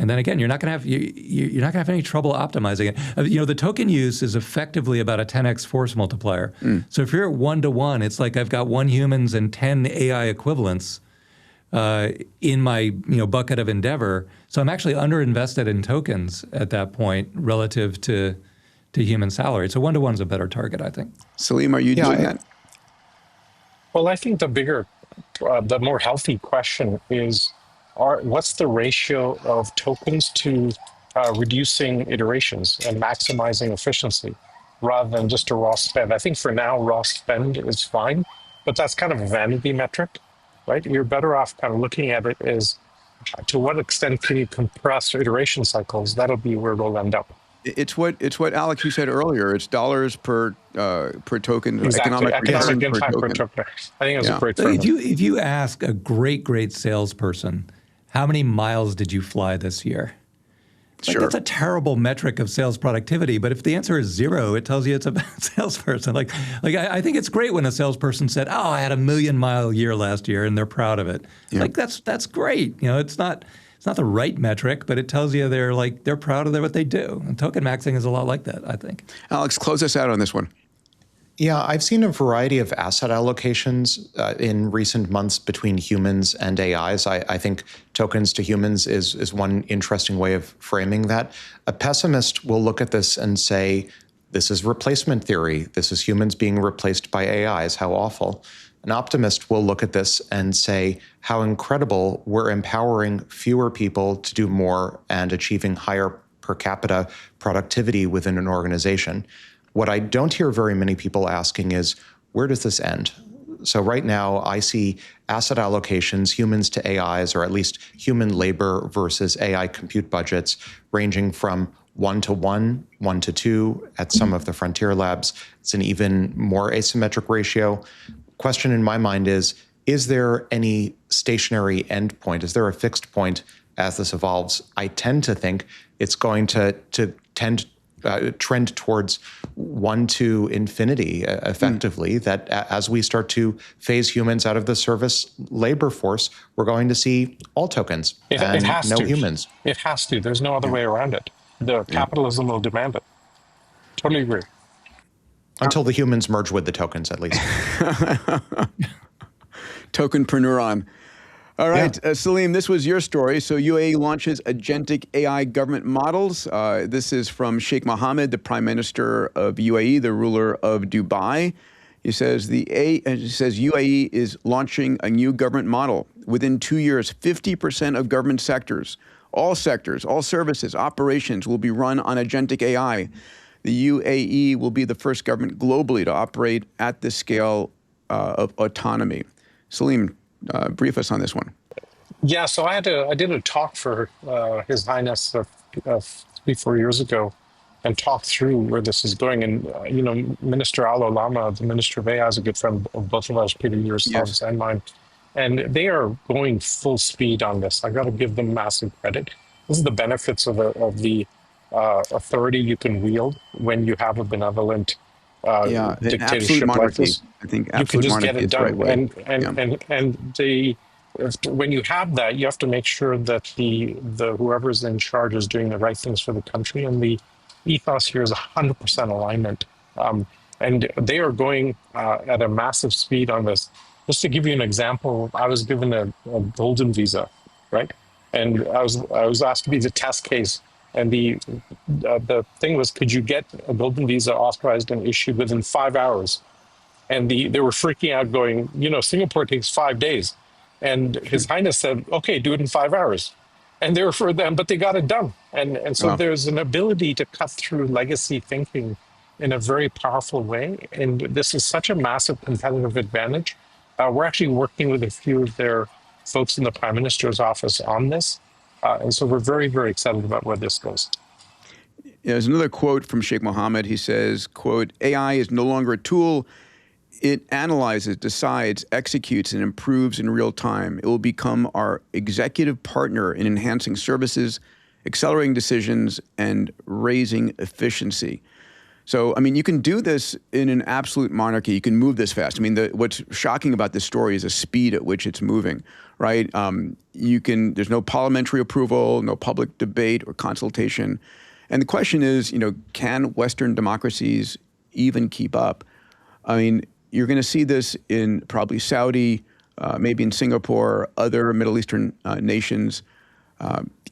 And then again, you're not going to have any trouble optimizing it. The token use is effectively about a 10x force multiplier. So if you're at 1-to-1, it's like I've got 1 humans and 10 AI equivalents in my bucket of endeavor. So I'm actually underinvested in tokens at that point relative to human salary. So 1-to-1 is a better target, I think. Salim, are you doing that? Well, I think the more healthy question is, what's the ratio of tokens to reducing iterations and maximizing efficiency rather than just a raw spend? I think for now, raw spend is fine, but that's kind of a vanity metric, right? You're better off kind of looking at it as to what extent can you compress iteration cycles? That'll be where we'll end up. It's what Alex, you said earlier. It's dollars per token, exactly. economic return per token. I think it was a great term. If you ask a great salesperson, how many miles did you fly this year? Sure. That's a terrible metric of sales productivity, but if the answer is 0, it tells you it's a bad salesperson. I think it's great when a salesperson said, "Oh, I had a 1,000,000-mile year last year," and they're proud of it. Yeah. That's great. It's not the right metric, but it tells you they're proud of what they do. And token maxing is a lot like that, I think. Alex, close us out on this one. Yeah, I've seen a variety of asset allocations in recent months between humans and AIs. I think tokens to humans is one interesting way of framing that. A pessimist will look at this and say, this is replacement theory. This is humans being replaced by AIs. How awful. An optimist will look at this and say, how incredible, we're empowering fewer people to do more and achieving higher per capita productivity within an organization. What I don't hear very many people asking is, where does this end? So right now, I see asset allocations, humans to AIs, or at least human labor versus AI compute budgets, ranging from 1-to-1, 1-to-2 at some of the frontier labs. It's an even more asymmetric ratio. Question in my mind is there any stationary endpoint? Is there a fixed point as this evolves? I tend to think it's going to trend towards 1 to infinity, effectively, that as we start to phase humans out of the service labor force, we're going to see all tokens and no humans. It has to. There's no other way around it. The capitalism will demand it. Totally agree. Until the humans merge with the tokens, at least. Tokenpreneuron. All right, Salim, this was your story. So UAE launches agentic AI government models. This is from Sheikh Mohammed, the Prime Minister of UAE, the ruler of Dubai. He says UAE is launching a new government model. Within 2 years, 50% of government sectors, all services, operations will be run on agentic AI. The UAE will be the first government globally to operate at this scale of autonomy. Salim, brief us on this one. Yeah, so I did a talk for His Highness 3-4 years ago, and talked through where this is going. And Minister Al Olama, the Minister of AI, is a good friend of both of us, Peter, yourselves, and mine, and they are going full speed on this. I got to give them massive credit. This is the benefits of the authority you can wield when you have a benevolent dictatorship like this. I think you can just get it done. Right, when you have that, you have to make sure that the whoever's in charge is doing the right things for the country, and the ethos here is 100% alignment. And they are going at a massive speed on this. Just to give you an example, I was given a golden visa, right? And I was asked to be the test case. And the thing was, could you get a golden visa authorized and issued within 5 hours? And they were freaking out, going, Singapore takes 5 days. And His Highness said, okay, do it in 5 hours. And they were for them, but they got it done. And so there's an ability to cut through legacy thinking in a very powerful way. And this is such a massive competitive advantage. We're actually working with a few of their folks in the Prime Minister's office on this. And so we're very, very excited about where this goes. There's another quote from Sheikh Mohammed. He says, quote, AI is no longer a tool. It analyzes, decides, executes, and improves in real time. It will become our executive partner in enhancing services, accelerating decisions, and raising efficiency. So, I mean, you can do this in an absolute monarchy. You can move this fast. I mean, what's shocking about this story is the speed at which it's moving, right? There's no parliamentary approval, no public debate or consultation. And the question is, can Western democracies even keep up? I mean, you're going to see this in probably Saudi, maybe in Singapore, other Middle Eastern nations.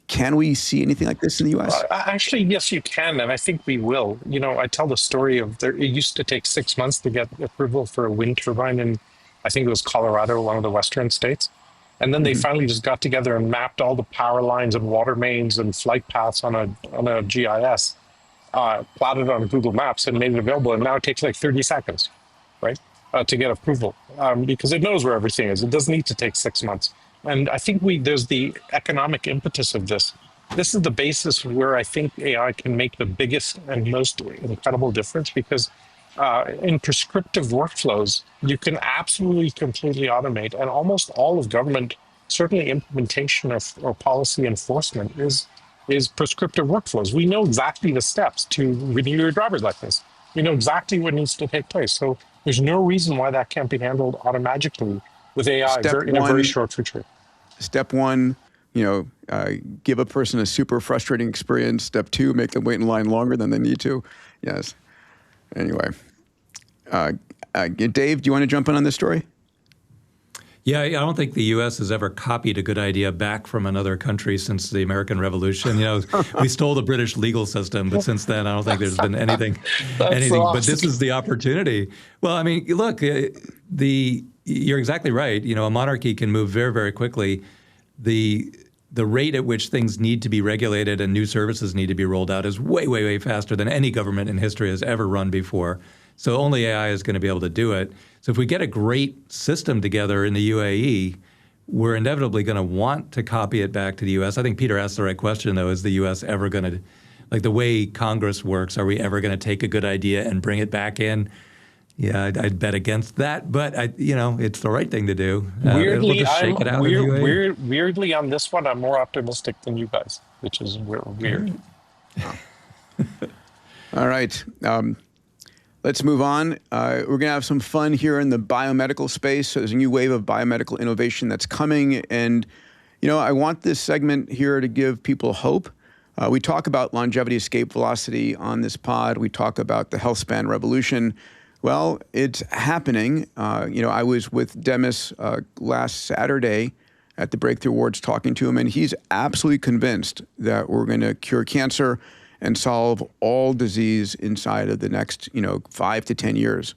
Can we see anything like this in the U.S.? Actually, yes, you can, and I think we will. I tell the story of it used to take 6 months to get approval for a wind turbine in, I think it was Colorado, one of the western states. And then they finally just got together and mapped all the power lines and water mains and flight paths on a GIS, plotted on Google Maps and made it available. And now it takes like 30 seconds, right, to get approval because it knows where everything is. It doesn't need to take 6 months. And I think there's the economic impetus of this. This is the basis where I think AI can make the biggest and most incredible difference because in prescriptive workflows, you can absolutely completely automate, and almost all of government, certainly implementation or policy enforcement is prescriptive workflows. We know exactly the steps to renew your driver's license. We know exactly what needs to take place. So there's no reason why that can't be handled automatically with AI in a very short future. Step one, give a person a super frustrating experience. Step two, make them wait in line longer than they need to. Yes. Anyway, Dave, do you want to jump in on this story? Yeah, I don't think the U.S. has ever copied a good idea back from another country since the American Revolution. We stole the British legal system, but since then, I don't think there's been anything. Awesome. But this is the opportunity. Well, I mean, look, you're exactly right. A monarchy can move very, very quickly. The rate at which things need to be regulated and new services need to be rolled out is way, way, way faster than any government in history has ever run before. So only AI is going to be able to do it. So if we get a great system together in the UAE, we're inevitably going to want to copy it back to the U.S. I think Peter asked the right question, though. Is the U.S. ever going to, like the way Congress works, are we ever going to take a good idea and bring it back in? Yeah, I'd bet against that, but it's the right thing to do. Weirdly, weirdly on this one, I'm more optimistic than you guys, which is weird. All right, let's move on. We're going to have some fun here in the biomedical space. So there's a new wave of biomedical innovation that's coming, and I want this segment here to give people hope. We talk about longevity escape velocity on this pod. We talk about the health span revolution. Well, it's happening. I was with Demis last Saturday at the Breakthrough Awards talking to him, and he's absolutely convinced that we're going to cure cancer and solve all disease inside of the next, 5 to 10 years,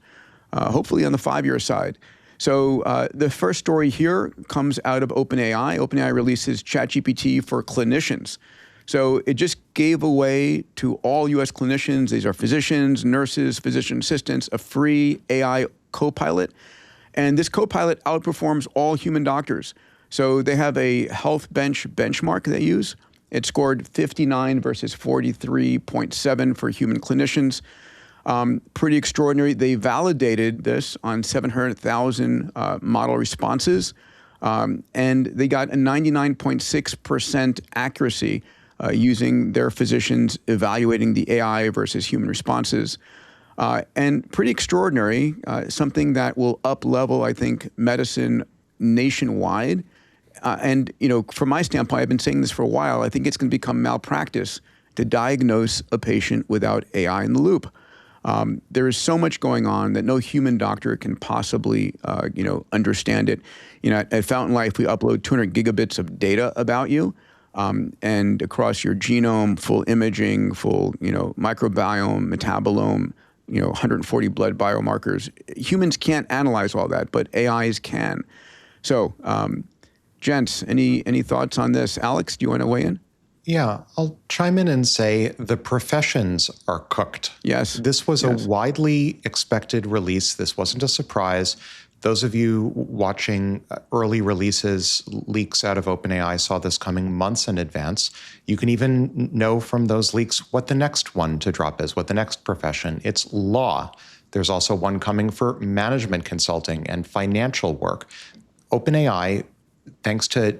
hopefully on the 5-year side. So the first story here comes out of OpenAI. OpenAI releases ChatGPT for clinicians. So it just gave away to all U.S. clinicians, these are physicians, nurses, physician assistants, a free AI co-pilot. And this co-pilot outperforms all human doctors. So they have a health bench benchmark they use. It scored 59 versus 43.7 for human clinicians. Pretty extraordinary. They validated this on 700,000 model responses. And they got a 99.6% accuracy using their physicians evaluating the AI versus human responses. And pretty extraordinary, something that will up-level, I think, medicine nationwide. And from my standpoint, I've been saying this for a while, I think it's going to become malpractice to diagnose a patient without AI in the loop. There is so much going on that no human doctor can possibly, understand it. At Fountain Life, we upload 200 gigabits of data about you. And across your genome, full imaging, full, microbiome, metabolome, 140 blood biomarkers. Humans can't analyze all that, but AIs can. So, gents, any thoughts on this? Alex, do you want to weigh in? Yeah, I'll chime in and say the professions are cooked. Yes. This was a widely expected release. This wasn't a surprise. Those of you watching early releases, leaks out of OpenAI saw this coming months in advance. You can even know from those leaks what the next one to drop is, what the next profession. It's law. There's also one coming for management consulting and financial work. OpenAI, thanks to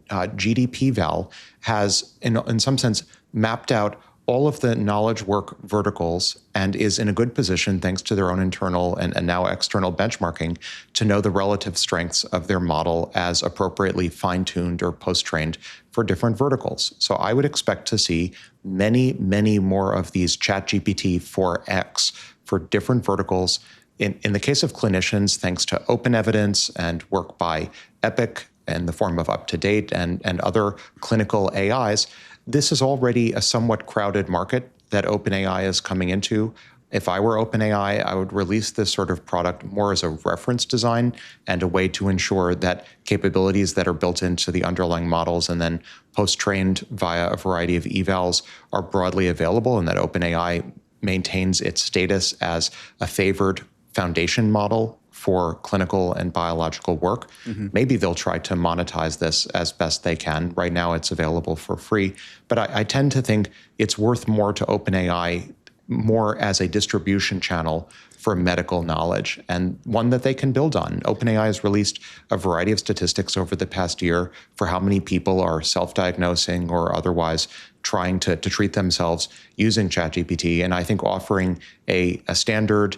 GDPval, has, in some sense, mapped out all of the knowledge work verticals and is in a good position, thanks to their own internal and now external benchmarking, to know the relative strengths of their model as appropriately fine-tuned or post-trained for different verticals. So I would expect to see many, many more of these ChatGPT 4X for different verticals. In the case of clinicians, thanks to open evidence and work by Epic in the form of UpToDate and other clinical AIs, this is already a somewhat crowded market that OpenAI is coming into. If I were OpenAI, I would release this sort of product more as a reference design and a way to ensure that capabilities that are built into the underlying models and then post-trained via a variety of evals are broadly available, and that OpenAI maintains its status as a favored foundation model for clinical and biological work. Maybe they'll try to monetize this as best they can. Right now it's available for free. But I tend to think it's worth more to OpenAI more as a distribution channel for medical knowledge, and one that they can build on. OpenAI has released a variety of statistics over the past year for how many people are self-diagnosing or otherwise trying to treat themselves using ChatGPT. And I think offering a standard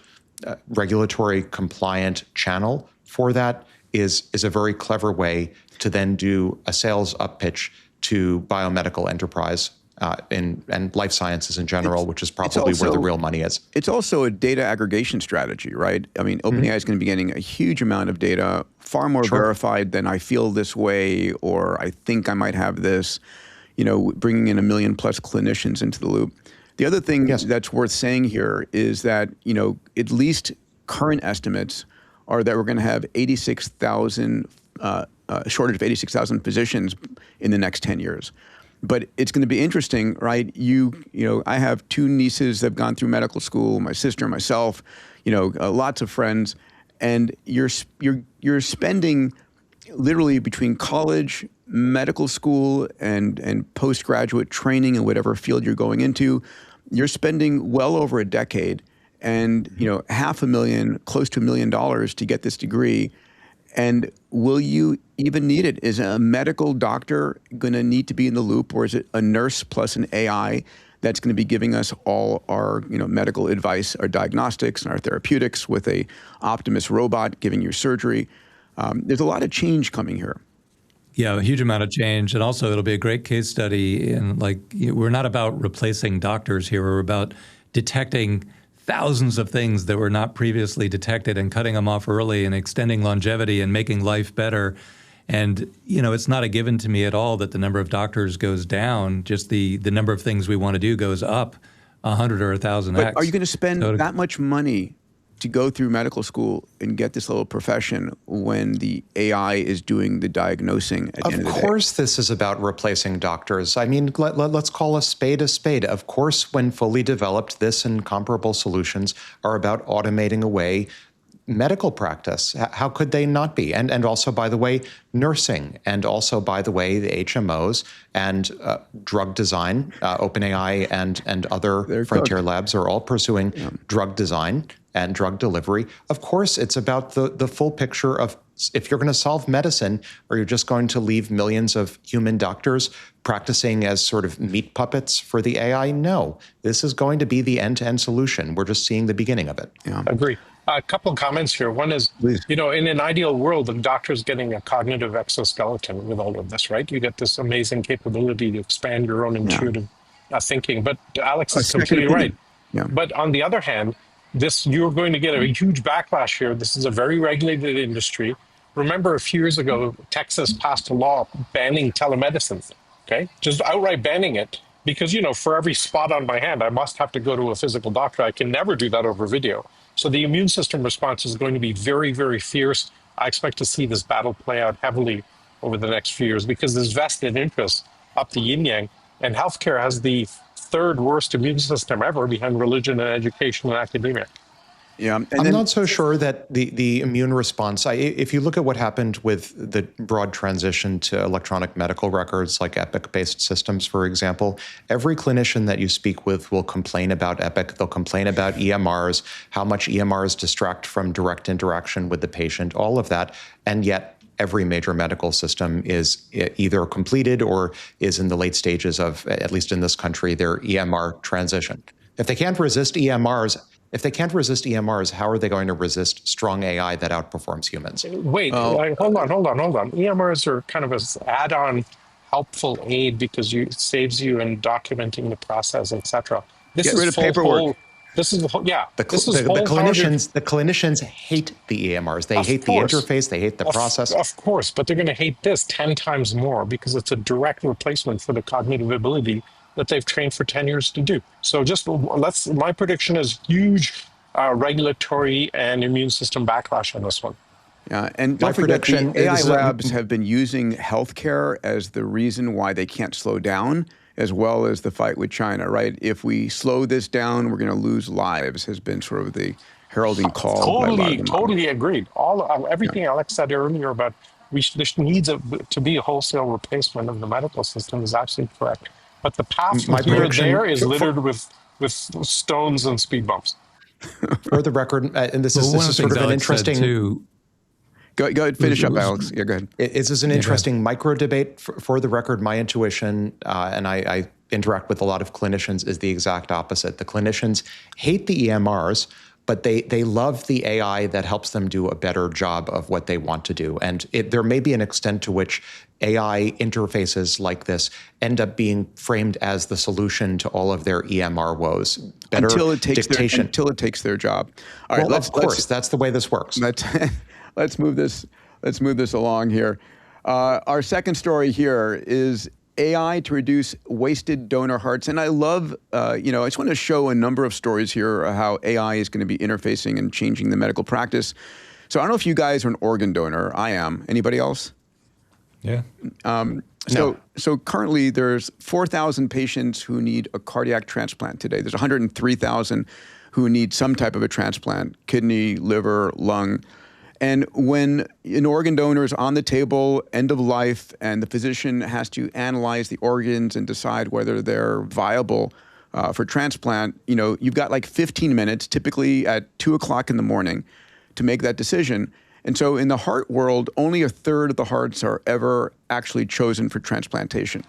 regulatory compliant channel for that is a very clever way to then do a sales uppitch to biomedical enterprise and life sciences in general, which is probably where the real money is. It's also a data aggregation strategy, right? I mean, OpenAI is going to be getting a huge amount of data, far more verified than I feel this way, or I think I might have this, bringing in 1 million plus clinicians into the loop. The other thing that's worth saying here is that, at least current estimates are that we're going to have 86,000, a shortage of 86,000 physicians in the next 10 years. But it's going to be interesting, right? I have 2 nieces that have gone through medical school, my sister, myself, lots of friends, and you're spending literally between college, medical school, and postgraduate training in whatever field you're going into, you're spending well over a decade and, $500,000, close to $1 million to get this degree. And will you even need it? Is a medical doctor going to need to be in the loop, or is it a nurse plus an AI that's going to be giving us all our medical advice, our diagnostics and our therapeutics with a Optimus robot giving you surgery? There's a lot of change coming here. Yeah, a huge amount of change. And also it'll be a great case study in we're not about replacing doctors here. We're about detecting thousands of things that were not previously detected and cutting them off early and extending longevity and making life better. And, it's not a given to me at all that the number of doctors goes down. Just the number of things we want to do goes up 100 or 1,000x. But are you going to spend that much money to go through medical school and get this little profession when the AI is doing the diagnosing at the end of the day? Of course this is about replacing doctors. I mean, let's call a spade a spade. Of course, when fully developed, this and comparable solutions are about automating away medical practice. How could they not be? And also, by the way, nursing, and also, by the way, the HMOs and drug design. OpenAI and other frontier labs are all pursuing drug design and drug delivery. Of course, it's about the full picture of if you're going to solve medicine, or you're just going to leave millions of human doctors practicing as sort of meat puppets for the AI. No, this is going to be the end-to-end solution. We're just seeing the beginning of it. Yeah. Agree. A couple of comments here. One is, in an ideal world, the doctor's getting a cognitive exoskeleton with all of this, right? You get this amazing capability to expand your own intuitive thinking. But Alex is completely right. Yeah. But on the other hand, you're going to get a huge backlash here. This is a very regulated industry. Remember, a few years ago, Texas passed a law banning telemedicine, okay? Just outright banning it. Because, for every spot on my hand, I must have to go to a physical doctor. I can never do that over video. So the immune system response is going to be very, very fierce. I expect to see this battle play out heavily over the next few years because there's vested interest up the yin-yang. And healthcare has the 3rd worst immune system ever behind religion and education and academia. Yeah, I'm not so sure that the immune response, if you look at what happened with the broad transition to electronic medical records like Epic-based systems, for example, every clinician that you speak with will complain about Epic. They'll complain about EMRs, how much EMRs distract from direct interaction with the patient, all of that. And yet every major medical system is either completed or is in the late stages of, at least in this country, their EMR transition. If they can't resist EMRs, how are they going to resist strong AI that outperforms humans? Wait, hold on. EMRs are kind of an add-on helpful aid because it saves you in documenting the process, etc. Get rid of paperwork. The clinicians hate the EMRs. They hate the interface. They hate the process. Of course, but they're going to hate this 10 times more because it's a direct replacement for the cognitive ability that they've trained for 10 years to do. So my prediction is huge regulatory and immune system backlash on this one. Yeah, and don't forget, the AI labs have been using healthcare as the reason why they can't slow down, as well as the fight with China, right? If we slow this down, we're going to lose lives, has been sort of the heralding call. Totally agreed. Everything Alex said earlier about there needs to be a wholesale replacement of the medical system is absolutely correct. But the path from here to there is littered with stones and speed bumps. For the record, and this is sort of an interesting... Go ahead, finish up, Alex. Yeah, go ahead. This is an interesting micro debate. For the record, my intuition, and I interact with a lot of clinicians, is the exact opposite. The clinicians hate the EMRs, but they love the AI that helps them do a better job of what they want to do. And there may be an extent to which AI interfaces like this end up being framed as the solution to all of their EMR woes. Better dictation. Until it takes their job. All right, of course, that's the way this works. Let's move this along here. Our second story here is AI to reduce wasted donor hearts. And I love, I just want to show a number of stories here how AI is going to be interfacing and changing the medical practice. So I don't know if you guys are an organ donor. I am. Anybody else? Yeah. So currently there's 4,000 patients who need a cardiac transplant today. There's 103,000 who need some type of a transplant, kidney, liver, lung. And when an organ donor is on the table, end of life, and the physician has to analyze the organs and decide whether they're viable for transplant, you've got like 15 minutes, typically at 2 o'clock in the morning, to make that decision. And so in the heart world, only a third of the hearts are ever actually chosen for transplantation.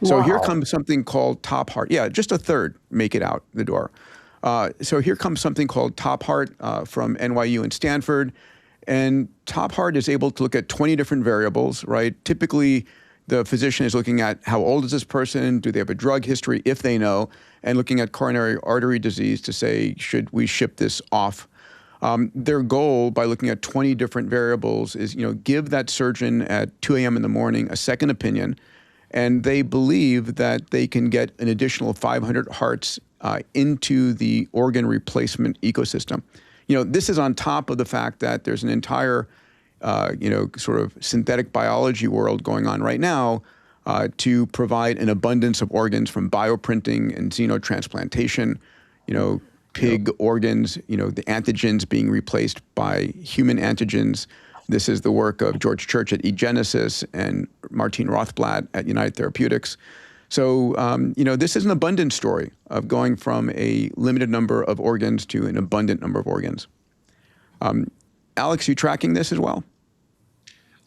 So here comes something called Top Heart. Yeah, just a third make it out the door. So here comes something called Top Heart from NYU and Stanford. And Top Heart is able to look at 20 different variables, right? Typically, the physician is looking at how old is this person, do they have a drug history, if they know, and looking at coronary artery disease to say, should we ship this off? Their goal, by looking at 20 different variables, is give that surgeon at 2 a.m. in the morning a second opinion, and they believe that they can get an additional 500 hearts into the organ replacement ecosystem. This is on top of the fact that there's an entire, sort of synthetic biology world going on right now to provide an abundance of organs from bioprinting and xenotransplantation, pig organs, the antigens being replaced by human antigens. This is the work of George Church at eGenesis and Martine Rothblatt at United Therapeutics. So, this is an abundant story of going from a limited number of organs to an abundant number of organs. Alex, you tracking this as well?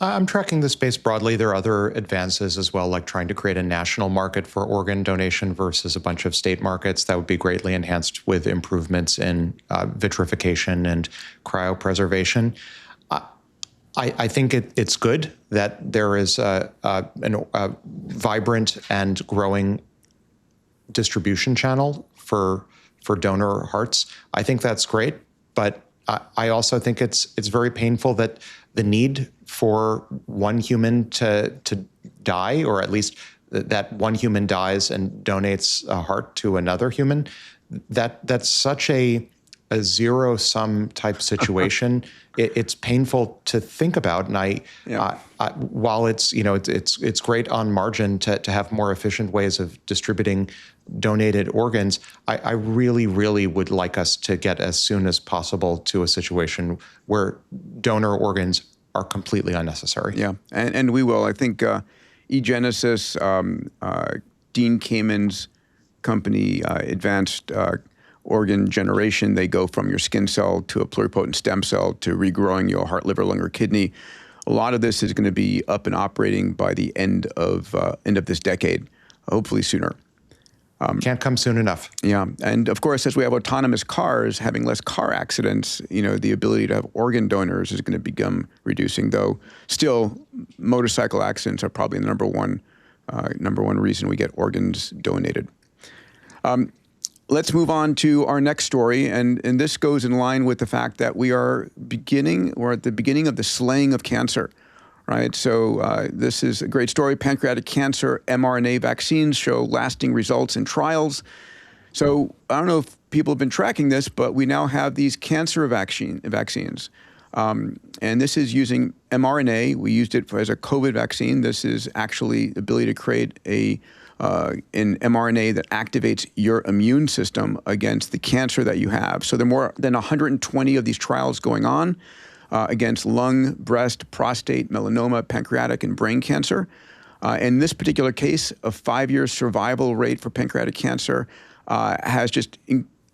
I'm tracking the space broadly. There are other advances as well, like trying to create a national market for organ donation versus a bunch of state markets that would be greatly enhanced with improvements in vitrification and cryopreservation. I think it's good that there is a vibrant and growing distribution channel for donor hearts. I think that's great, but I also think it's very painful that the need for one human to die, or at least that one human dies and donates a heart to another human, that's such a zero-sum type situation. It's painful to think about, and while it's great on margin to have more efficient ways of distributing donated organs, I really, really would like us to get as soon as possible to a situation where donor organs are completely unnecessary. Yeah, and we will. I think eGenesis, Dean Kamen's company, Advanced Organ Generation, they go from your skin cell to a pluripotent stem cell to regrowing your heart, liver, lung, or kidney. A lot of this is going to be up and operating by the end of this decade, hopefully sooner. Can't come soon enough. Yeah, and of course, as we have autonomous cars having less car accidents, the ability to have organ donors is going to become reducing. Though still, motorcycle accidents are probably the number one reason we get organs donated. Let's move on to our next story, and this goes in line with the fact that we're at the beginning of the slaying of cancer. Right, so this is a great story. Pancreatic cancer mRNA vaccines show lasting results in trials. So I don't know if people have been tracking this, but we now have these cancer vaccines. And this is using mRNA. We used it as a COVID vaccine. This is actually the ability to create an mRNA that activates your immune system against the cancer that you have. So there are more than 120 of these trials going on. Against lung, breast, prostate, melanoma, pancreatic, and brain cancer. In this particular case, a 5-year survival rate for pancreatic cancer has just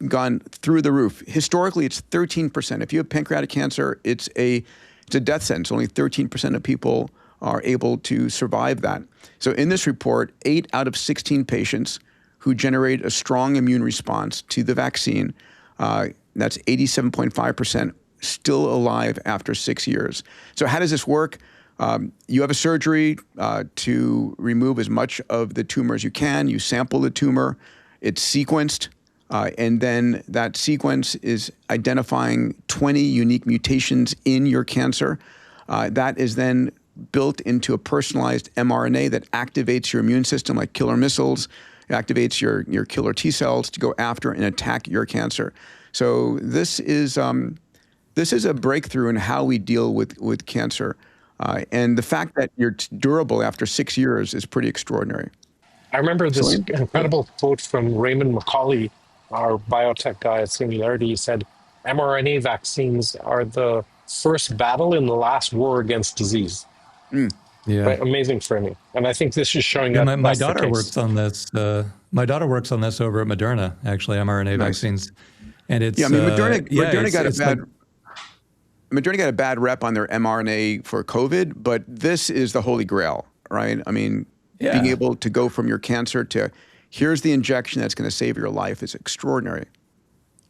gone through the roof. Historically, it's 13%. If you have pancreatic cancer, it's a death sentence. Only 13% of people are able to survive that. So in this report, 8 out of 16 patients who generate a strong immune response to the vaccine, that's 87.5%, still alive after 6 years. So how does this work? You have a surgery to remove as much of the tumor as you can. You sample the tumor. It's sequenced. And then that sequence is identifying 20 unique mutations in your cancer. That is then built into a personalized mRNA that activates your immune system like killer missiles. It activates your killer T cells to go after and attack your cancer. So this is a breakthrough in how we deal with cancer. And the fact that you're durable after 6 years is pretty extraordinary. I remember this incredible quote from Raymond McCauley, our biotech guy at Singularity. He said, mRNA vaccines are the first battle in the last war against disease. Yeah. Right? Amazing framing. And I think this is showing up. My daughter works on this. My daughter works on this over at Moderna, actually, mRNA vaccines. And it's Moderna got a bad rep on their mRNA for COVID, but this is the holy grail, right? I mean, being able to go from your cancer to here's the injection that's going to save your life is extraordinary.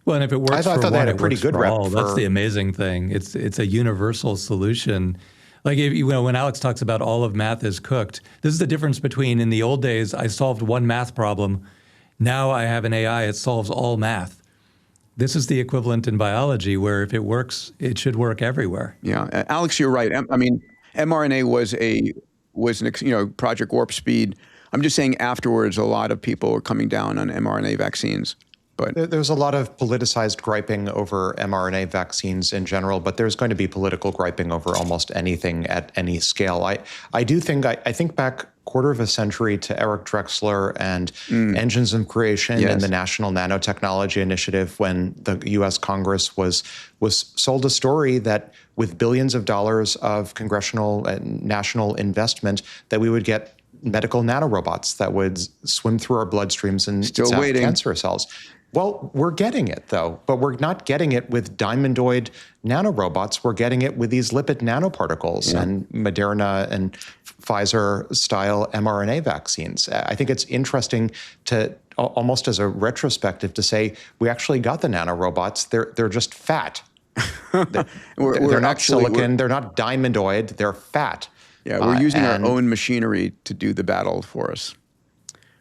Well, and if it works I thought they had a pretty good rep. That's the amazing thing. It's a universal solution. Like when Alex talks about all of math is cooked, this is the difference between in the old days I solved one math problem. Now I have an AI, it solves all math. This is the equivalent in biology where if it works, it should work everywhere. Yeah, Alex, you're right. I mean, mRNA was an Project Warp Speed. I'm just saying afterwards, a lot of people were coming down on mRNA vaccines. But there's a lot of politicized griping over mRNA vaccines in general, but there's going to be political griping over almost anything at any scale. I think back quarter of a century to Eric Drexler and engines of creation and the National Nanotechnology Initiative when the U.S. Congress was sold a story that with billions of dollars of congressional and national investment that we would get medical nanorobots that would swim through our bloodstreams and zap cancer cells. Well, we're getting it, though, but we're not getting it with diamondoid nanorobots. We're getting it with these lipid nanoparticles and Moderna and Pfizer-style mRNA vaccines. I think it's interesting to, almost as a retrospective, to say we actually got the nanorobots. They're just fat. They're not silicon. They're not diamondoid. They're fat. Yeah, we're using our own machinery to do the battle for us.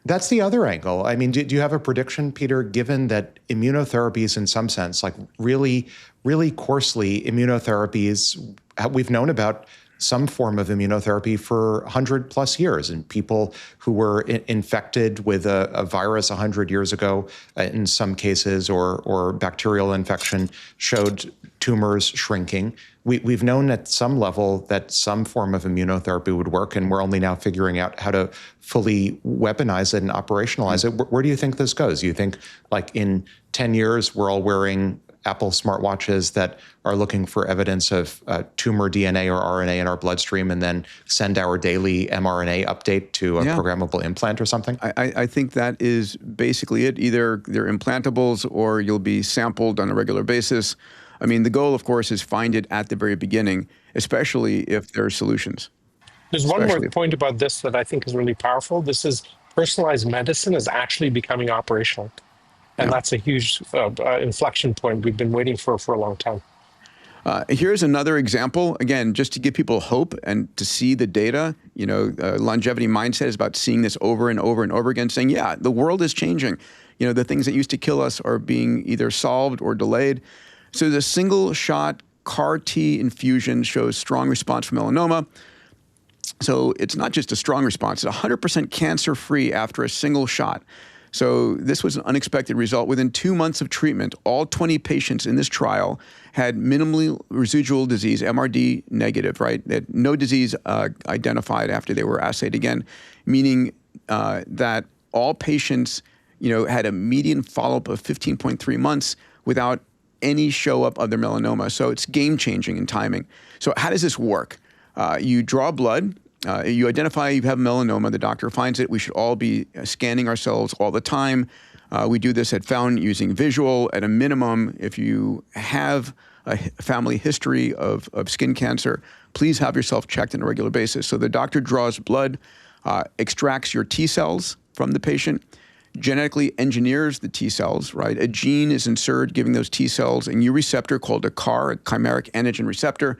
That's the other angle. I mean, do you have a prediction, Peter, given that immunotherapies in some sense, like really, really coarsely immunotherapies, we've known about some form of immunotherapy for 100 plus years, and people who were infected with a virus 100 years ago, in some cases, or bacterial infection showed tumors shrinking. We've known at some level that some form of immunotherapy would work, and we're only now figuring out how to fully weaponize it and operationalize it. Where do you think this goes? You think like in 10 years, we're all wearing Apple smartwatches that are looking for evidence of tumor DNA or RNA in our bloodstream and then send our daily mRNA update to a programmable implant or something? I think that is basically it. Either they're implantables or you'll be sampled on a regular basis. I mean, the goal, of course, is find it at the very beginning, especially if there are solutions. There's one more point about this that I think is really powerful. This is personalized medicine is actually becoming operational. And that's a huge inflection point we've been waiting for a long time. Here's another example, again, just to give people hope and to see the data. You know, longevity mindset is about seeing this over and over and over again, saying, yeah, the world is changing. You know, the things that used to kill us are being either solved or delayed. So the single shot CAR T infusion shows strong response for melanoma. So it's not just a strong response, it's 100% cancer-free after a single shot. So this was an unexpected result. Within 2 months of treatment, all 20 patients in this trial had minimally residual disease, MRD negative, right? They had no disease identified after they were assayed again, meaning that all patients, you know, had a median follow-up of 15.3 months without any show-up of their melanoma. So it's game-changing in timing. So how does this work? You draw blood. You identify you have melanoma, the doctor finds it. We should all be scanning ourselves all the time. We do this at Fountain using visual. At a minimum, if you have a family history of skin cancer, please have yourself checked on a regular basis. So the doctor draws blood, extracts your T cells from the patient, genetically engineers the T cells, right? A gene is inserted giving those T cells a new receptor called a CAR, a chimeric antigen receptor,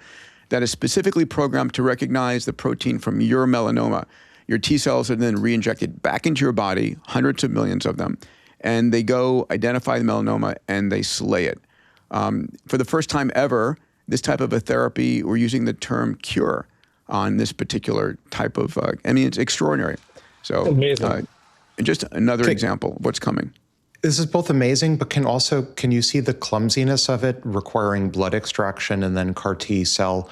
that is specifically programmed to recognize the protein from your melanoma. Your T cells are then re-injected back into your body, hundreds of millions of them, and they go identify the melanoma and they slay it. For the first time ever, this type of a therapy, we're using the term cure on this particular type of, I mean, it's extraordinary. So amazing. Just another example of what's coming. This is both amazing, but can you see the clumsiness of it, requiring blood extraction and then CAR T cell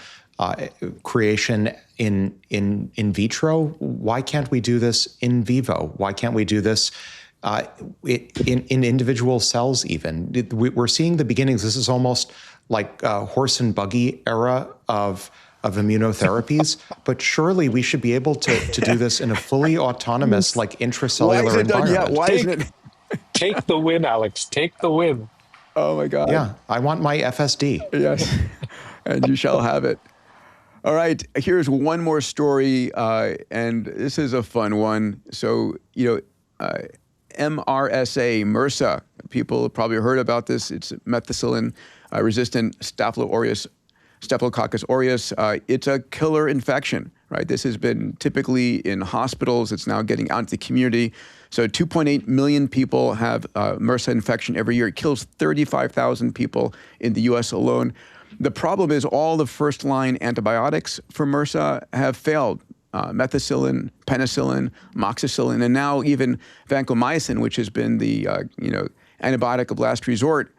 creation in vitro? Why can't we do this in vivo? Why can't we do this in individual cells even? We're seeing the beginnings. This is almost like a horse and buggy era of immunotherapies, but surely we should be able to do this in a fully autonomous, like intracellular environment. Why isn't it? Take the win, Alex. Take the win. Oh, my God. Yeah, I want my FSD. Yes, and you shall have it. All right, here's one more story, and this is a fun one. So, you know, MRSA, MRSA, people have probably heard about this. It's methicillin-resistant Staphylococcus aureus. It's a killer infection, right? This has been typically in hospitals. It's now getting out into the community. So 2.8 million people have MRSA infection every year. It kills 35,000 people in the US alone. The problem is all the first-line antibiotics for MRSA have failed. Methicillin, penicillin, moxicillin, and now even vancomycin, which has been the antibiotic of last resort,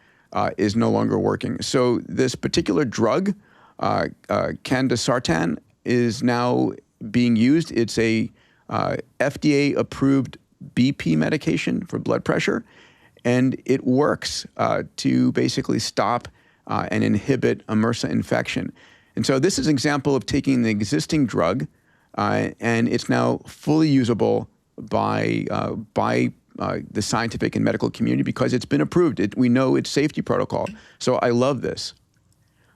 is no longer working. So this particular drug, candesartan, is now being used. It's a FDA-approved BP medication for blood pressure, and it works to basically stop and inhibit a MRSA infection. And so this is an example of taking the existing drug, and it's now fully usable by the scientific and medical community because it's been approved. We know its safety protocol. So I love this.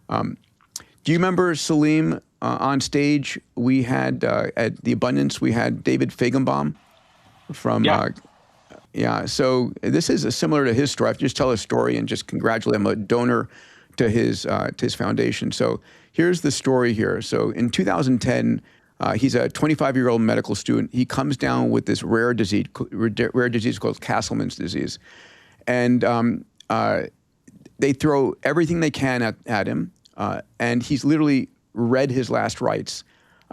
Do you remember, Salim, on stage, we had, at the Abundance, we had David Feigenbaum from, so this is similar to his story. I have to just tell his story and just congratulate him, a donor to his foundation. So here's the story here. So in 2010, he's a 25-year-old medical student. He comes down with this rare disease called Castleman's disease. And they throw everything they can at him. And he's literally read his last rites.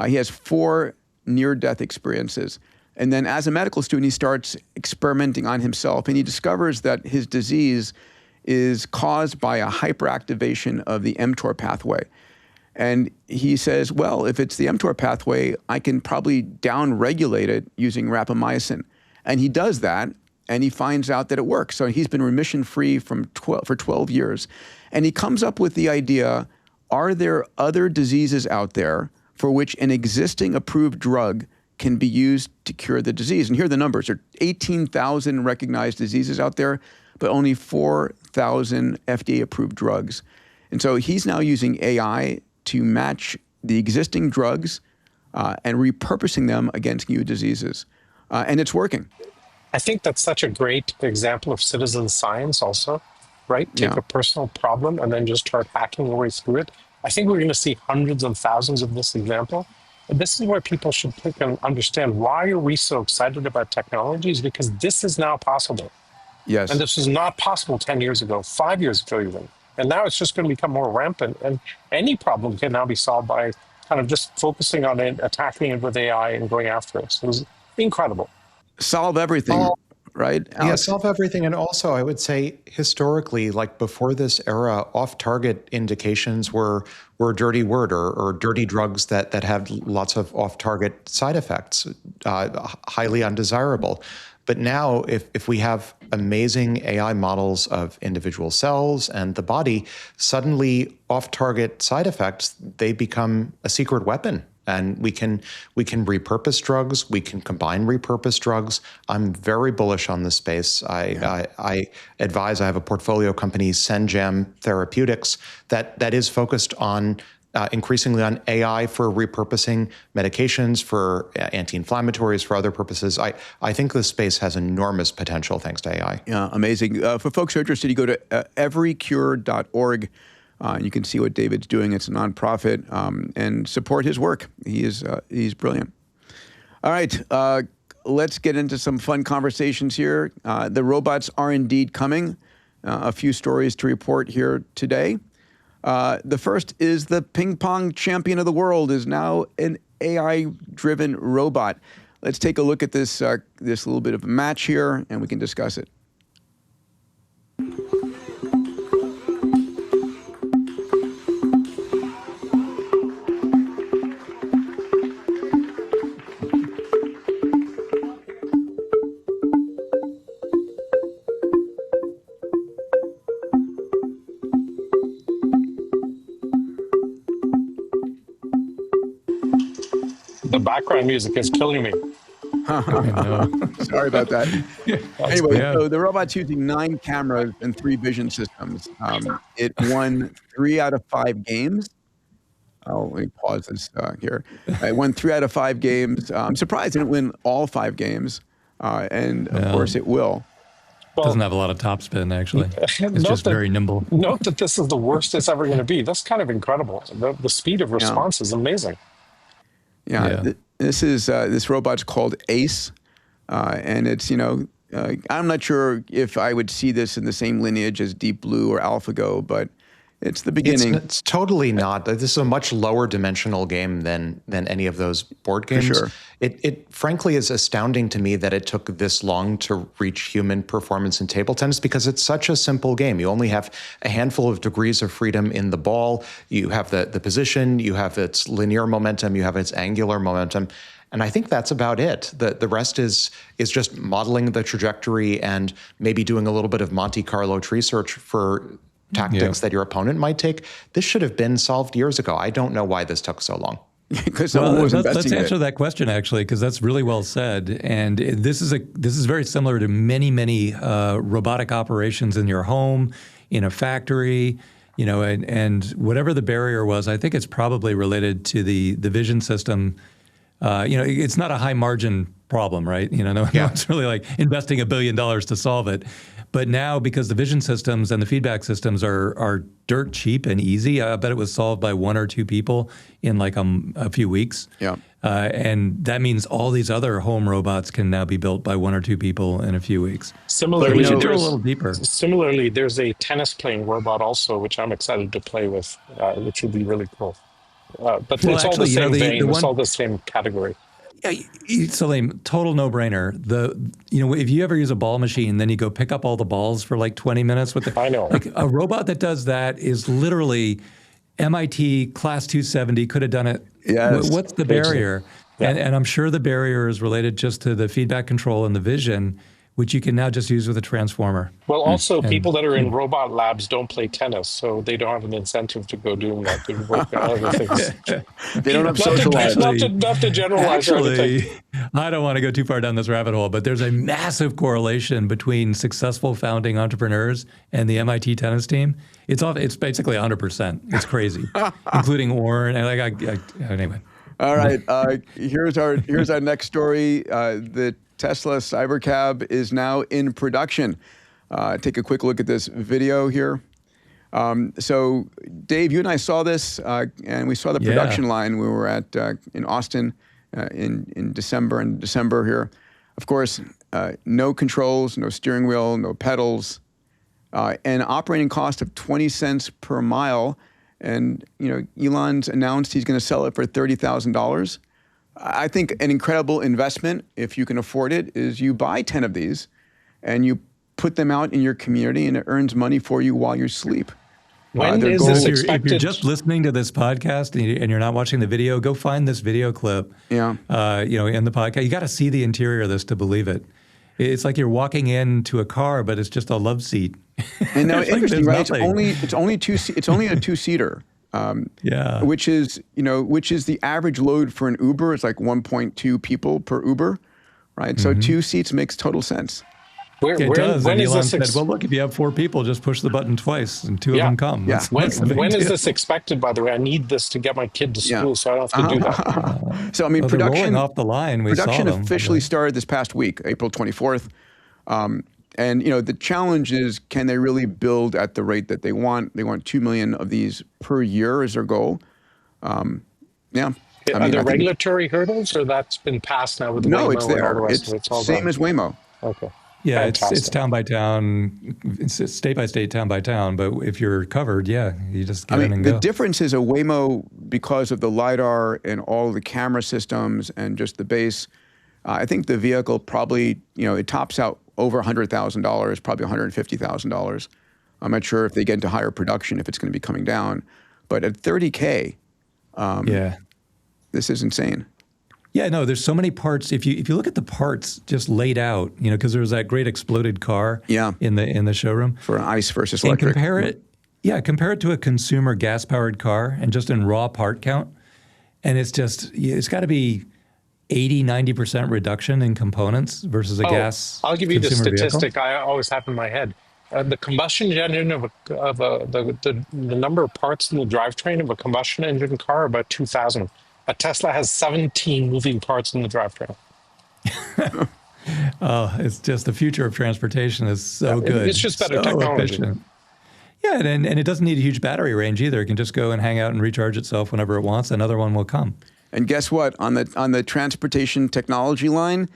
He has 4 near-death experiences. And then as a medical student, he starts experimenting on himself. And he discovers that his disease is caused by a hyperactivation of the mTOR pathway. And he says, well, if it's the mTOR pathway, I can probably down-regulate it using rapamycin. And he does that, and he finds out that it works. So he's been remission-free for 12 years. And he comes up with the idea, are there other diseases out there for which an existing approved drug can be used to cure the disease? And here are the numbers. There are 18,000 recognized diseases out there, but only 4,000 FDA-approved drugs. And so he's now using AI to match the existing drugs and repurposing them against new diseases. And it's working. I think that's such a great example of citizen science also, right? Take a personal problem and then just start hacking your way through it. I think we're going to see hundreds and thousands of this example. And this is where people should click and understand, why are we so excited about technologies? Because this is now possible. Yes. And this was not possible 10 years ago, 5 years ago even. And now it's just going to become more rampant. And any problem can now be solved by kind of just focusing on it, attacking it with AI and going after it. So it's incredible. Solve everything, right, Alex? Yeah, solve everything. And also, I would say historically, like before this era, off-target indications were a dirty word, or dirty drugs that had lots of off-target side effects, highly undesirable. But now, if we have amazing AI models of individual cells and the body, suddenly off-target side effects, they become a secret weapon. And we can repurpose drugs. We can combine repurposed drugs. I'm very bullish on this space. I advise. I have a portfolio company, SenGem Therapeutics, that is focused on increasingly on AI for repurposing medications, for anti-inflammatories, for other purposes. I think this space has enormous potential thanks to AI. Yeah, amazing. For folks who are interested, you go to everycure.org. You can see what David's doing. It's a nonprofit, and support his work. He's brilliant. All right, let's get into some fun conversations here. The robots are indeed coming. A few stories to report here today. The first is the ping pong champion of the world is now an AI-driven robot. Let's take a look at this little bit of a match here, and we can discuss it. The background music is killing me. Sorry about that. Anyway, so the robot's using 9 cameras and 3 vision systems. It won 3 out of 5 games. Let me pause this here. It won 3 out of 5 games. I'm surprised it didn't win all 5 games. And of course it will. Well, doesn't have a lot of top-spin, actually. It's just very nimble. Note that this is the worst it's ever going to be. That's kind of incredible. The speed of response is amazing. Yeah. This robot's called Ace, and it's, I'm not sure if I would see this in the same lineage as Deep Blue or AlphaGo, but it's the beginning. It's totally not. This is a much lower dimensional game than any of those board games. For sure. It frankly is astounding to me that it took this long to reach human performance in table tennis, because it's such a simple game. You only have a handful of degrees of freedom in the ball. You have the position, you have its linear momentum, you have its angular momentum. And I think that's about it. The rest is just modeling the trajectory and maybe doing a little bit of Monte Carlo tree search for tactics that your opponent might take. This should have been solved years ago. I don't know why this took so long. Because someone was investing let's answer that question, actually, because that's really well said. And this is very similar to many robotic operations in your home, in a factory, and whatever the barrier was. I think it's probably related to the vision system. It's not a high margin problem, right? No one's really like investing $1 billion to solve it. But now, because the vision systems and the feedback systems are dirt cheap and easy, I bet it was solved by 1 or 2 people in like a few weeks. Yeah. And that means all these other home robots can now be built by 1 or 2 people in a few weeks. Similarly, we should go a little deeper. Similarly, there's a tennis playing robot also, which I'm excited to play with, which would be really cool. But it's all the same vein. It's all the same category. Yeah, Salim, total no-brainer. If you ever use a ball machine, then you go pick up all the balls for like 20 minutes. I know. Like a robot that does that is literally MIT class 270 could have done it. Yes. What's the barrier? Yeah. And I'm sure the barrier is related just to the feedback control and the vision, which you can now just use with a transformer. Well, also, people that are in robot labs don't play tennis, so they don't have an incentive to go doing that. They work on other things. They don't have social lives. Not to generalize or anything. I don't want to go too far down this rabbit hole, but there's a massive correlation between successful founding entrepreneurs and the MIT tennis team. It's basically 100%. It's crazy, including Warren. Anyway. All right. Here's our next story. The Tesla Cybercab is now in production. Take a quick look at this video here. So, Dave, you and I saw this, and we saw the production line. We were at in Austin in December here. Of course, no controls, no steering wheel, no pedals, and operating cost of 20 cents per mile. And Elon's announced he's going to sell it for $30,000. I think an incredible investment, if you can afford it, is you buy 10 of these and you put them out in your community, and it earns money for you while you sleep. When is this expected? If you're just listening to this podcast and you're not watching the video, go find this video clip. Yeah. In the podcast, you got to see the interior of this to believe it. It's like you're walking into a car, but it's just a love seat. And now, interesting, right? It's only a two-seater. Which is the average load for an Uber. It's like 1.2 people per Uber, right? So 2 seats makes total sense. When is Elon this? Said, well, look, if you have 4 people, just push the button twice, and 2 of them come. Yeah. When is this expected? By the way, I need this to get my kid to school, so I don't have to do that. So I mean, production off the line. Production officially started this past week, April 24th. And the challenge is, can they really build at the rate that they want? They want 2 million of these per year is their goal. Are there regulatory hurdles, or that's been passed now with Waymo? No, it's there. And It's all same as Waymo. Okay. Yeah, it's town by town, it's state by state, town by town. But if you're covered, you just get in and go. The difference is a Waymo, because of the LiDAR and all the camera systems and just the base, I think the vehicle probably, it tops out over $100,000, probably $150,000. I'm not sure if they get into higher production, if it's going to be coming down. But at $30K, this is insane. Yeah, no, there's so many parts. If you look at the parts just laid out, because there was that great exploded car in the showroom. For an ICE versus electric. And compare it to a consumer gas-powered car and just in raw part count. And it's got to be 80-90% reduction in components versus a gas. I'll give you the statistic vehicle. I always have in my head. The combustion engine of the number of parts in the drivetrain of a combustion engine car, about 2,000. A Tesla has 17 moving parts in the drivetrain. It's just the future of transportation is so good. It's just better technology. Efficient. Yeah, and it doesn't need a huge battery range either. It can just go and hang out and recharge itself whenever it wants. Another one will come. And guess what? On the transportation technology line,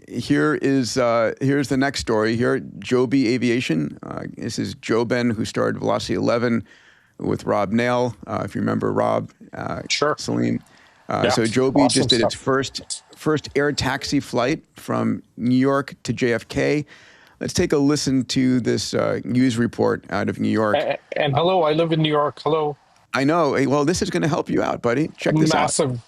here's the next story. Here, Joby Aviation. This is JoBen, who started Velocity 11 with Rob Nail. If you remember Rob, sure. Salim. So Joby awesome just did stuff. its first air taxi flight from New York to JFK. Let's take a listen to this news report out of New York. And hello, I live in New York. Hello. I know. Well, this is going to help you out, buddy. Check this out. Massive.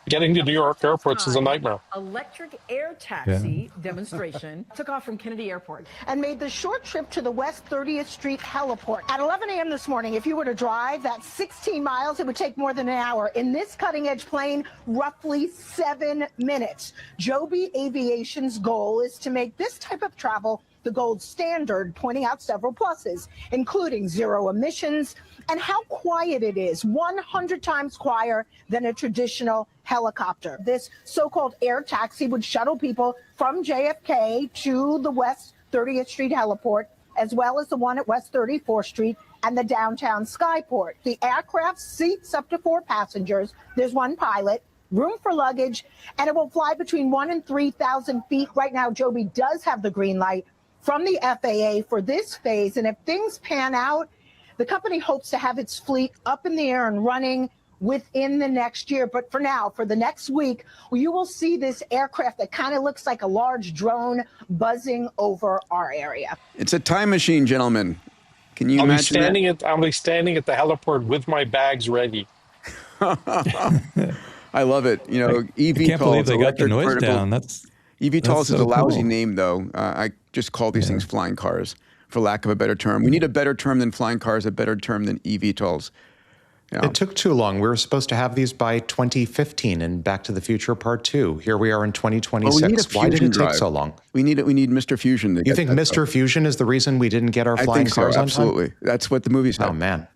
Getting to New York airports is a nightmare. Electric air taxi demonstration took off from Kennedy Airport and made the short trip to the West 30th Street heliport. At 11 a.m. this morning, if you were to drive that 16 miles, it would take more than an hour. In this cutting-edge plane, roughly 7 minutes. Joby Aviation's goal is to make this type of travel the gold standard, pointing out several pluses, including zero emissions and how quiet it is, 100 times quieter than a traditional helicopter. This so-called air taxi would shuttle people from JFK to the West 30th Street heliport, as well as the one at West 34th Street and the downtown Skyport. The aircraft seats up to 4 passengers. There's 1 pilot, room for luggage, and it will fly between 1,000 and 3,000 feet. Right now, Joby does have the green light from the FAA for this phase, and if things pan out, the company hopes to have its fleet up in the air and running within the next year. But for now, for the next week, you will see this aircraft that kind of looks like a large drone buzzing over our area. It's a time machine, gentlemen. Can you imagine that? I'll be standing at the heliport with my bags ready. I love it. You know, EV I can't believe they got the noise down. eVTOLs is a lousy name, though. I just call these things flying cars, for lack of a better term. We need a better term than flying cars, a better term than eVTOLs. Yeah. It took too long. We were supposed to have these by 2015 in Back to the Future Part 2. Here we are in 2026. Why did it take so long? We need Mr. Fusion to get. You think Mr. Fusion is the reason we didn't get our flying cars on time? Absolutely. That's what the movie said. Oh, man.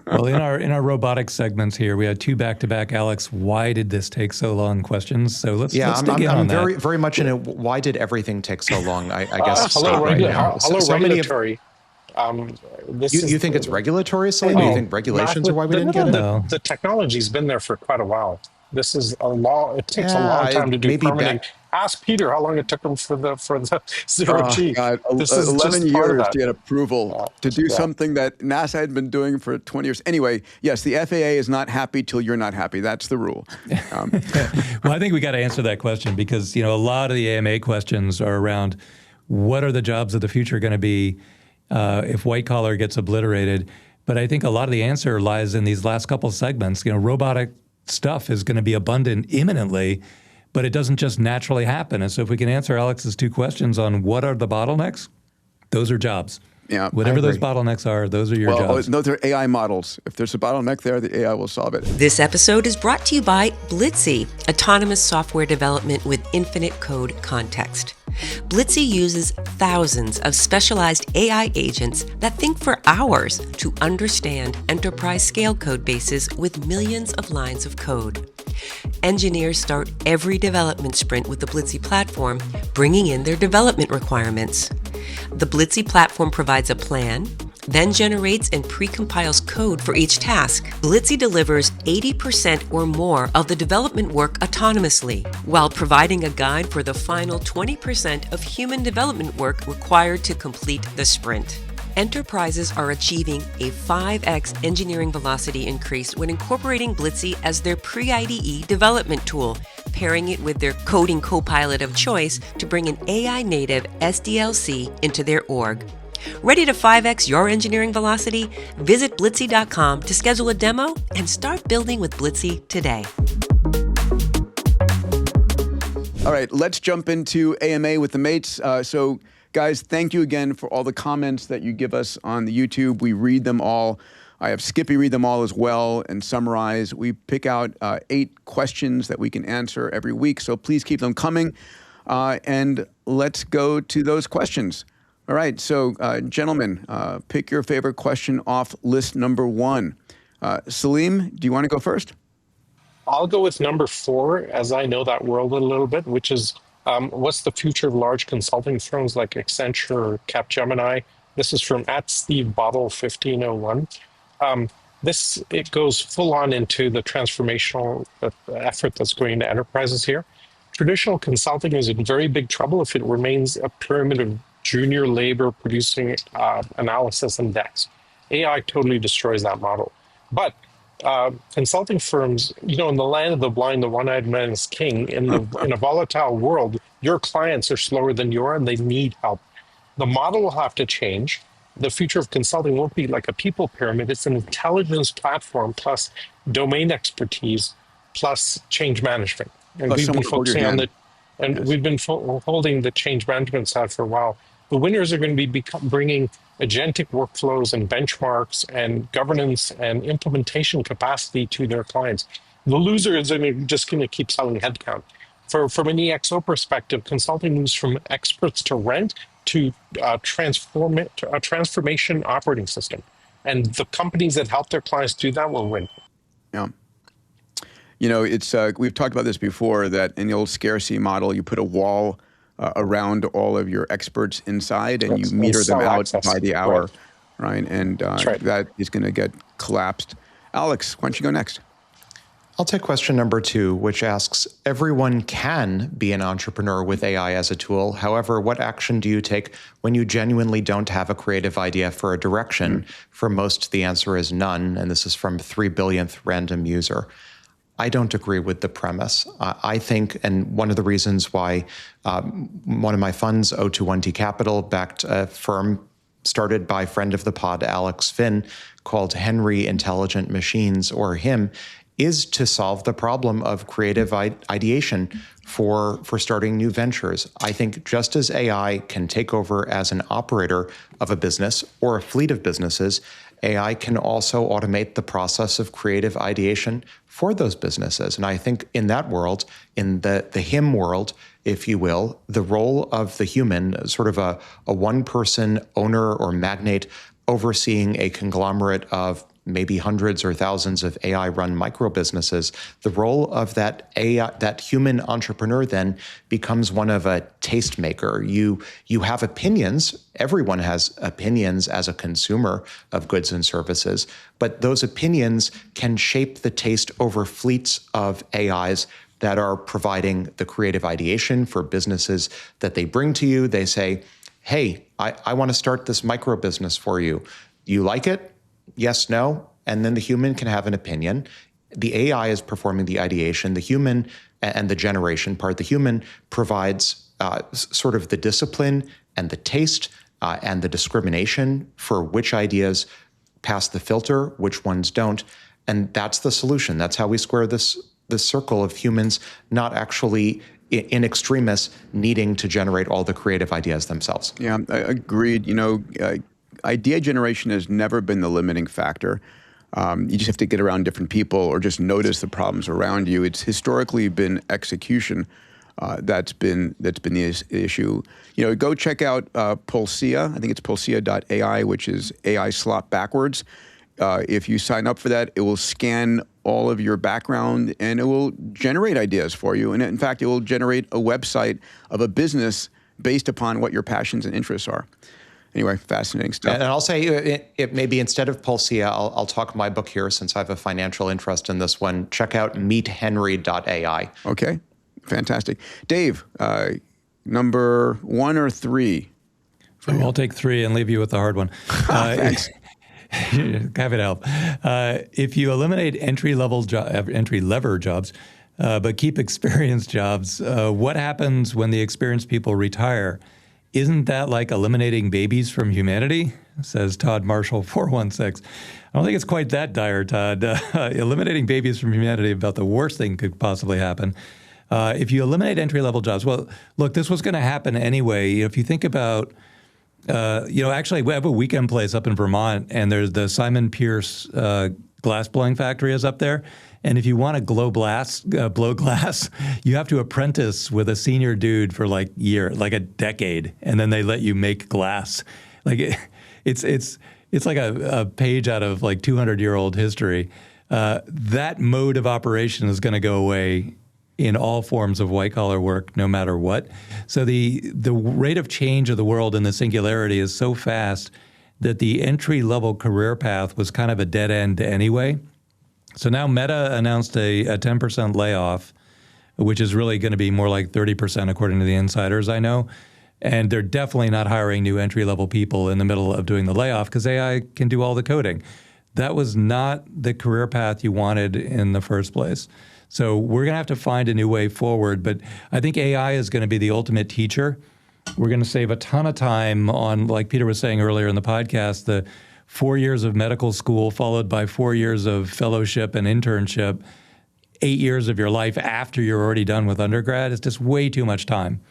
Well, in our robotics segments here, we had 2 back-to-back Alex, why did this take so long questions. So let's dig in on that. I'm very much in a why did everything take so long, I guess. Hello, regulatory. You think it's regulatory, Salim? Do you think regulations are why we didn't get it? No. The technology's been there for quite a while. This is a law. It takes a long time to do permitting. Ask Peter how long it took him for the ZeroG. This is 11 years to get approval to do something that NASA had been doing for 20 years. Anyway, yes, the FAA is not happy till you're not happy. That's the rule. Well, I think we got to answer that question because a lot of the AMA questions are around what are the jobs of the future going to be if white collar gets obliterated. But I think a lot of the answer lies in these last couple of segments. Robotic stuff is going to be abundant imminently, but it doesn't just naturally happen. And so if we can answer Alex's 2 questions on what are the bottlenecks, those are jobs. Yeah, whatever those bottlenecks are, those are your jobs. No, they're AI models. If there's a bottleneck there, the AI will solve it. This episode is brought to you by Blitzy, autonomous software development with infinite code context. Blitzy uses thousands of specialized AI agents that think for hours to understand enterprise-scale code bases with millions of lines of code. Engineers start every development sprint with the Blitzy platform, bringing in their development requirements. The Blitzy platform provides a plan, then generates and precompiles code for each task. Blitzy delivers 80% or more of the development work autonomously, while providing a guide for the final 20% of human development work required to complete the sprint. Enterprises are achieving a 5x engineering velocity increase when incorporating Blitzy as their pre-IDE development tool, pairing it with their coding copilot of choice to bring an AI-native SDLC into their org. Ready to 5x your engineering velocity? Visit Blitzy.com to schedule a demo and start building with Blitzy today. All right, let's jump into AMA with the mates. So, guys, thank you again for all the comments that you give us on the YouTube. We read them all. I have Skippy read them all as well and summarize. We pick out 8 questions that we can answer every week, so please keep them coming. And let's go to those questions. All right, so gentlemen, pick your favorite question off list number 1. Salim, do you want to go first? I'll go with number 4, as I know that world a little bit, which is what's the future of large consulting firms like Accenture or Capgemini? This is from @SteveBottle1501. It goes full on into the transformational effort that's going into enterprises here. Traditional consulting is in very big trouble if it remains a pyramid of junior labor producing analysis and decks. AI totally destroys that model. But consulting firms, in the land of the blind, the one-eyed man is king. In a volatile world, your clients are slower than you are, and they need help. The model will have to change. The future of consulting won't be like a people pyramid. It's an intelligence platform plus domain expertise plus change management. And we've been focusing on we've been holding the change management side for a while. The winners are going to be bringing agentic workflows and benchmarks and governance and implementation capacity to their clients. The losers are just going to keep selling headcount. From an EXO perspective, consulting moves from experts to rent to a transformation operating system. And the companies that help their clients do that will win. Yeah. It's we've talked about this before, that in the old scarcity model, you put a wall around all of your experts inside, and you meter them out by the hour, right? And that is going to get collapsed. Alex, why don't you go next? I'll take question number 2, which asks, everyone can be an entrepreneur with AI as a tool. However, what action do you take when you genuinely don't have a creative idea for a direction? For most, the answer is none. And this is from 3 billionth random user. I don't agree with the premise. I think, and one of the reasons why one of my funds, 021T Capital, backed a firm started by friend of the pod, Alex Finn, called Henry Intelligent Machines, or HIM, is to solve the problem of creative ideation for starting new ventures. I think just as AI can take over as an operator of a business or a fleet of businesses, AI can also automate the process of creative ideation for those businesses. And I think in that world, in the him world, if you will, the role of the human, sort of a one-person owner or magnate overseeing a conglomerate of maybe hundreds or thousands of AI-run micro businesses, the role of that human entrepreneur then becomes one of a tastemaker. You have opinions. Everyone has opinions as a consumer of goods and services, but those opinions can shape the taste over fleets of AIs that are providing the creative ideation for businesses that they bring to you. They say, hey, I want to start this micro business for you. You like it? Yes, no, and then the human can have an opinion. The AI is performing the ideation. The human and the generation part, the human provides sort of the discipline and the taste and the discrimination for which ideas pass the filter, which ones don't. And that's the solution. That's how we square this circle of humans not actually in extremis needing to generate all the creative ideas themselves. Yeah, agreed. Idea generation has never been the limiting factor. You just have to get around different people or just notice the problems around you. It's historically been execution that's been the issue. Go check out Pulsia. I think it's pulsia.ai, which is AI slot backwards. If you sign up for that, it will scan all of your background and it will generate ideas for you. And in fact, it will generate a website of a business based upon what your passions and interests are. Anyway, fascinating stuff. And I'll say it maybe instead of Pulsia, I'll talk my book here since I have a financial interest in this one. Check out meethenry.ai. Okay, fantastic. Dave, number 1 or 3? I'll take 3 and leave you with the hard one. Thanks. Have it help. If you eliminate entry-level jobs, but keep experienced jobs, what happens when the experienced people retire? Isn't that like eliminating babies from humanity? Says Todd Marshall 416. I don't think it's quite that dire, Todd. Eliminating babies from humanity is about the worst thing could possibly happen. If you eliminate entry-level jobs, well, look, this was going to happen anyway. If you think about, actually, we have a weekend place up in Vermont, and there's the Simon Pierce glass blowing factory is up there. And if you want to blow glass, you have to apprentice with a senior dude for like a decade, and then they let you make glass. Like it's like a page out of like 200-year-old history. That mode of operation is going to go away in all forms of white-collar work, no matter what. So the rate of change of the world in the singularity is so fast that the entry-level career path was kind of a dead end anyway. So now Meta announced a 10% layoff, which is really going to be more like 30% according to the insiders I know. And they're definitely not hiring new entry-level people in the middle of doing the layoff because AI can do all the coding. That was not the career path you wanted in the first place. So we're going to have to find a new way forward. But I think AI is going to be the ultimate teacher. We're going to save a ton of time on, like Peter was saying earlier in the podcast, the 4 years of medical school followed by 4 years of fellowship and internship, 8 years of your life after you're already done with undergrad. It's just way too much time.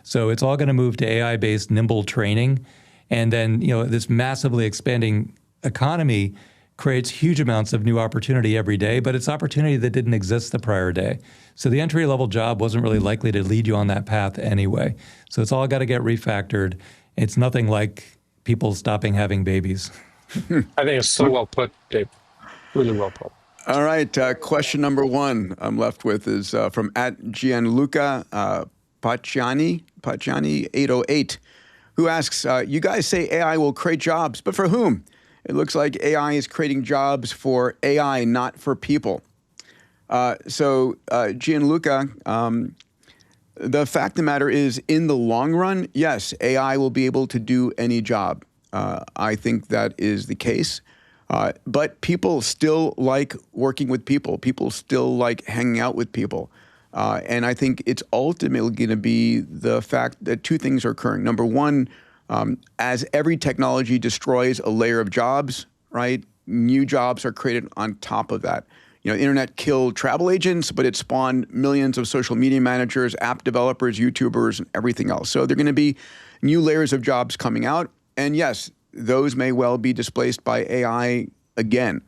So it's all going to move to AI-based nimble training. And then, this massively expanding economy creates huge amounts of new opportunity every day, but it's opportunity that didn't exist the prior day. So the entry-level job wasn't really likely to lead you on that path anyway. So it's all got to get refactored. It's nothing like people stopping having babies. I think it's so well put, Dave. Really well put. All right. Question number 1 I'm left with is from @Gianluca Pacciani 808, who asks, you guys say AI will create jobs, but for whom? It looks like AI is creating jobs for AI, not for people. So Gianluca, the fact of the matter is, in the long run, yes, AI will be able to do any job. I think that is the case. But people still like working with people. People still like hanging out with people. And I think it's ultimately going to be the fact that 2 things are occurring. Number 1, as every technology destroys a layer of jobs, right, new jobs are created on top of that. internet killed travel agents, but it spawned millions of social media managers, app developers, YouTubers, and everything else. So there are going to be new layers of jobs coming out. And yes, those may well be displaced by AI again.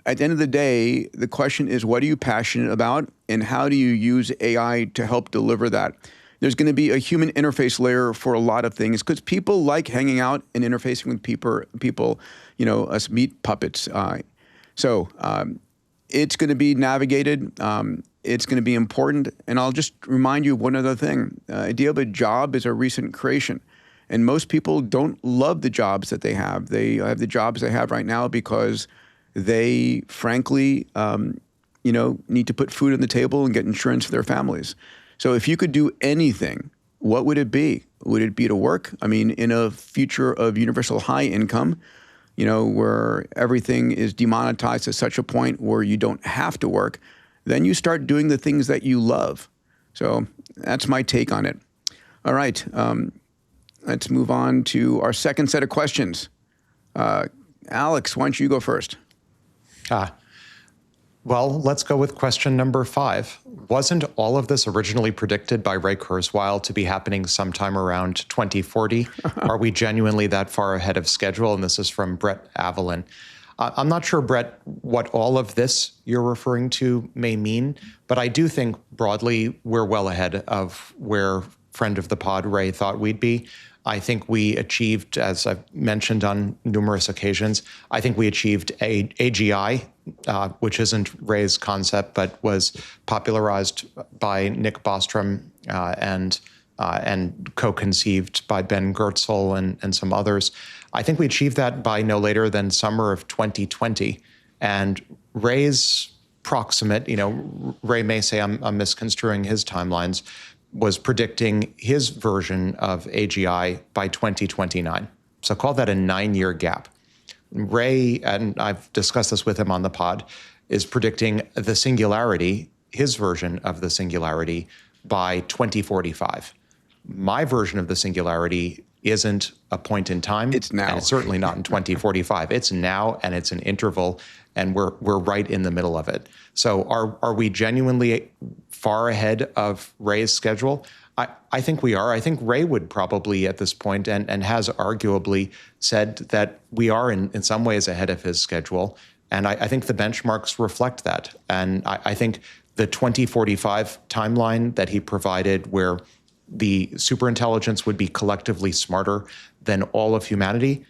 At the end of the day, the question is, what are you passionate about, and how do you use AI to help deliver that? There's going to be a human interface layer for a lot of things because people like hanging out and interfacing with people, us meat puppets. So it's going to be navigated. It's going to be important. And I'll just remind you of one other thing. The idea of a job is a recent creation. And most people don't love the jobs that they have. They have the jobs they have right now because they, frankly, need to put food on the table and get insurance for their families. So if you could do anything, what would it be? Would it be to work? I mean, in a future of universal high income, where everything is demonetized to such a point where you don't have to work, then you start doing the things that you love. So that's my take on it. All right. Let's move on to our second set of questions. Alex, why don't you go first? Well, let's go with question number 5. Wasn't all of this originally predicted by Ray Kurzweil to be happening sometime around 2040? Are we genuinely that far ahead of schedule? And this is from Brett Avalon. I'm not sure, Brett, what all of this you're referring to may mean, but I do think broadly we're well ahead of where friend of the pod Ray thought we'd be. I think we achieved, as I've mentioned on numerous occasions, I think we achieved AGI, which isn't Ray's concept, but was popularized by Nick Bostrom and co-conceived by Ben Goertzel and some others. I think we achieved that by no later than summer of 2020. And Ray's proximate, Ray may say I'm misconstruing his timelines, was predicting his version of AGI by 2029. So call that a 9-year gap. Ray, and I've discussed this with him on the pod, is predicting the Singularity, his version of the Singularity, by 2045. My version of the Singularity isn't a point in time. It's now. And it's certainly not in 2045. It's now, and it's an interval, and we're right in the middle of it. So are we genuinely far ahead of Ray's schedule? I think we are. I think Ray would probably at this point, and has arguably said that we are in some ways ahead of his schedule. And I think the benchmarks reflect that. And I think the 2045 timeline that he provided, where the superintelligence would be collectively smarter than all of humanity,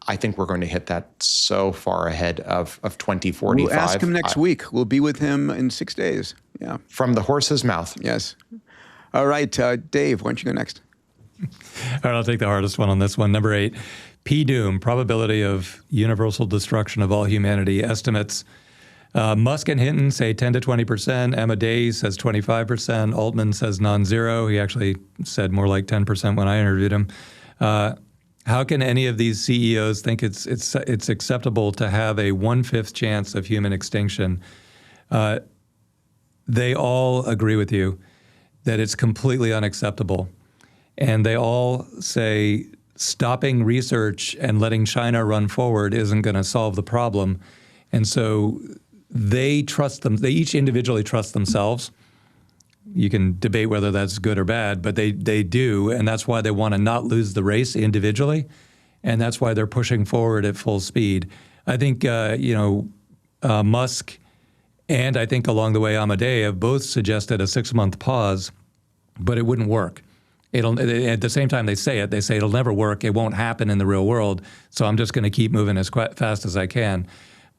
I think we're going to hit that so far ahead of 2045. We'll ask him next week. We'll be with him in 6 days. Yeah. From the horse's mouth. Yes. All right, Dave, why don't you go next? All right, I'll take the hardest one on this one. Number 8, P-Doom, probability of universal destruction of all humanity. Estimates. Musk and Hinton say 10 to 20%. Amadeus says 25%. Altman says non-zero. He actually said more like 10% when I interviewed him. How can any of these CEOs think it's acceptable to have a 1/5 chance of human extinction? They all agree with you that it's completely unacceptable. And they all say stopping research and letting China run forward isn't going to solve the problem. And so they trust them. They each individually trust themselves. You can debate whether that's good or bad, but they do, and that's why they want to not lose the race individually, and that's why they're pushing forward at full speed. I think Musk and I think along the way Amadeus have both suggested a 6-month pause, but it wouldn't work. At the same time they say it'll never work, it won't happen in the real world, so I'm just going to keep moving as fast as I can.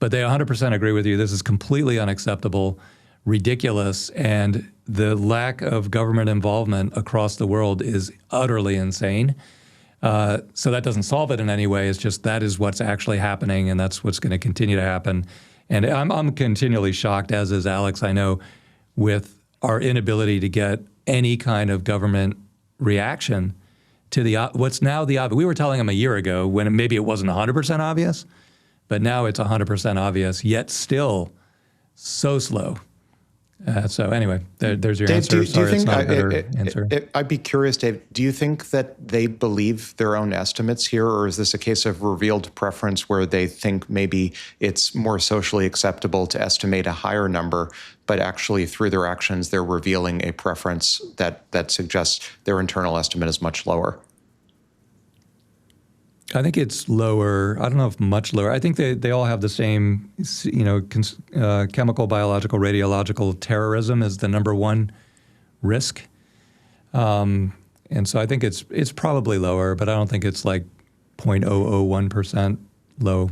But they 100% agree with you. This is completely unacceptable, ridiculous, and the lack of government involvement across the world is utterly insane. So that doesn't solve it in any way. It's just that is what's actually happening, and that's what's going to continue to happen. And I'm continually shocked, as is Alex, I know, with our inability to get any kind of government reaction to what's now the obvious. We were telling them a year ago when maybe it wasn't 100% obvious, but now it's 100% obvious, yet still so slow. So anyway, there's your Dave, answer. Sorry, it's not a better answer. I'd be curious, Dave, do you think that they believe their own estimates here, or is this a case of revealed preference where they think maybe it's more socially acceptable to estimate a higher number, but actually through their actions, they're revealing a preference that suggests their internal estimate is much lower? I think it's lower. I don't know if much lower. I think they all have the same, chemical, biological, radiological terrorism is the number one risk. And so I think it's probably lower, but I don't think it's like 0.001% low.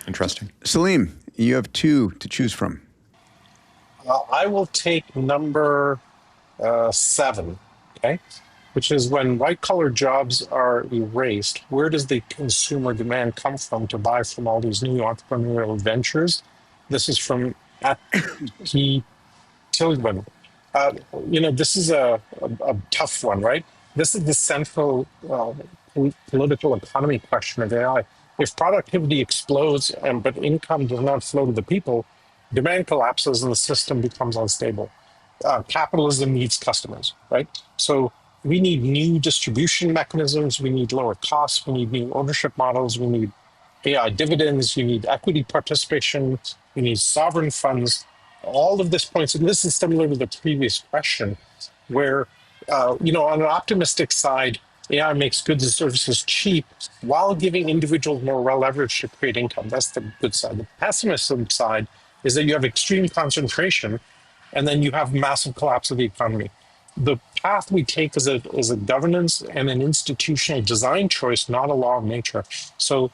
Interesting. Salim, you have two to choose from. I will take number 7, okay? Which is when white-collar jobs are erased, where does the consumer demand come from to buy from all these new entrepreneurial ventures? This is from T. Tillman. This is a tough one, right? This is the central political economy question of AI. If productivity explodes but income does not flow to the people, demand collapses and the system becomes unstable. Capitalism needs customers, right? So we need new distribution mechanisms, we need lower costs, we need new ownership models, we need AI dividends, you need equity participation, you need sovereign funds. All of this points, and this is similar to the previous question, where, on an optimistic side, AI makes goods and services cheap while giving individuals more leverage to create income. That's the good side. The pessimistic side is that you have extreme concentration and then you have massive collapse of the economy. The path we take is a governance and an institutional design choice, not a law of nature. So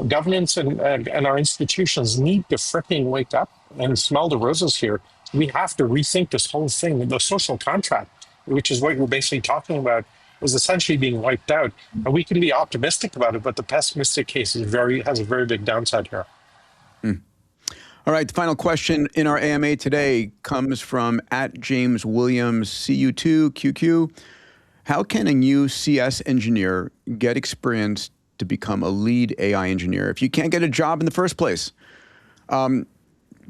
governance and our institutions need to freaking wake up and smell the roses here. We have to rethink this whole thing. The social contract, which is what we're basically talking about, is essentially being wiped out. And we can be optimistic about it, but the pessimistic case has a very big downside here. All right, the final question in our AMA today comes from @JamesWilliamsCU2QQ. How can a new CS engineer get experience to become a lead AI engineer if you can't get a job in the first place?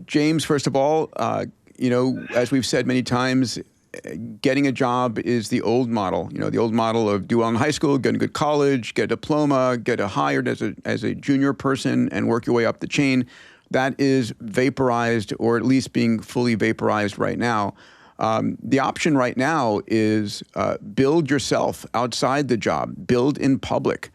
James, first of all, as we've said many times, getting a job is the old model. The old model of do well in high school, get a good college, get a diploma, get hired as a junior person, and work your way up the chain. That is vaporized, or at least being fully vaporized right now. The option right now is build yourself outside the job, build in public,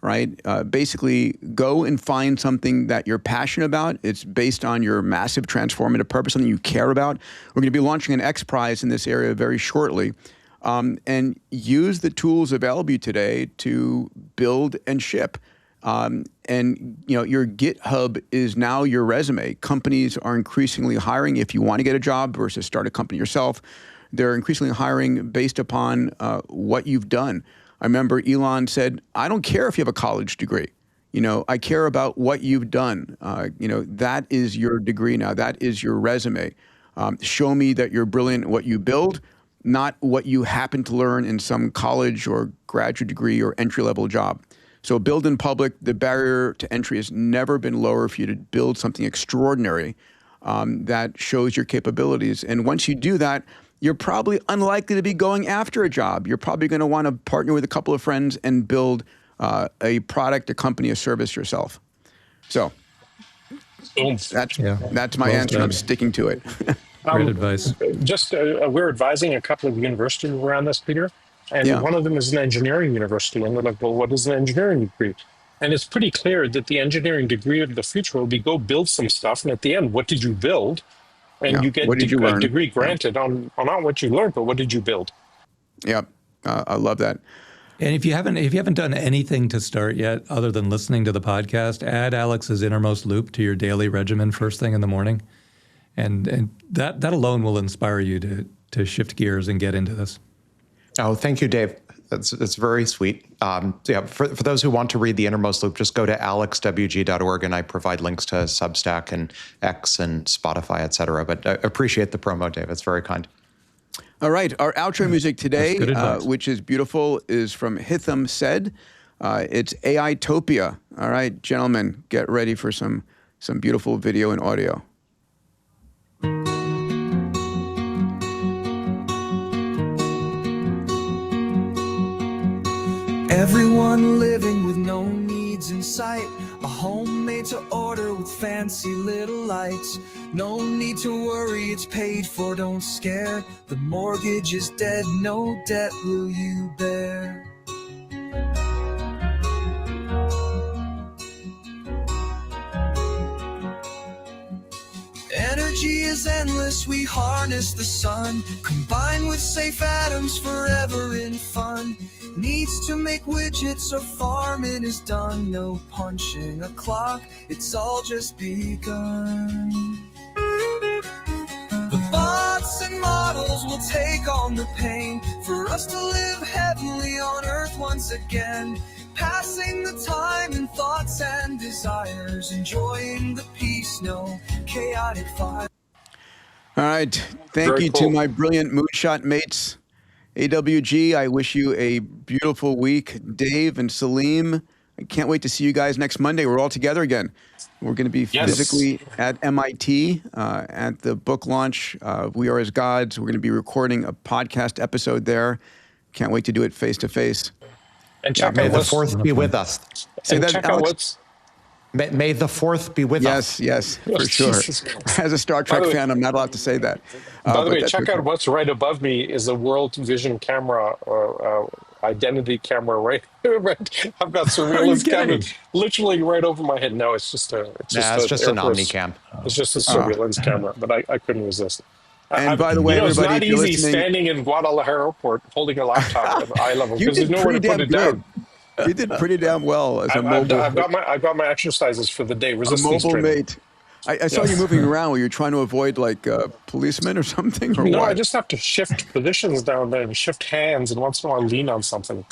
right? Basically, go and find something that you're passionate about. It's based on your massive transformative purpose, something you care about. We're going to be launching an XPRIZE in this area very shortly. And use the tools available to you today to build and ship. Your GitHub is now your resume. Companies are increasingly hiring if you want to get a job versus start a company yourself. They're increasingly hiring based upon what you've done. I remember Elon said, I don't care if you have a college degree. I care about what you've done. That is your degree now. That is your resume. Show me that you're brilliant at what you build, not what you happen to learn in some college or graduate degree or entry-level job. So build in public. The barrier to entry has never been lower for you to build something extraordinary that shows your capabilities. And once you do that, you're probably unlikely to be going after a job. You're probably going to want to partner with a couple of friends and build a product, a company, a service yourself. So that's my answer. I'm sticking to it. Great advice. We're advising a couple of universities around this, Peter. And one of them is an engineering university. And they're like, well, what is an engineering degree? And it's pretty clear that the engineering degree of the future will be go build some stuff. And at the end, what did you build? And you get a degree granted on not what you learned, but what did you build? Yeah, I love that. And if you haven't done anything to start yet, other than listening to the podcast, add Alex's Innermost Loop to your daily regimen first thing in the morning. And that alone will inspire you to shift gears and get into this. Oh, thank you, Dave. That's very sweet. For those who want to read the Innermost Loop, just go to alexwg.org, and I provide links to Substack and X and Spotify, et cetera. But I appreciate the promo, Dave. It's very kind. All right. Our outro music today, which is beautiful, is from Hitham Said. It's AI-topia. All right, gentlemen, get ready for some beautiful video and audio. Everyone living with no needs in sight. A home made to order with fancy little lights. No need to worry, it's paid for, don't scare. The mortgage is dead, no debt will you bear. Energy is endless, we harness the sun. Combined with safe atoms, forever in fun. Needs to make widgets or farming is done. No punching a clock, it's all just begun. The bots and models will take on the pain for us to live heavenly on earth once again. Passing the time in thoughts and desires, enjoying the peace, no chaotic fire. All right. Thank you to my brilliant Moonshot mates. AWG, I wish you a beautiful week. Dave and Salim, I can't wait to see you guys next Monday. We're all together again. We're going to be physically at MIT at the book launch of We Are As Gods. We're going to be recording a podcast episode there. Can't wait to do it face to face. And check out the fourth be with us. Say that, check Alex. out what's. May the fourth be with us. Yes, for sure. As a Star Trek fan, I'm not allowed to say that. By the way, check out what's right above me is a World Vision camera or identity camera. Right. I've got surveillance camera literally right over my head. No, it's just an Omnicam. It's just a surveillance camera, but I couldn't resist. And by the way, everybody, it's not easy standing in Guadalajara Airport holding a laptop at eye level because there's nowhere to put it down. You did pretty damn well as a mobile. I've got my exercises for the day. Resistance training. Mate. I saw you moving around. Were you trying to avoid like policemen or something? Or no, what? I just have to shift positions down there and shift hands, and once in a while lean on something.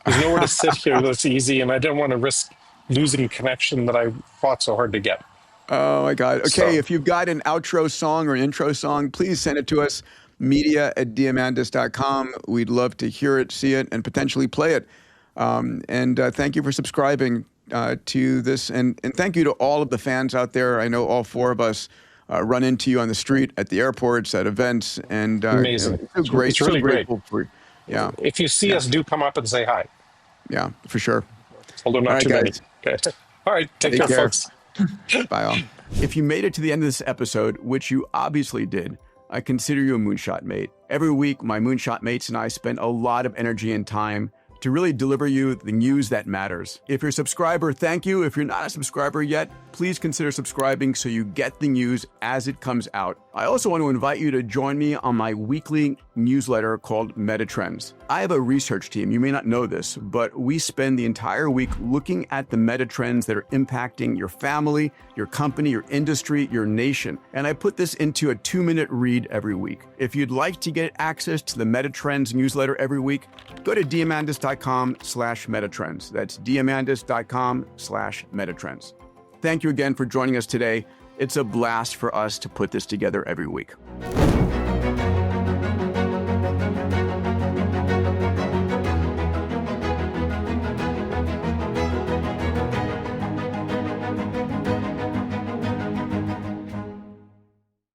There's nowhere to sit here that's easy, and I didn't want to risk losing connection that I fought so hard to get. Oh my God. Okay, if you've got an outro song or an intro song, please send it to us. media@diamandis.com. We'd love to hear it, see it, and potentially play it. And thank you for subscribing to this. And thank you to all of the fans out there. I know all four of us run into you on the street, at the airports, at events. And amazing. It's great. It's really great. Yeah. If you see us, do come up and say hi. Yeah, for sure. Although not too many. Okay. All right. Take care, folks. Bye all. If you made it to the end of this episode, which you obviously did, I consider you a Moonshot mate. Every week, my Moonshot mates and I spend a lot of energy and time to really deliver you the news that matters. If you're a subscriber, thank you. If you're not a subscriber yet, please consider subscribing so you get the news as it comes out. I also want to invite you to join me on my weekly newsletter called Metatrends. I have a research team. You may not know this, but we spend the entire week looking at the metatrends that are impacting your family, your company, your industry, your nation. And I put this into a 2-minute read every week. If you'd like to get access to the Metatrends newsletter every week, go to diamandis.com/metatrends. That's diamandis.com/metatrends. Thank you again for joining us today. It's a blast for us to put this together every week.